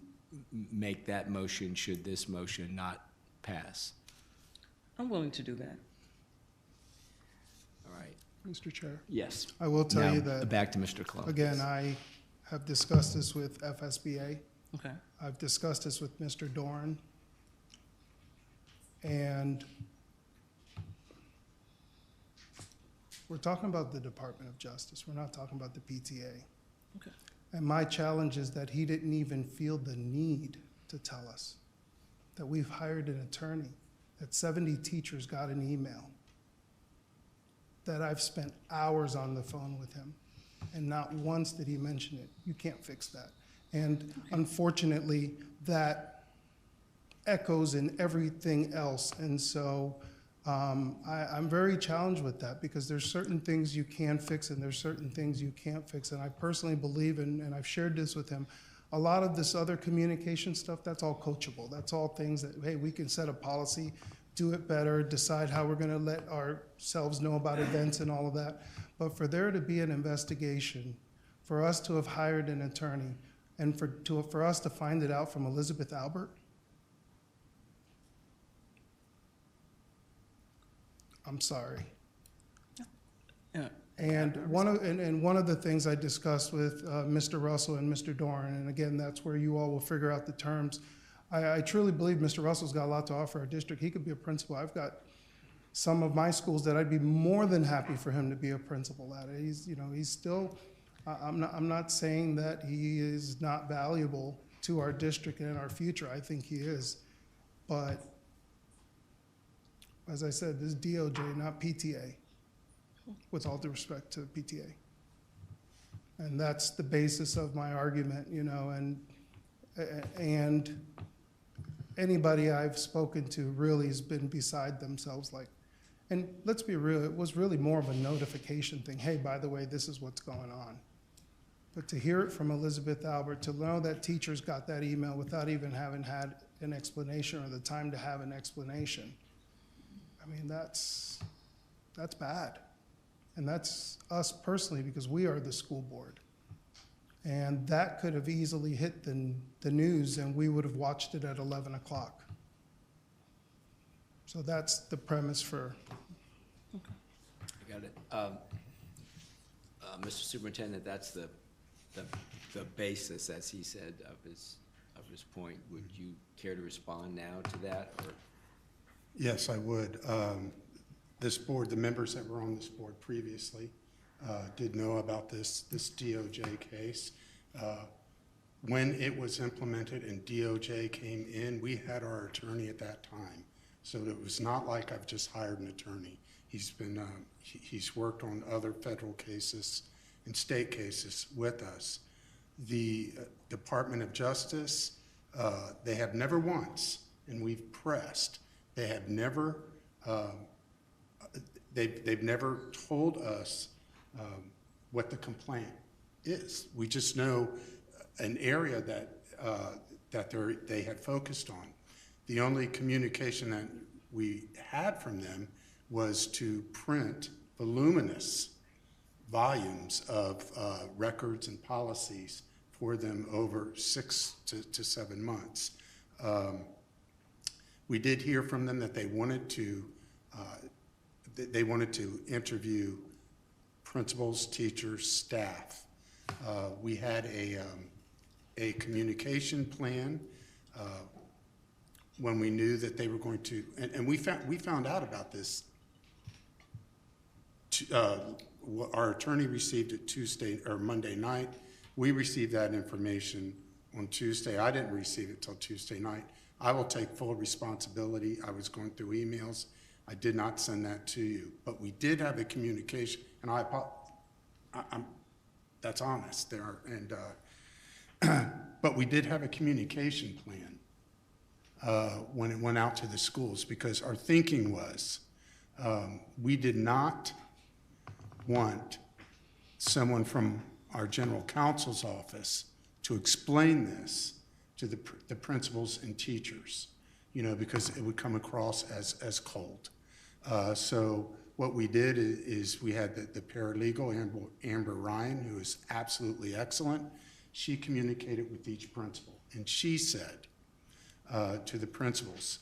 make that motion should this motion not pass?
I'm willing to do that.
All right.
Mr. Chair?
Yes.
I will tell
now,
you that.
Back to Mr. Clone.
Again, I have discussed this with FSBA.
Okay.
I've discussed this with Mr. Dorn. And we're talking about the Department of Justice. We're not talking about the PTA.
Okay.
And my challenge is that he didn't even feel the need to tell us that we've hired an attorney, that 70 teachers got an email, that I've spent hours on the phone with him, and not once did he mention it. You can't fix that. And unfortunately, that echoes in everything else. And so I'm very challenged with that, because there's certain things you can fix and there's certain things you can't fix. And I personally believe, and I've shared this with him, a lot of this other communication stuff, that's all coachable. That's all things that, hey, we can set a policy do it better, decide how we're going to let ourselves know about events and all of that. But for there to be an investigation, for us to have hired an attorney, and for us to find it out from Elizabeth Albert, I'm sorry.
Yeah.
And one of the things I discussed with Mr. Russell and Mr. Doran, and again, that's where you all will figure out the terms. I truly believe Mr. Russell's got a lot to offer our district. He could be a principal. I've got some of my schools that I'd be more than happy for him to be a principal at. He's still, I'm not saying that he is not valuable to our district and our future. I think he is. But as I said, this is DOJ, not PTA, with all due respect to PTA. And that's the basis of my argument, and anybody I've spoken to really has been beside themselves. And let's be real, it was really more of a notification thing. Hey, by the way, this is what's going on. But to hear it from Elizabeth Albert, to know that teachers got that email without even having had an explanation or the time to have an explanation, I mean, that's bad. And that's us personally, because we are the school board. And that could have easily hit the news, and we would have watched it at 11 o'clock. So that's the premise for.
I got it. Mr. Superintendent, that's the basis, as he said, of his point. Would you care to respond now to that, or?
Yes, I would. This board, the members that were on this board previously, did know about this DOJ case. When it was implemented and DOJ came in, we had our attorney at that time. So it was not like I've just hired an attorney. He's been, he's worked on other federal cases and state cases with us. The Department of Justice, they have never once, and we've pressed, they have never, they've never told us what the complaint is. We just know an area that they had focused on. The only communication that we had from them was to print voluminous volumes of records and policies for them over 6 to 7 months. We did hear from them that they wanted to interview principals, teachers, staff. We had a communication plan when we knew that they were going to, and we found out about this. Our attorney received it Monday night. We received that information on Tuesday. I didn't receive it till Tuesday night. I will take full responsibility. I was going through emails. I did not send that to you, but we did have a communication, and that's honest there. And but we did have a communication plan when it went out to the schools, because our thinking was we did not want someone from our general counsel's office to explain this to the principals and teachers, because it would come across as cold. So what we did is we had the paralegal, Amber Ryan, who is absolutely excellent. She communicated with each principal, and she said to the principals,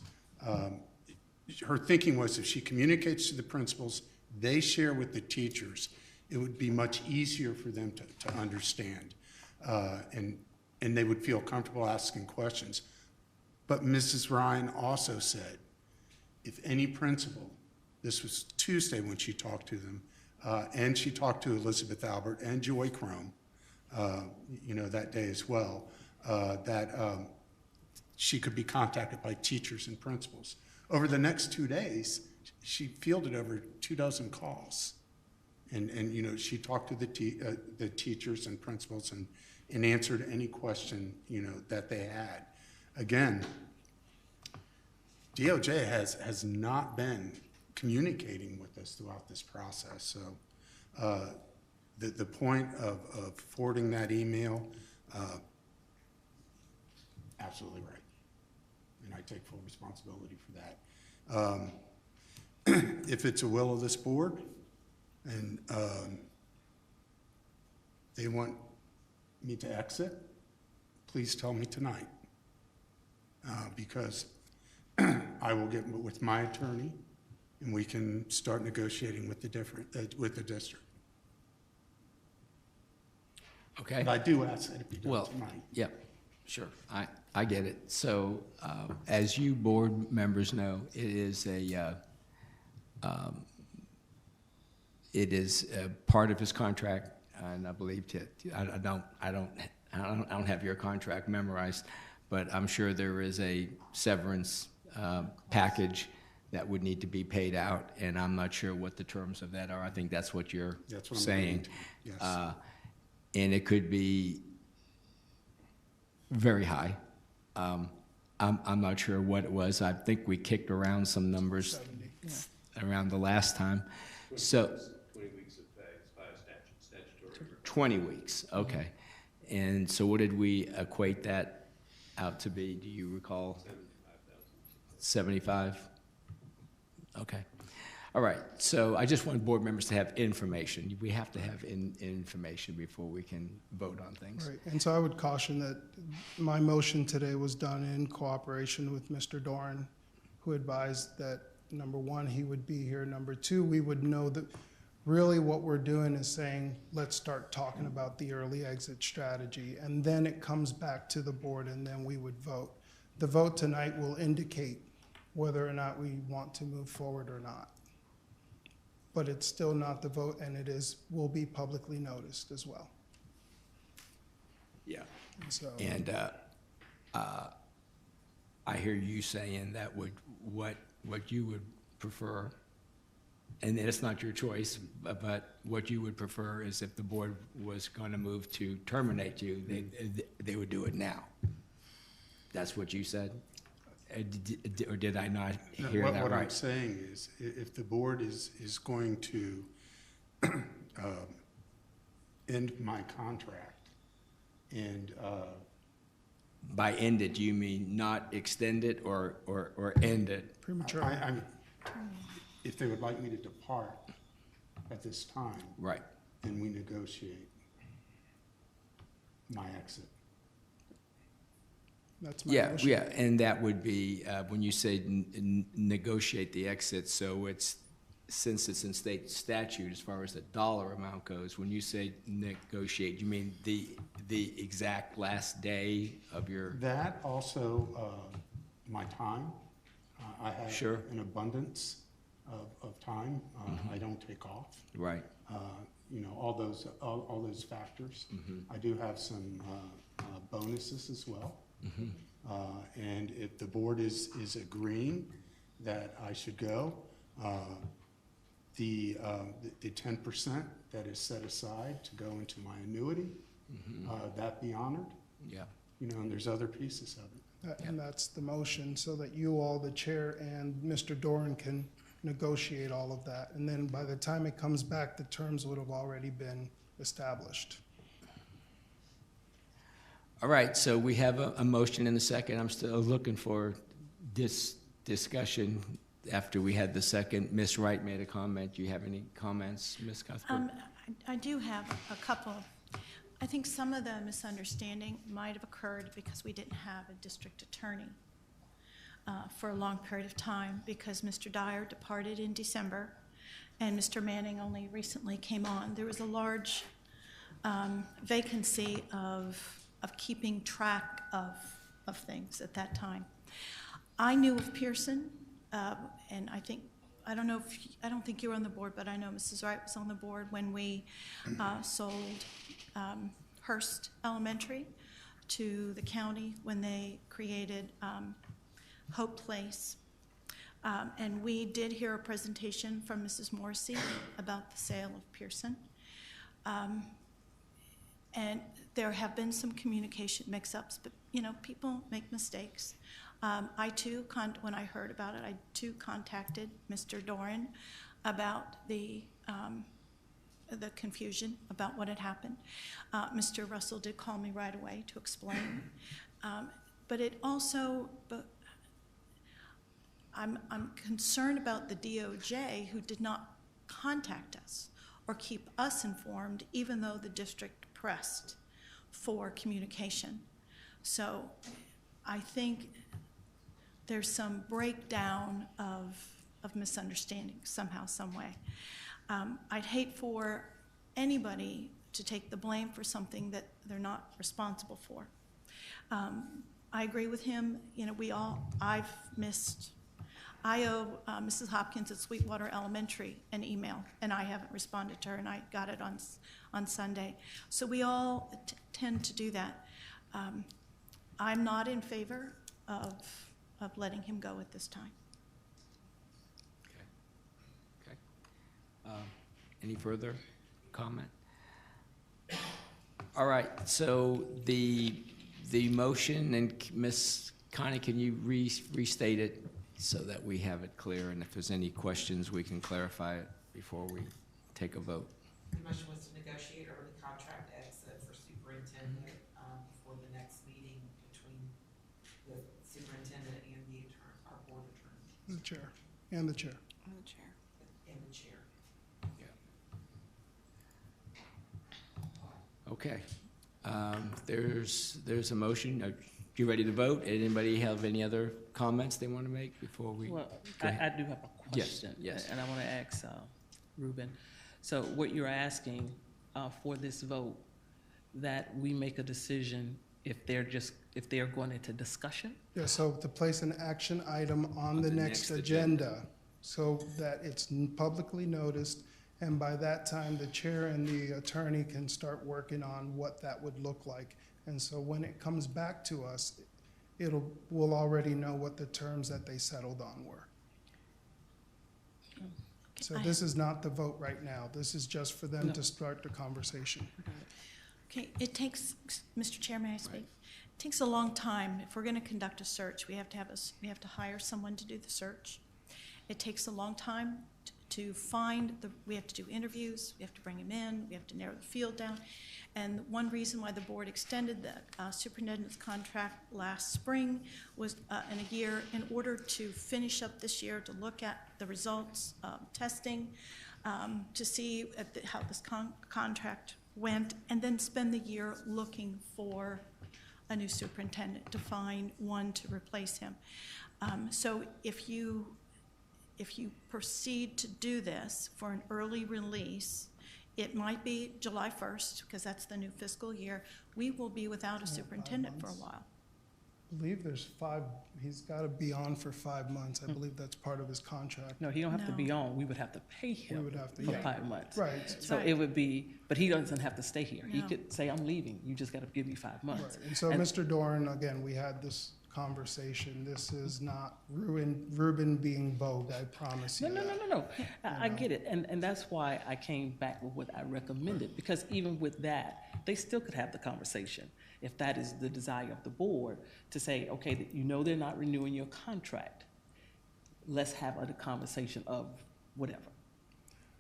her thinking was if she communicates to the principals, they share with the teachers, it would be much easier for them to understand, and they would feel comfortable asking questions. But Mrs. Ryan also said, if any principal, this was Tuesday when she talked to them, and she talked to Elizabeth Albert and Joy Crome, that day as well, that she could be contacted by teachers and principals. Over the next 2 days, she fielded over 24 calls. And she talked to the teachers and principals and answered any question, that they had. Again, DOJ has not been communicating with us throughout this process. So the point of forwarding that email, absolutely right. And I take full responsibility for that. If it's a will of this board and they want me to exit, please tell me tonight. Because I will get with my attorney and we can start negotiating with the district.
Okay.
But I do ask that it be done
Well,
tonight.
yep, sure, I get it. So, as you board members know, it is a part of his contract, and I believe I don't have your contract memorized, but I'm sure there is a severance package that would need to be paid out, and I'm not sure what the terms of that are. I think that's what you're
That's what I'm
saying.
getting to, yes.
And it could be very high. I'm not sure what it was. I think we kicked around some numbers around the last time.
20 weeks of pay, it's by statutory.
20 weeks, okay. And so what did we equate that out to be? Do you recall? 75? Okay. All right, so I just want board members to have information. We have to have information before we can vote on things.
Right, and so I would caution that my motion today was done in cooperation with Mr. Doran, who advised that, number one, he would be here. Number two, we would know that really what we're doing is saying, let's start talking about the early exit strategy, and then it comes back to the board, and then we would vote. The vote tonight will indicate whether or not we want to move forward or not. But it's still not the vote, and will be publicly noticed as well.
Yeah.
So.
And I hear you saying that what you would prefer, and it's not your choice, but what you would prefer is if the board was going to move to terminate you, they would do it now. That's what you said? Or did I not hear that right?
What I'm saying is, if the board is going to end my contract and
by end it, do you mean not extend it or end it?
Premature.
If they would like me to depart at this time,
right,
then we negotiate my exit.
That's my
yeah,
motion.
yeah, and that would be when you say negotiate the exit. So since it's in state statute as far as the dollar amount goes. When you say negotiate, you mean the exact last day of your?
That also my time. I have an abundance of time. I don't take off.
Right.
All those factors. I do have some bonuses as well. And if the board is agreeing that I should go, the 10% that is set aside to go into my annuity, that be honored.
Yeah.
And there's other pieces of it.
And that's the motion, so that you all, the chair and Mr. Doran, can negotiate all of that. And then by the time it comes back, the terms would have already been established.
All right, so we have a motion and a second. I'm still looking for this discussion after we had the second. Ms. Wright made a comment. Do you have any comments, Ms. Cuthbert?
I do have a couple. I think some of the misunderstanding might have occurred because we didn't have a district attorney for a long period of time, because Mr. Dyer departed in December and Mr. Manning only recently came on. There was a large vacancy of keeping track of things at that time. I knew of Pearson, and I don't think you were on the board, but I know Mrs. Wright was on the board when we sold Hearst Elementary to the county when they created Hope Place. And we did hear a presentation from Mrs. Morrissey about the sale of Pearson. And there have been some communication mix-ups, but people make mistakes. I too, when I heard about it, I too contacted Mr. Doran about the confusion about what had happened. Mr. Russell did call me right away to explain. But I'm concerned about the DOJ who did not contact us or keep us informed, even though the district pressed for communication. So I think there's some breakdown of misunderstanding somehow, some way. I'd hate for anybody to take the blame for something that they're not responsible for. I agree with him. You know, I owe Mrs. Hopkins at Sweetwater Elementary an email, and I haven't responded to her, and I got it on Sunday. So we all tend to do that. I'm not in favor of letting him go at this time.
Okay. Any further comment? All right, so the motion, and Ms. Connie, can you restate it so that we have it clear, and if there's any questions, we can clarify it before we take a vote?
The motion was to negotiate early contract exit for superintendent before the next meeting between the superintendent and the attorney, our board attorney.
The chair, and the chair.
And the chair. And the chair.
Okay. There's a motion. Are you ready to vote? Anybody have any other comments they want to make before we?
Well,
go
I
ahead?
do have a question.
Yes.
And I want to ask Ruben. So what you're asking for this vote, that we make a decision if they're going into discussion?
Yeah, so to place an action item on the next agenda so that it's publicly noticed, and by that time, the chair and the attorney can start working on what that would look like. And so when it comes back to us, we'll already know what the terms that they settled on were. So this is not the vote right now. This is just for them to start the conversation.
Okay, it takes, Mr. Chair, may I speak? It takes a long time. If we're going to conduct a search, we have to hire someone to do the search. It takes a long time to find we have to do interviews, we have to bring him in, we have to narrow the field down. And one reason why the board extended the superintendent's contract last spring was in a year in order to finish up this year, to look at the results of testing, to see how this contract went, and then spend the year looking for a new superintendent to find one to replace him. So if you proceed to do this for an early release, it might be July 1st, because that's the new fiscal year. We will be without a superintendent for a while.
I believe there's he's got to be on for 5 months. I believe that's part of his contract.
No, he don't have to be on. We would have to pay him for 5 months.
Right.
So it would be, but he doesn't have to stay here. He could say, I'm leaving. You just got to give me 5 months.
Right. And so, Mr. Doran, again, we had this conversation. This is not Ruben being vogue, I promise you.
No. I get it. And that's why I came back with what I recommended, because even with that, they still could have the conversation, if that is the desire of the board, to say, okay, that you know they're not renewing your contract. Let's have a conversation of whatever.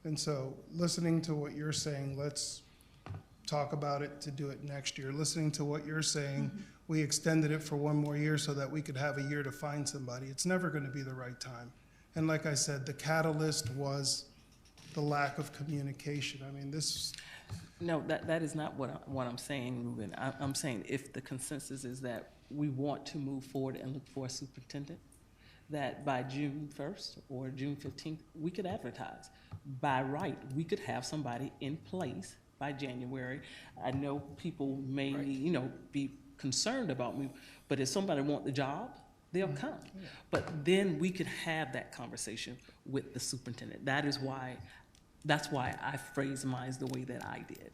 And so, listening to what you're saying, let's talk about it to do it next year. Listening to what you're saying, we extended it for 1 more year so that we could have a year to find somebody. It's never going to be the right time. And like I said, the catalyst was the lack of communication. I mean, this...
No, that is not what I'm saying, Ruben. I'm saying if the consensus is that we want to move forward and look for a superintendent, that by June 1st or June 15th, we could advertise. By right, we could have somebody in place by January. I know people may, be concerned about me, but if somebody want the job, they'll come. Yeah. But then we could have that conversation with the superintendent. That's why I phrased mine the way that I did.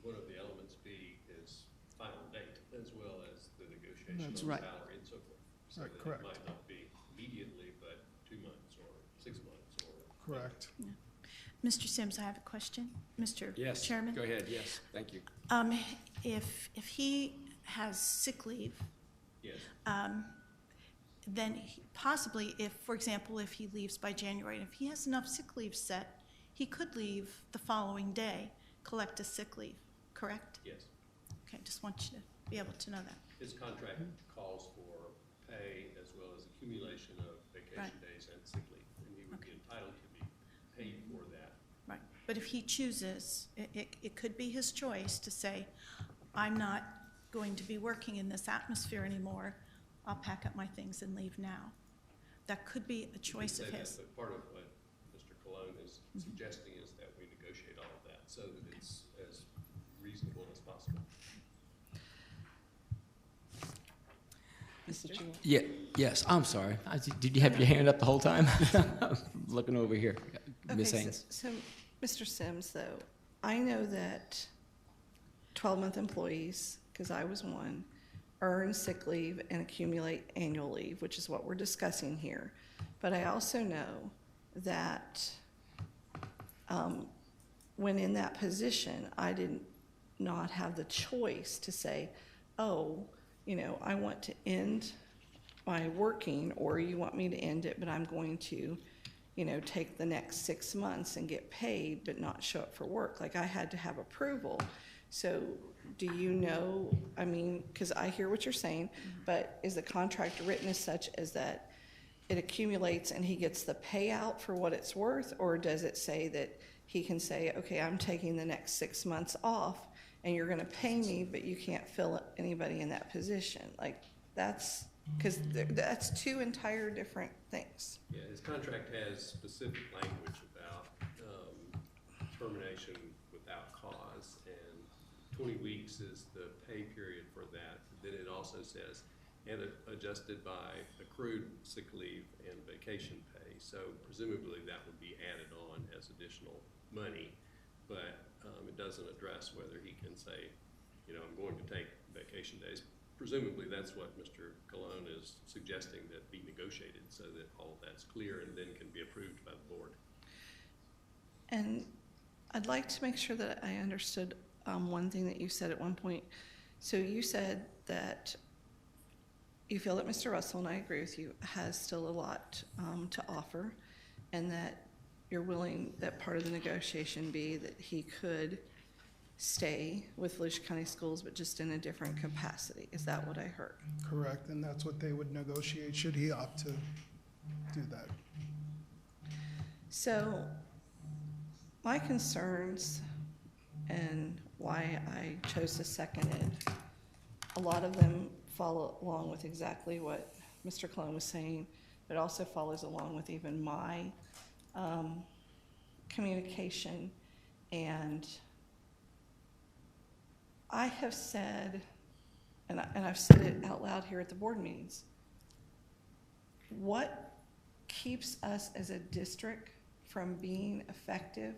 One of the elements B is final date, as well as the negotiation
That's
of
right.
salary and so forth. So
Right,
that
correct.
it might not be immediately, but 2 months or 6 months or.
Correct.
Yeah. Mr. Sims, I have a question. Mr.
Yes.
Chairman?
Go ahead. Yes. Thank you.
If he has sick leave,
Yes.
then possibly if, for example, if he leaves by January, and if he has enough sick leave set, he could leave the following day, collect a sick leave, correct?
Yes.
Okay, just want you to be able to know that.
His contract calls for pay as well as accumulation of vacation days and sick leave. And he would be entitled to be paid for that.
Right, but if he chooses, it could be his choice to say, I'm not going to be working in this atmosphere anymore, I'll pack up my things and leave now. That could be a choice of his.
But part of what Mr. Cologne is suggesting is that we negotiate all of that so that it's as reasonable as possible.
Mr. Jewell.
Yeah, yes, I'm sorry. Did you have your hand up the whole time? Looking over here, Ms.
Okay,
Haynes.
so, Mr. Sims, though, I know that 12-month employees, because I was one, earn sick leave and accumulate annual leave, which is what we're discussing here. But I also know that when in that position, I did not have the choice to say, oh, you know, I want to end my working, or you want me to end it, but I'm going to, you know, take the next 6 months and get paid, but not show up for work. Like, I had to have approval. So do you know, I mean, because I hear what you're saying, but is the contract written as such as that it accumulates and he gets the payout for what it's worth? Or does it say that he can say, okay, I'm taking the next 6 months off and you're gonna pay me, but you can't fill anybody in that position? Like, that's, because that's two entire different things.
Yeah, his contract has specific language about termination without cause, and 20 weeks is the pay period for that. Then it also says, and adjusted by accrued sick leave and vacation pay. So presumably that would be added on as additional money, but it doesn't address whether he can say, you know, I'm going to take vacation days. Presumably that's what Mr. Cologne is suggesting, that be negotiated so that all of that's clear and then can be approved by the board.
And I'd like to make sure that I understood one thing that you said at one point. So you said that you feel that Mr. Russell, and I agree with you, has still a lot to offer, and that you're willing that part of the negotiation be that he could stay with Volusia County Schools, but just in a different capacity. Is that what I heard?
Correct, and that's what they would negotiate should he opt to do that.
So my concerns and why I chose to second it, a lot of them follow along with exactly what Mr. Cologne was saying, but also follows along with even my communication. And I have said, and I've said it out loud here at the board meetings, what keeps us as a district from being effective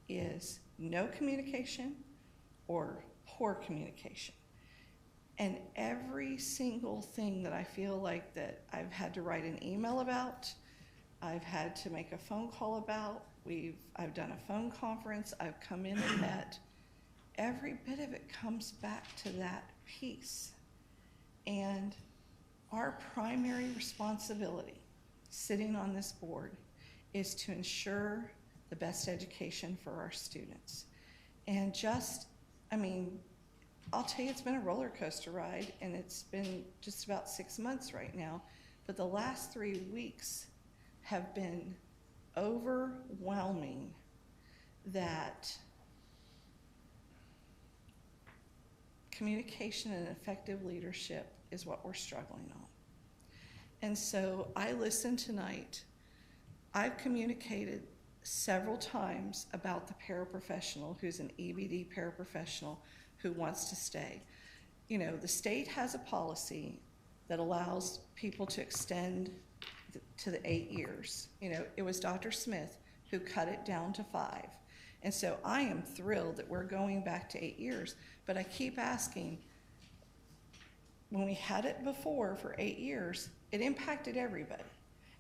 is no communication or poor communication. And every single thing that I feel like that I've had to write an email about, I've had to make a phone call about, I've done a phone conference, I've come in and met, every bit of it comes back to that piece. And our primary responsibility sitting on this board is to ensure the best education for our students. And just, I mean, I'll tell you, it's been a roller coaster ride, and it's been just about 6 months right now, but the last 3 weeks have been overwhelming. That communication and effective leadership is what we're struggling on. And so I listened tonight. I've communicated several times about the paraprofessional who's an EBD paraprofessional who wants to stay. You know, the state has a policy that allows people to extend to the 8 years. You know, it was Dr. Smith who cut it down to 5. And so I am thrilled that we're going back to 8 years, but I keep asking, when we had it before for 8 years, it impacted everybody.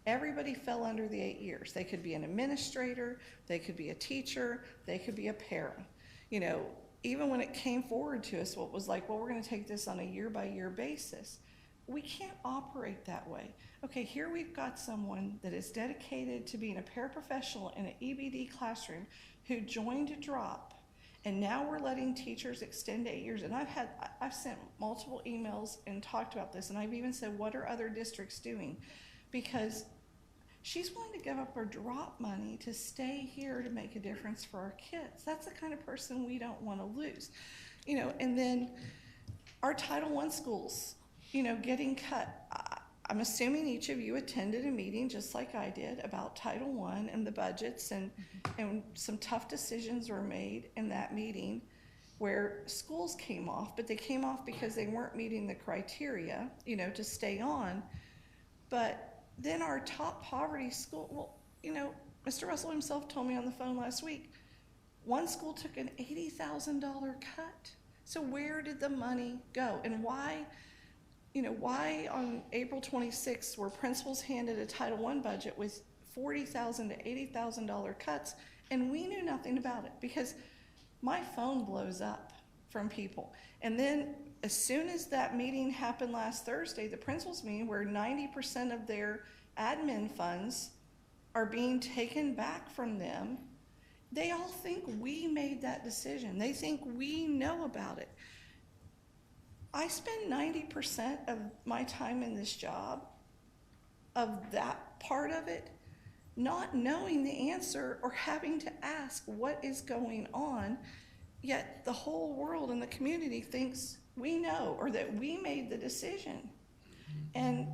Everybody fell under the 8 years. They could be an administrator, they could be a teacher, they could be a para. You know, even when it came forward to us, what was like, well, we're gonna take this on a year-by-year basis. We can't operate that way. Okay, here we've got someone that is dedicated to being a paraprofessional in an EBD classroom who joined a drop And now we're letting teachers extend 8 years. And I've sent multiple emails and talked about this, and I've even said, what are other districts doing? Because she's willing to give up her drop money to stay here to make a difference for our kids. That's the kind of person we don't want to lose. You know, and then our Title I schools, you know, getting cut. I'm assuming each of you attended a meeting just like I did about Title I and the budgets, and some tough decisions were made in that meeting where schools came off, but they came off because they weren't meeting the criteria, you know, to stay on. But then our top poverty school, well, you know, Mr. Russell himself told me on the phone last week, one school took an $80,000 cut. So where did the money go? And why, you know, why on April 26th were principals handed a Title I budget with $40,000 to $80,000 cuts, and we knew nothing about it? Because my phone blows up from people. And then as soon as that meeting happened last Thursday, the principals meeting, where 90% of their admin funds are being taken back from them, they all think we made that decision. They think we know about it. I spend 90% of my time in this job, of that part of it, not knowing the answer or having to ask what is going on, yet the whole world and the community thinks we know or that we made the decision. And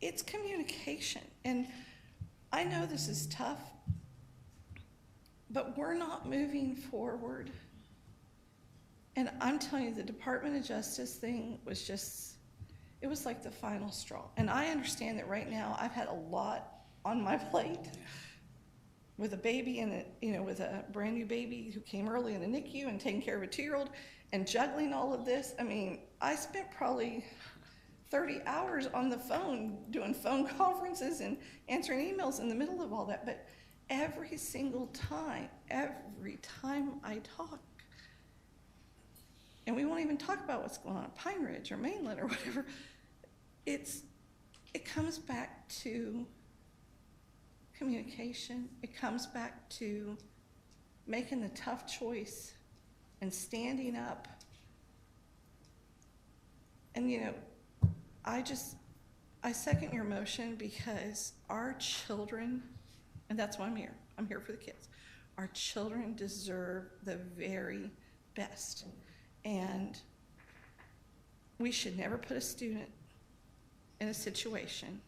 it's communication. And I know this is tough, but we're not moving forward. And I'm telling you, the Department of Justice thing was just, it was like the final straw. And I understand that right now I've had a lot on my plate with a baby and with a brand new baby who came early in the NICU and taking care of a 2-year-old and juggling all of this. I mean, I spent probably 30 hours on the phone doing phone conferences and answering emails in the middle of all that. But every single time I talk, and we won't even talk about what's going on at Pine Ridge or Mainland or whatever, it comes back to communication. It comes back to making the tough choice and standing up. And you know, I second your motion because our children, and that's why I'm here. I'm here for the kids. Our children deserve the very best. And we should never put a student in a situation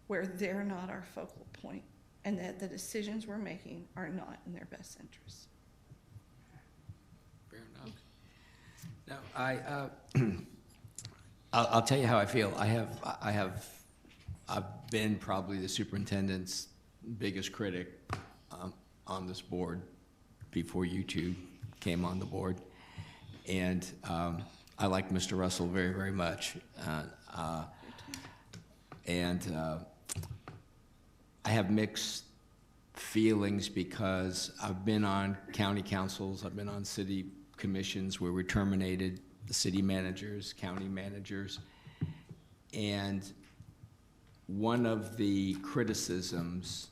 where they're not our focal point and that the decisions we're making are not in their best interest.
Fair enough. Now, I'll tell you how I feel. I've been probably the superintendent's biggest critic on this board before you two came on the board. And I like Mr. Russell very, very much. I have mixed feelings because I've been on county councils, I've been on city commissions where we terminated the city managers, county managers. And one of the criticisms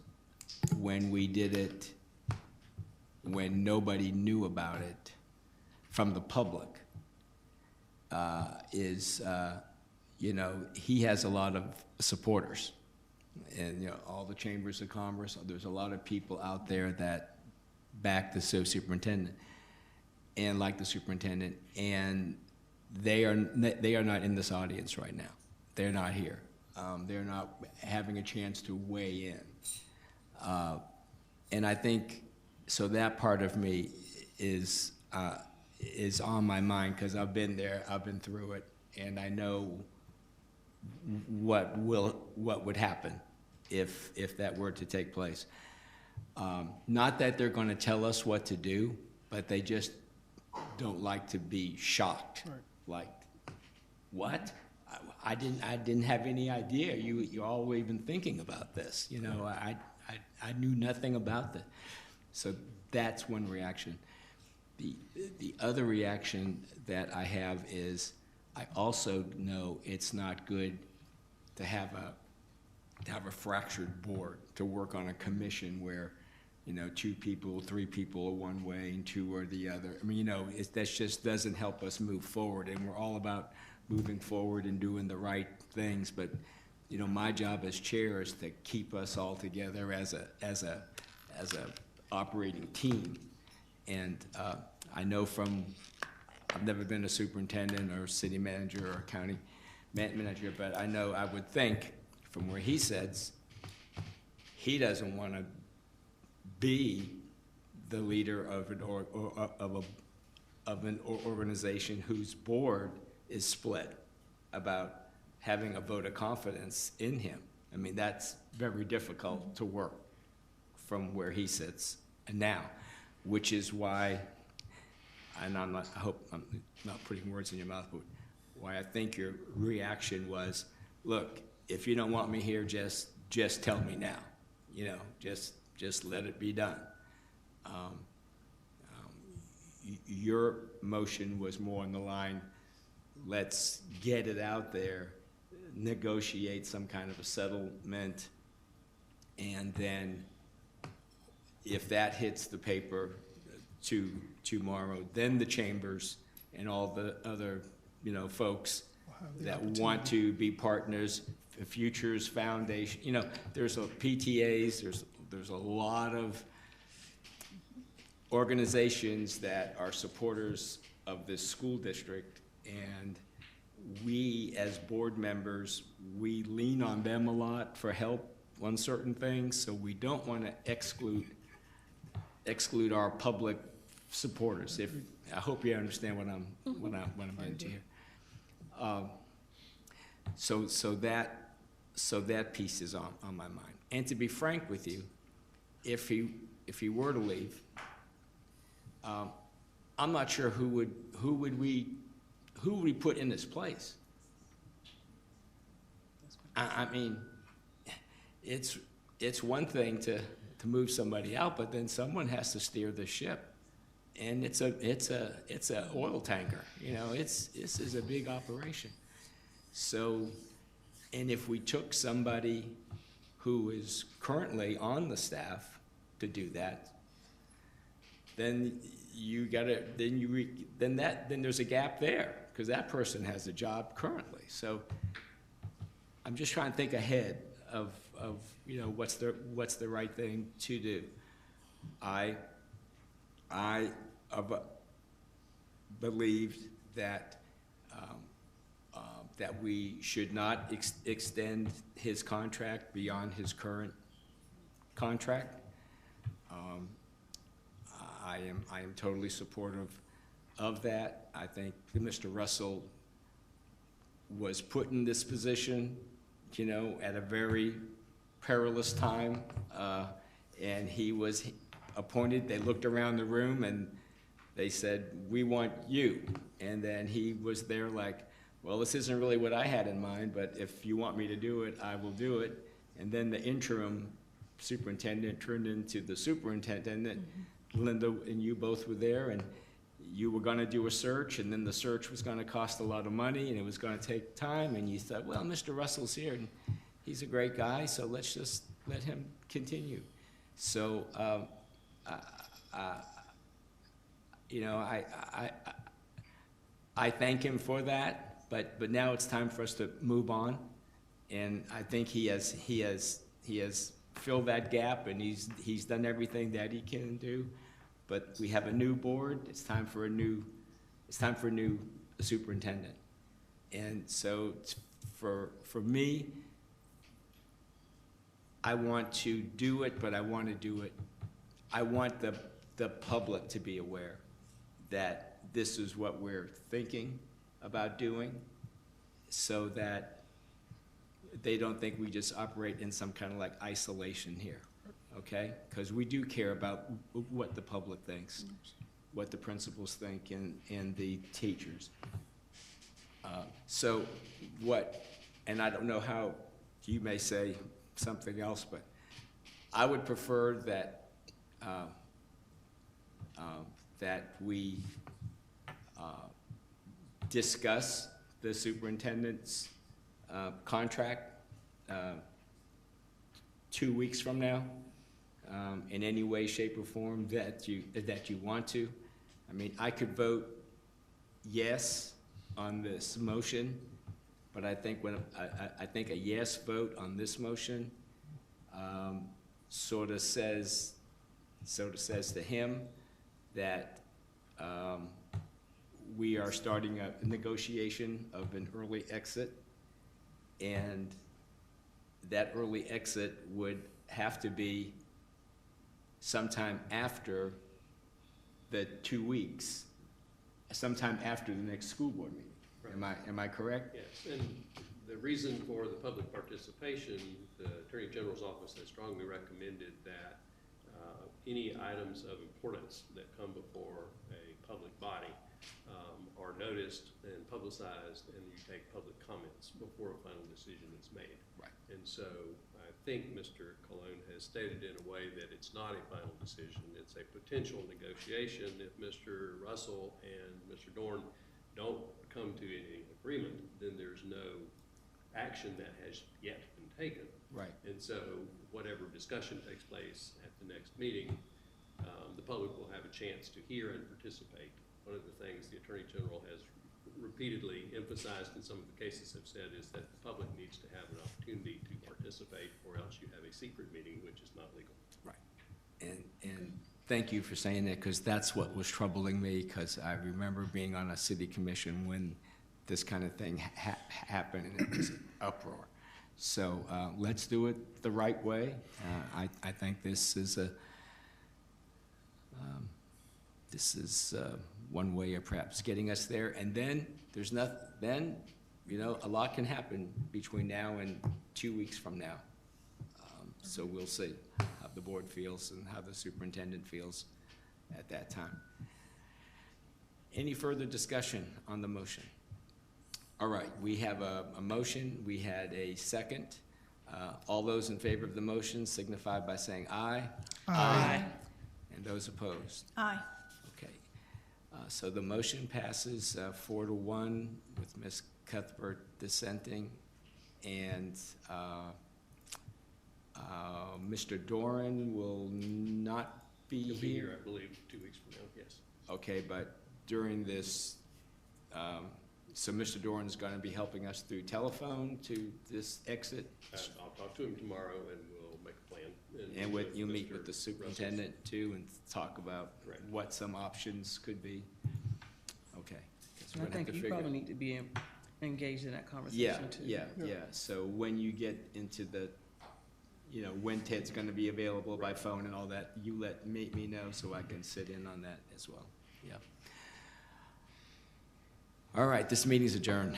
when we did it, when nobody knew about it from the public, is, he has a lot of supporters. And, all the chambers of commerce, there's a lot of people out there that back the superintendent and like the superintendent, and they are not in this audience right now. They're not here. They're not having a chance to weigh in. And I think, so that part of me is on my mind because I've been there, I've been through it, and I know what would happen if that were to take place. Not that they're going to tell us what to do, but they just don't like to be shocked. Right. Like, what? I didn't have any idea you all were even thinking about this. I knew nothing about that. So that's one reaction. The other reaction that I have is I also know it's not good to have a fractured board, to work on a commission where, 2 people, 3 people are one way and 2 are the other. I mean, that just doesn't help us move forward, and we're all about moving forward and doing the right things. But, my job as chair is to keep us all together as a operating team. And I know I've never been a superintendent or city manager or county manager, but I would think from where he says he doesn't want to be the leader of an organization whose board is split about having a vote of confidence in him. I mean, that's very difficult to work from where he sits now, which is why, and I hope I'm not putting words in your mouth, but why I think your reaction was, look, if you don't want me here, just tell me now. Just let it be done. Your motion was more on the line, let's get it out there, negotiate some kind of a settlement, and then if that hits the paper tomorrow, then the chambers and all the other folks that want to be partners, Futures Foundation, there's PTAs, there's a lot of organizations that are supporters of this school district, and we as board members, we lean on them a lot for help on certain things, so we don't want to exclude our public supporters. I hope you understand what I'm getting to here. So that piece is on my mind. And to be frank with you, if he were to leave, I'm not sure who would we put in his place. I mean, it's one thing to move somebody out, but then someone has to steer the ship, and it's a oil tanker. This is a big operation. So, and if we took somebody who is currently on the staff to do that, then then there's a gap there, because that person has a job currently. So I'm just trying to think ahead of what's the right thing to do. I believed that that we should not extend his contract beyond his current contract. I am totally supportive of that. I think Mr. Russell was put in this position, at a very perilous time, and he was appointed. They looked around the room and they said, "We want you." And then he was there like, "Well, this isn't really what I had in mind, but if you want me to do it, I will do it." And then the interim superintendent turned into the superintendent. Linda and you both were there, and you were going to do a search, and then the search was going to cost a lot of money, and it was going to take time, and you thought, well, Mr. Russell's here, and he's a great guy, so let's just let him continue. So, I thank him for that, but now it's time for us to move on, and I think he has filled that gap, and he's done everything that he can do. But we have a new board. It's time for a new superintendent. And so for me, I want to do it, but I want the public to be aware that this is what we're thinking about doing, so that they don't think we just operate in some kind of like isolation here, okay? Because we do care about what the public thinks, what the principals think, and the teachers. So what, and I don't know how, you may say something else, but I would prefer that that we discuss the superintendent's contract 2 weeks from now. in any way, shape, or form that you want to. I mean, I could vote yes on this motion, but I think I think a yes vote on this motion sort of says to him that we are starting a negotiation of an early exit, and that early exit would have to be sometime after the 2 weeks, sometime after the next school board meeting.
Right.
Am I correct?
Yes, and the reason for the public participation, the Attorney General's office has strongly recommended that any items of importance that come before a public body are noticed and publicized, and you take public comments before a final decision is made.
Right.
And so I think Mr. Colon has stated in a way that it's not a final decision. It's a potential negotiation. If Mr. Russell and Mr. Dorn don't come to any agreement, then there's no action that has yet been taken.
Right.
And so whatever discussion takes place at the next meeting, the public will have a chance to hear and participate. One of the things the Attorney General has repeatedly emphasized in some of the cases have said is that the public needs to have an opportunity to participate, or else you have a secret meeting, which is not legal.
Right. And thank you for saying that, because that's what was troubling me, because I remember being on a city commission when this kind of thing happened, and it was an uproar. So let's do it the right way. I think this is one way of perhaps getting us there. And then there's nothing. Then, you know, a lot can happen between now and 2 weeks from now. So we'll see how the board feels and how the superintendent feels at that time. Any further discussion on the motion? All right, we have a motion. We had a second. All those in favor of the motion signify by saying aye.
Aye.
And those opposed?
Aye.
Okay. So the motion passes 4-1 with Ms. Cuthbert dissenting, and Mr. Doran will not be
He'll
here.
be here, I believe, 2 weeks from now, yes.
Okay, but during this, so Mr. Doran is going to be helping us through telephone to this exit?
I'll talk to him tomorrow, and we'll make a plan.
And
with
you meet
Mr.
with the superintendent too, and talk about
Correct.
what some options could be? Okay. Guess we're
And I
gonna have
think
to
you
figure-
probably need to be engaged in that
Yeah,
conversation too.
yeah. So when you get into the, you know, when Ted's gonna be available by phone and all that, you let me know so I can sit in on that as well. Yeah. All right, this meeting's adjourned.